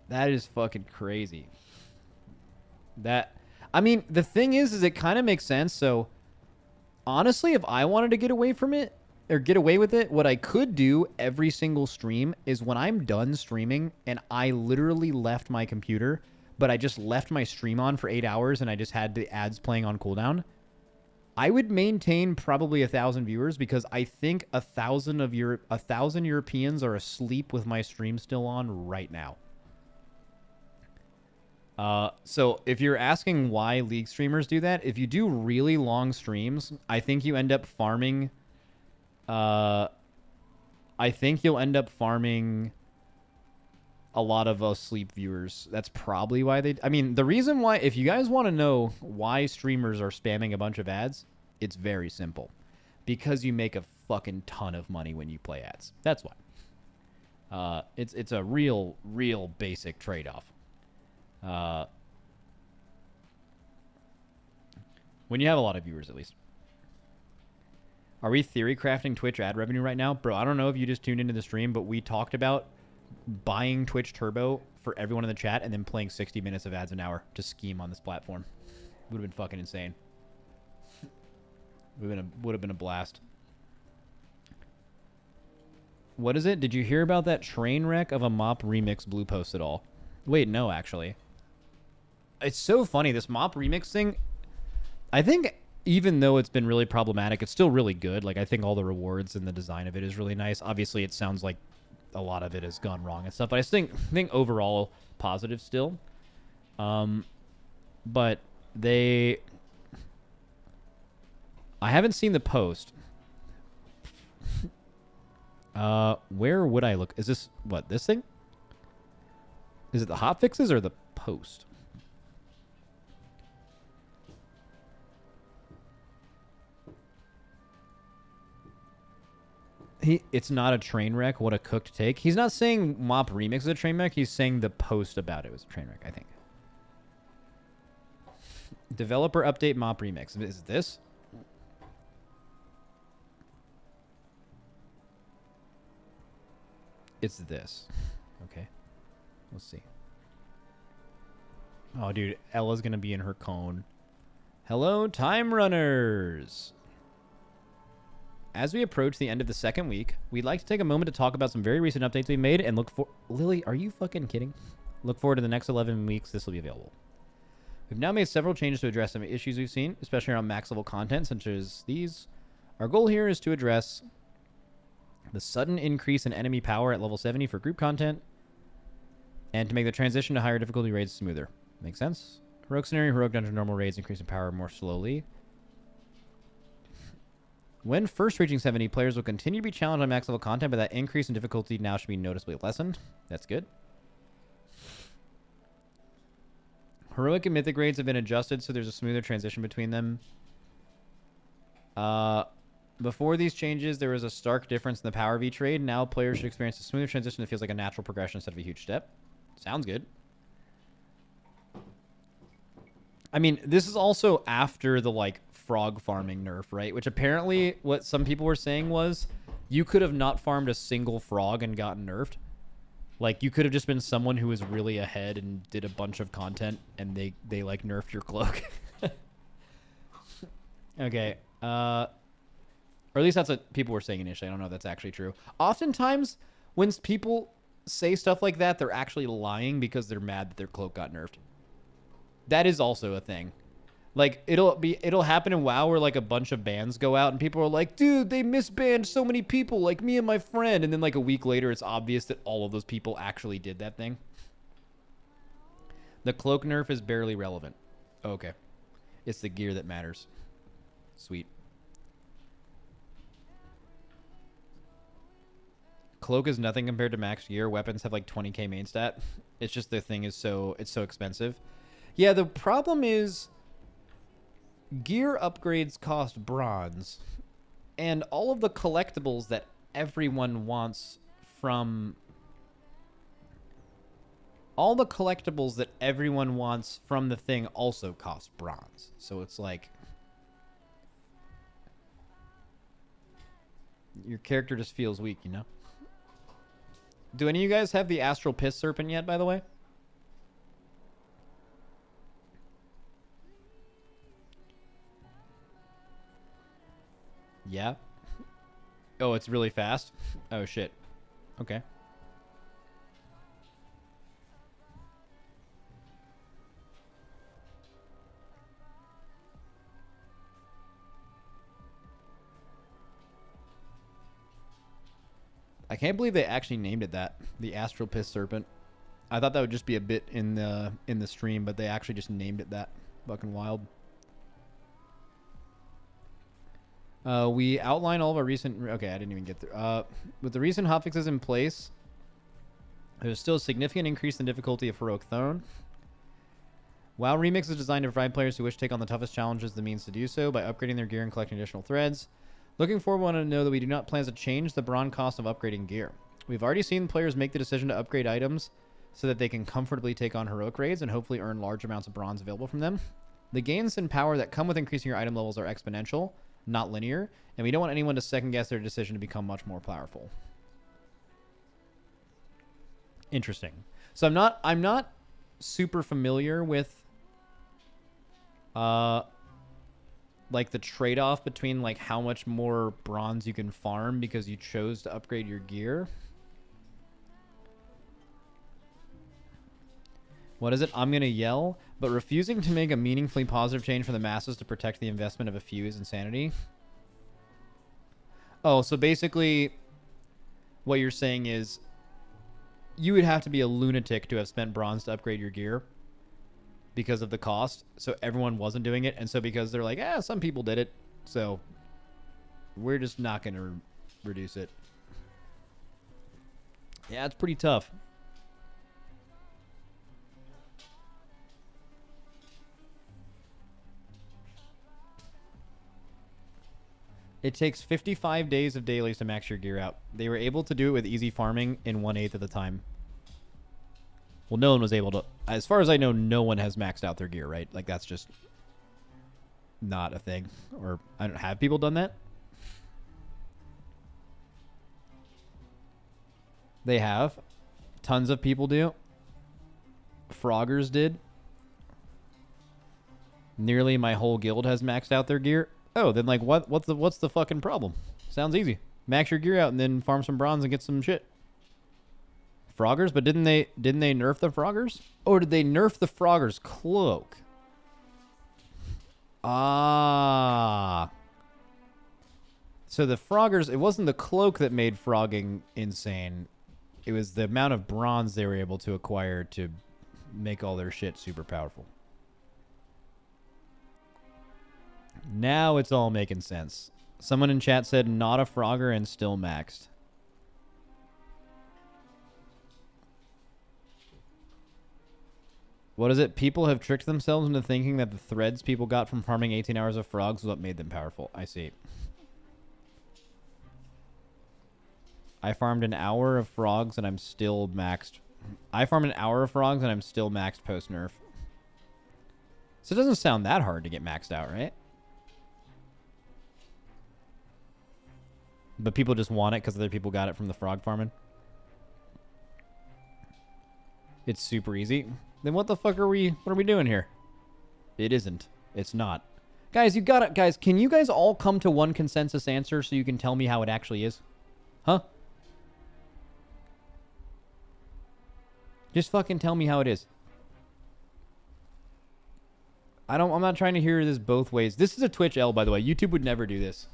That is fucking crazy. I mean, the thing is it kind of makes sense. So, honestly, if I wanted to get away from it, or get away with it, what I could do every single stream is when I'm done streaming and I literally left my computer, but I just left my stream on for 8 hours and I just had the ads playing on cooldown, I would maintain probably 1,000 viewers because I think 1,000 Europeans are asleep with my stream still on right now. So if you're asking why league streamers do that, if you do really long streams, I think you end up farming... I think you'll end up farming a lot of asleep viewers. That's probably why they... I mean, the reason why... If you guys want to know why streamers are spamming a bunch of ads, it's very simple. Because you make a fucking ton of money when you play ads. That's why. It's a real basic trade-off. When you have a lot of viewers, at least. Are we theory crafting Twitch ad revenue right now? Bro, I don't know if you just tuned into the stream, but we talked about buying Twitch Turbo for everyone in the chat and then playing 60 minutes of ads an hour to scheme on this platform. Would have been fucking insane. Would have been a blast. What is it? Did you hear about that train wreck of a Mop Remix blue post at all? Wait, no, actually. It's so funny. This Mop Remix thing, I think... Even though it's been really problematic, it's still really good. Like, I think all the rewards and the design of it is really nice. Obviously, it sounds like a lot of it has gone wrong and stuff. But I think overall positive still. But I haven't seen the post. Where would I look? Is this, what, this thing? Is it the hotfixes or the post? It's not a train wreck. What a cooked take. He's not saying Mop Remix is a train wreck. He's saying the post about it was a train wreck, I think. Developer update Mop Remix. Is it this? It's this. Okay. Let's see. Oh, dude. Ella's going to be in her cone. Hello, Time Runners. As we approach the end of the second week, we'd like to take a moment to talk about some very recent updates we made and look for... Lily, are you fucking kidding? Look forward to the next 11 weeks this will be available. We've now made several changes to address some issues we've seen, especially around max level content such as these. Our goal here is to address the sudden increase in enemy power at level 70 for group content and to make the transition to higher difficulty raids smoother. Makes sense? Heroic scenario, heroic dungeon, normal raids increase in power more slowly. When first reaching 70, players will continue to be challenged on max level content, but that increase in difficulty now should be noticeably lessened. That's good. Heroic and mythic raids have been adjusted, so there's a smoother transition between them. Before these changes, there was a stark difference in the power of each raid. Now players should experience a smoother transition that feels like a natural progression instead of a huge step. Sounds good. I mean, this is also after the, like, frog farming nerf, right? Which apparently what some people were saying was you could have not farmed a single frog and gotten nerfed. Like, you could have just been someone who was really ahead and did a bunch of content and they like, nerfed your cloak. Okay. Or at least that's what people were saying initially. I don't know if that's actually true. Oftentimes, when people say stuff like that, they're actually lying because they're mad that their cloak got nerfed. That is also a thing. Like, it'll happen in WoW where, like, a bunch of bans go out and people are like, dude, they misbanned so many people, like me and my friend. And then, like, a week later, it's obvious that all of those people actually did that thing. The cloak nerf is barely relevant. Okay. It's the gear that matters. Sweet. Cloak is nothing compared to max gear. Weapons have, like, 20k main stat. It's just the thing is it's so expensive. Yeah, the problem is gear upgrades cost bronze, and all of the collectibles that everyone wants from the thing also cost bronze. So it's like your character just feels weak, you know? Do any of you guys have the Astral Piss Serpent yet, by the way? Yeah. Oh, it's really fast? Oh, shit. Okay. I can't believe they actually named it that. The Astral Piss Serpent. I thought that would just be a bit in the stream, but they actually just named it that. Fucking wild. We outline all of our recent... Okay, I didn't even get through. With the recent hotfixes in place, there's still a significant increase in difficulty of Heroic Throne. WoW Remix is designed to provide players who wish to take on the toughest challenges the means to do so by upgrading their gear and collecting additional threads. Looking forward, we want to know that we do not plan to change the bronze cost of upgrading gear. We've already seen players make the decision to upgrade items so that they can comfortably take on heroic raids and hopefully earn large amounts of bronze available from them. The gains in power that come with increasing your item levels are exponential, not linear, and we don't want anyone to second guess their decision to become much more powerful. Interesting. So I'm not super familiar with like the trade-off between like how much more bronze you can farm because you chose to upgrade your gear. What is it? I'm going to yell, but refusing to make a meaningfully positive change for the masses to protect the investment of a few is insanity. Oh, so basically what you're saying is you would have to be a lunatic to have spent bronze to upgrade your gear because of the cost. So everyone wasn't doing it. And so because they're like, some people did it. So we're just not going to reduce it. Yeah, it's pretty tough. It takes 55 days of dailies to max your gear out. They were able to do it with easy farming in 1/8 of the time. Well, no one was able to... As far as I know, no one has maxed out their gear, right? Like, that's just not a thing. Or, I don't have people done that? They have. Tons of people do. Froggers did. Nearly my whole guild has maxed out their gear. Oh, then like what's the fucking problem? Sounds easy. Max your gear out and then farm some bronze and get some shit. Froggers, but didn't they nerf the Froggers? Or did they nerf the Froggers cloak? Ah. So the Froggers, it wasn't the cloak that made frogging insane. It was the amount of bronze they were able to acquire to make all their shit super powerful. Now it's all making sense. Someone in chat said not a Frogger and still maxed. What is it? People have tricked themselves into thinking that the threads people got from farming 18 hours of frogs was what made them powerful. I see. I farmed an hour of frogs and I'm still maxed. I farmed an hour of frogs and I'm still maxed post-nerf. So it doesn't sound that hard to get maxed out, right? But people just want it because other people got it from the frog farming. It's super easy. Then what the fuck are we doing here? It isn't. It's not. Guys, you got it. Guys, can you guys all come to one consensus answer so you can tell me how it actually is? Huh? Just fucking tell me how it is. I'm not trying to hear this both ways. This is a Twitch L, by the way. YouTube would never do this.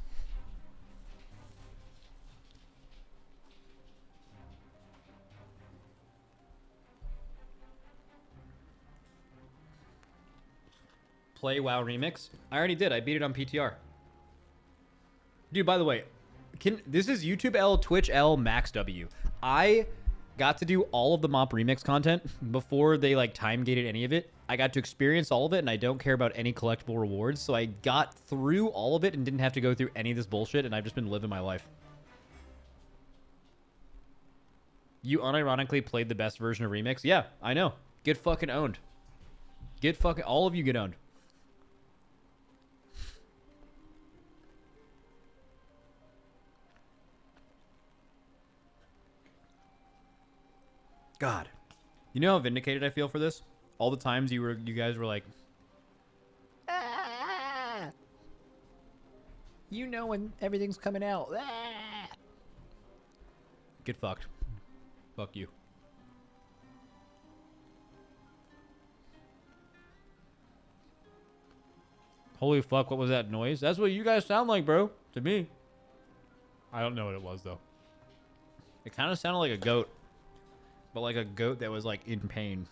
Play WoW Remix. I already did. I beat it on PTR. Dude, by the way, this is YouTube L, Twitch L, Max W. I got to do all of the Mop Remix content before they like time gated any of it. I got to experience all of it, and I don't care about any collectible rewards. So I got through all of it and didn't have to go through any of this bullshit, and I've just been living my life. You unironically played the best version of Remix? Yeah, I know. Get fucking owned. All of you get owned. God, you know how vindicated I feel for this? All the times you guys were like, ah, you know when everything's coming out. Ah. Get fucked. Fuck you. Holy fuck, what was that noise? That's what you guys sound like, bro. To me. I don't know what it was, though. It kind of sounded like a goat. But like a goat that was like in pain.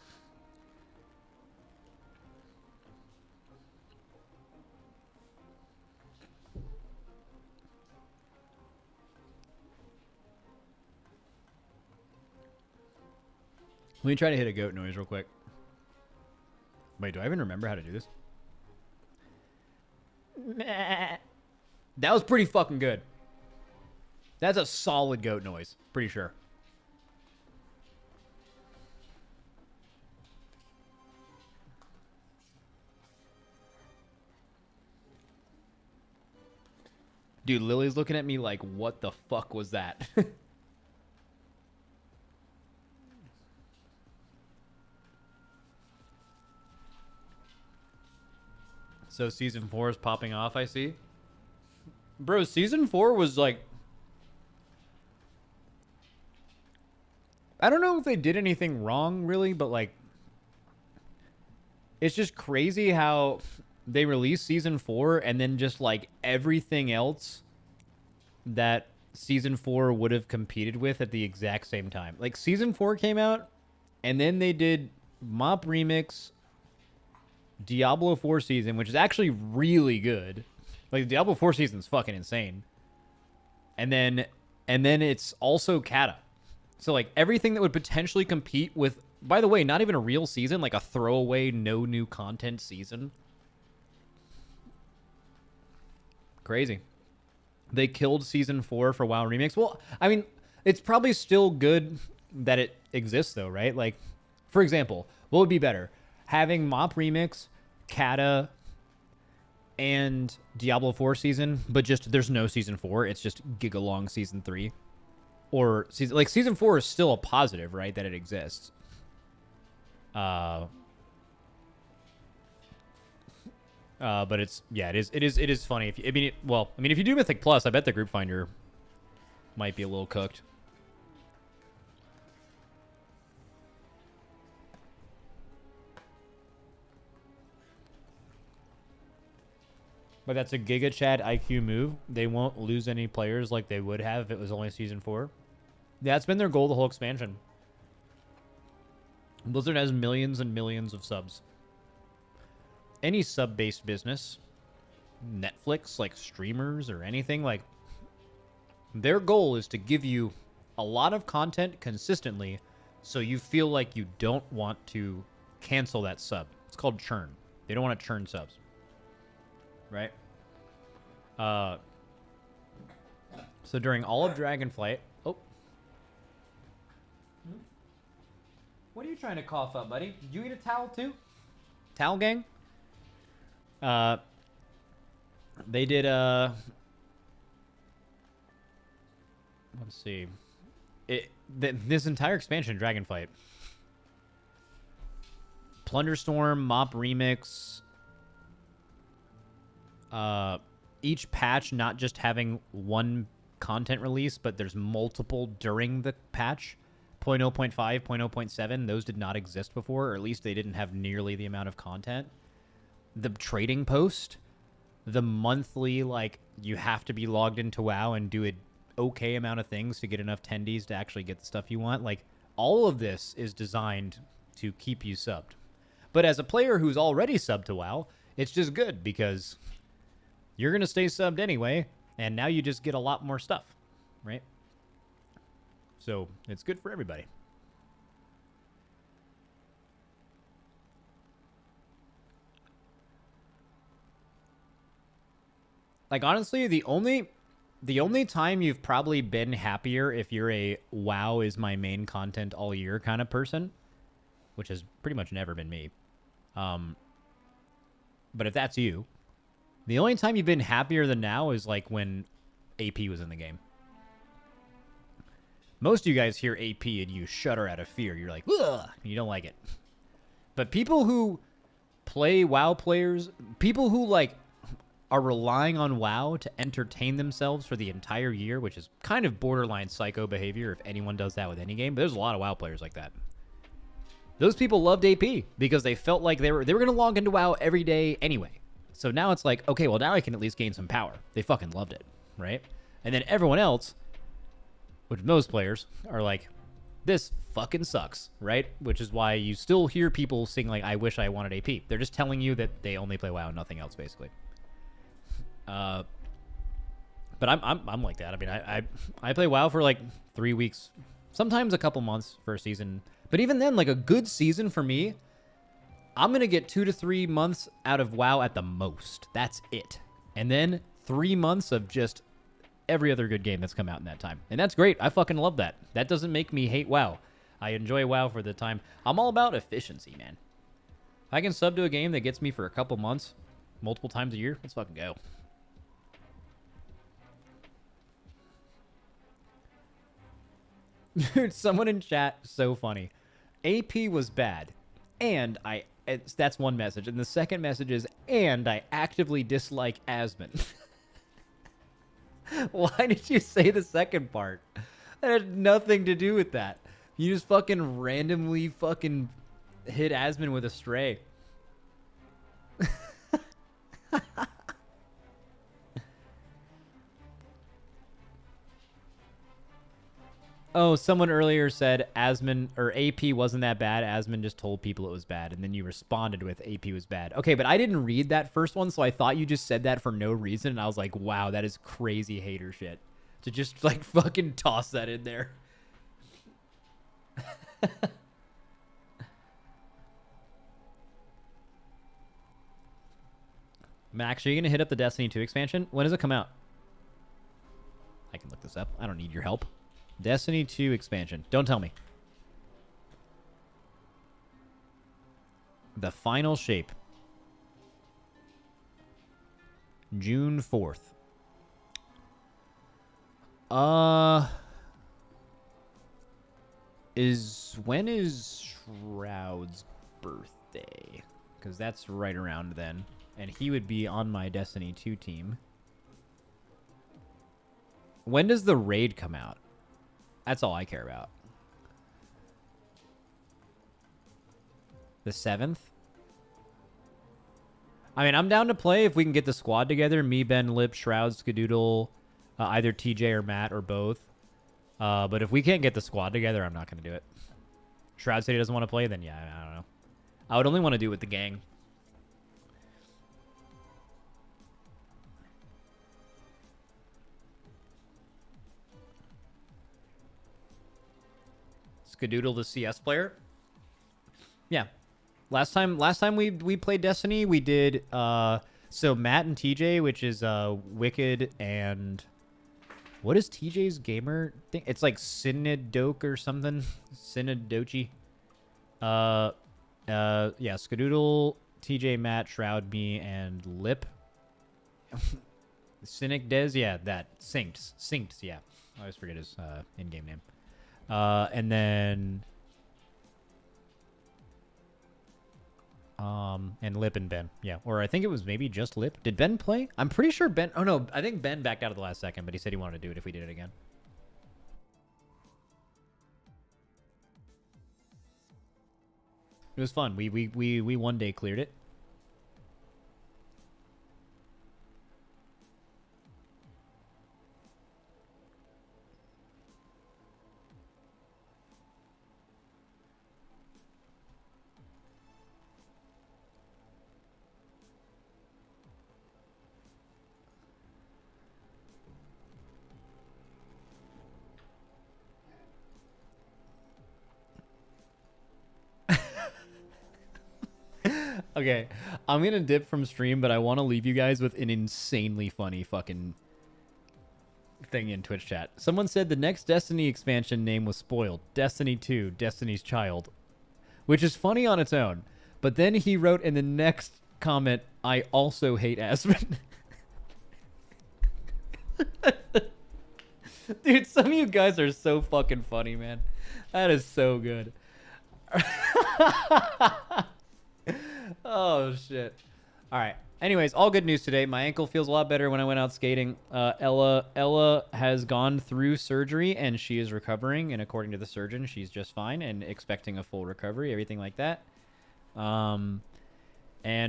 Let me try to hit a goat noise real quick. Wait, do I even remember how to do this? That was pretty fucking good. That's a solid goat noise. Pretty sure. Dude, Lily's looking at me like, what the fuck was that? So season 4 is popping off, I see. Bro, season 4 was like... I don't know if they did anything wrong, really, but like... It's just crazy how... They released season 4 and then just like everything else that season 4 would have competed with at the exact same time. Like season 4 came out and then they did Mop Remix, Diablo 4 season, which is actually really good. Like Diablo 4 season is fucking insane. And then it's also Kata. So like everything that would potentially compete with, by the way, not even a real season, like a throwaway no new content season. Crazy. They killed season 4 for WoW Remix. Well, I mean, it's probably still good that it exists, though, right? Like, for example, what would be better? Having Mop Remix, Kata, and Diablo 4 season, but just there's no season 4. It's just Gigalong season 3. Or, season 4 is still a positive, right, that it exists. But it's, yeah, it is funny. If you, if you do Mythic Plus, I bet the group finder might be a little cooked. But that's a Giga Chad IQ move. They won't lose any players like they would have if it was only Season 4. That's been their goal the whole expansion. Blizzard has millions and millions of subs. Any sub-based business, Netflix, like streamers or anything, like their goal is to give you a lot of content consistently so you feel like you don't want to cancel that sub. It's called churn. They don't want to churn subs. Right? So during all of Dragonflight... Oh. What are you trying to cough up, buddy? Did you eat a towel too? Towel gang? They did, let's see. This entire expansion, Dragonflight. Plunderstorm, Mop Remix. Each patch not just having one content release, but there's multiple during the patch. 0.0.5, 0.0.7, those did not exist before, or at least they didn't have nearly the amount of content. The trading post, the monthly, like, you have to be logged into WoW and do an okay amount of things to get enough tendies to actually get the stuff you want. Like, all of this is designed to keep you subbed. But as a player who's already subbed to WoW, it's just good because you're going to stay subbed anyway, and now you just get a lot more stuff, right? So it's good for everybody. Like, honestly, the only time you've probably been happier if you're a WoW is my main content all year kind of person, which has pretty much never been me. But if that's you, the only time you've been happier than now is like when AP was in the game. Most of you guys hear AP and you shudder out of fear. You're like, ugh, and you don't like it. But people who play WoW players, people who like are relying on WoW to entertain themselves for the entire year, which is kind of borderline psycho behavior if anyone does that with any game. But there's a lot of WoW players like that. Those people loved AP because they felt like they were going to log into WoW every day anyway. So now it's like, okay, well, now I can at least gain some power. They fucking loved it, right? And then everyone else, which most players, are like, this fucking sucks, right? Which is why you still hear people sing like, I wish I wanted AP. They're just telling you that they only play WoW and nothing else, basically. But I'm like that. I mean, I play WoW for like 3 weeks, sometimes a couple months for a season. But even then, like a good season for me, I'm going to get 2 to 3 months out of WoW at the most. That's it. And then 3 months of just every other good game that's come out in that time. And that's great. I fucking love that. That doesn't make me hate WoW. I enjoy WoW for the time. I'm all about efficiency, man. If I can sub to a game that gets me for a couple months, multiple times a year, let's fucking go. Dude, someone in chat, so funny. AP was bad. And that's one message. And the second message is, and I actively dislike Asmon. Why did you say the second part? That had nothing to do with that. You just fucking randomly fucking hit Asmon with a stray. Oh, someone earlier said Asmon or AP wasn't that bad. Asmon just told people it was bad, and then you responded with AP was bad. Okay, but I didn't read that first one, so I thought you just said that for no reason, and I was like, wow, that is crazy hater shit. To just, like, fucking toss that in there. Max, are you going to hit up the Destiny 2 expansion? When does it come out? I can look this up. I don't need your help. Destiny 2 expansion. Don't tell me. The Final Shape. June 4th. When is Shroud's birthday? Because that's right around then. And he would be on my Destiny 2 team. When does the raid come out? That's all I care about. The 7th? I mean, I'm down to play if we can get the squad together. Me, Ben, Lip, Shroud, Skadoodle, either TJ or Matt or both. But if we can't get the squad together, I'm not going to do it. Shroud said he doesn't want to play, then yeah, I don't know. I would only want to do it with the gang. Skadoodle, the CS player. Yeah. Last time we played Destiny, we did so Matt and TJ, which is Wicked and what is TJ's gamer thing? It's like Cinedoke or something. Cinedochi. Yeah, Skadoodle, TJ, Matt, Shroud, me, and Lip. Cynic Des, yeah, that. Synced, yeah. I always forget his in-game name. And then and Lip and Ben. Yeah. Or I think it was maybe just Lip. Did Ben play? I'm pretty sure Ben. Oh no, I think Ben backed out at the last second, but he said he wanted to do it if we did it again. It was fun. We one day cleared it. Okay, I'm gonna dip from stream, but I want to leave you guys with an insanely funny fucking thing in Twitch chat. Someone said the next Destiny expansion name was spoiled. Destiny 2, Destiny's Child. Which is funny on its own. But then he wrote in the next comment, I also hate Aspen. Dude, some of you guys are so fucking funny, man. That is so good. Oh, shit. All right. Anyways, all good news today. My ankle feels a lot better when I went out skating. Ella has gone through surgery, and she is recovering. And according to the surgeon, she's just fine and expecting a full recovery, everything like that. And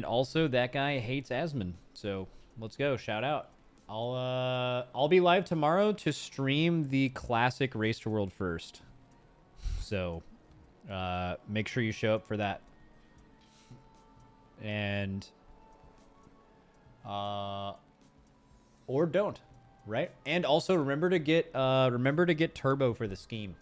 also, that guy hates Asmon. So, let's go. Shout out. I'll be live tomorrow to stream the classic Race to World First. So, make sure you show up for that. And or don't, right? And also remember to get turbo for the scheme.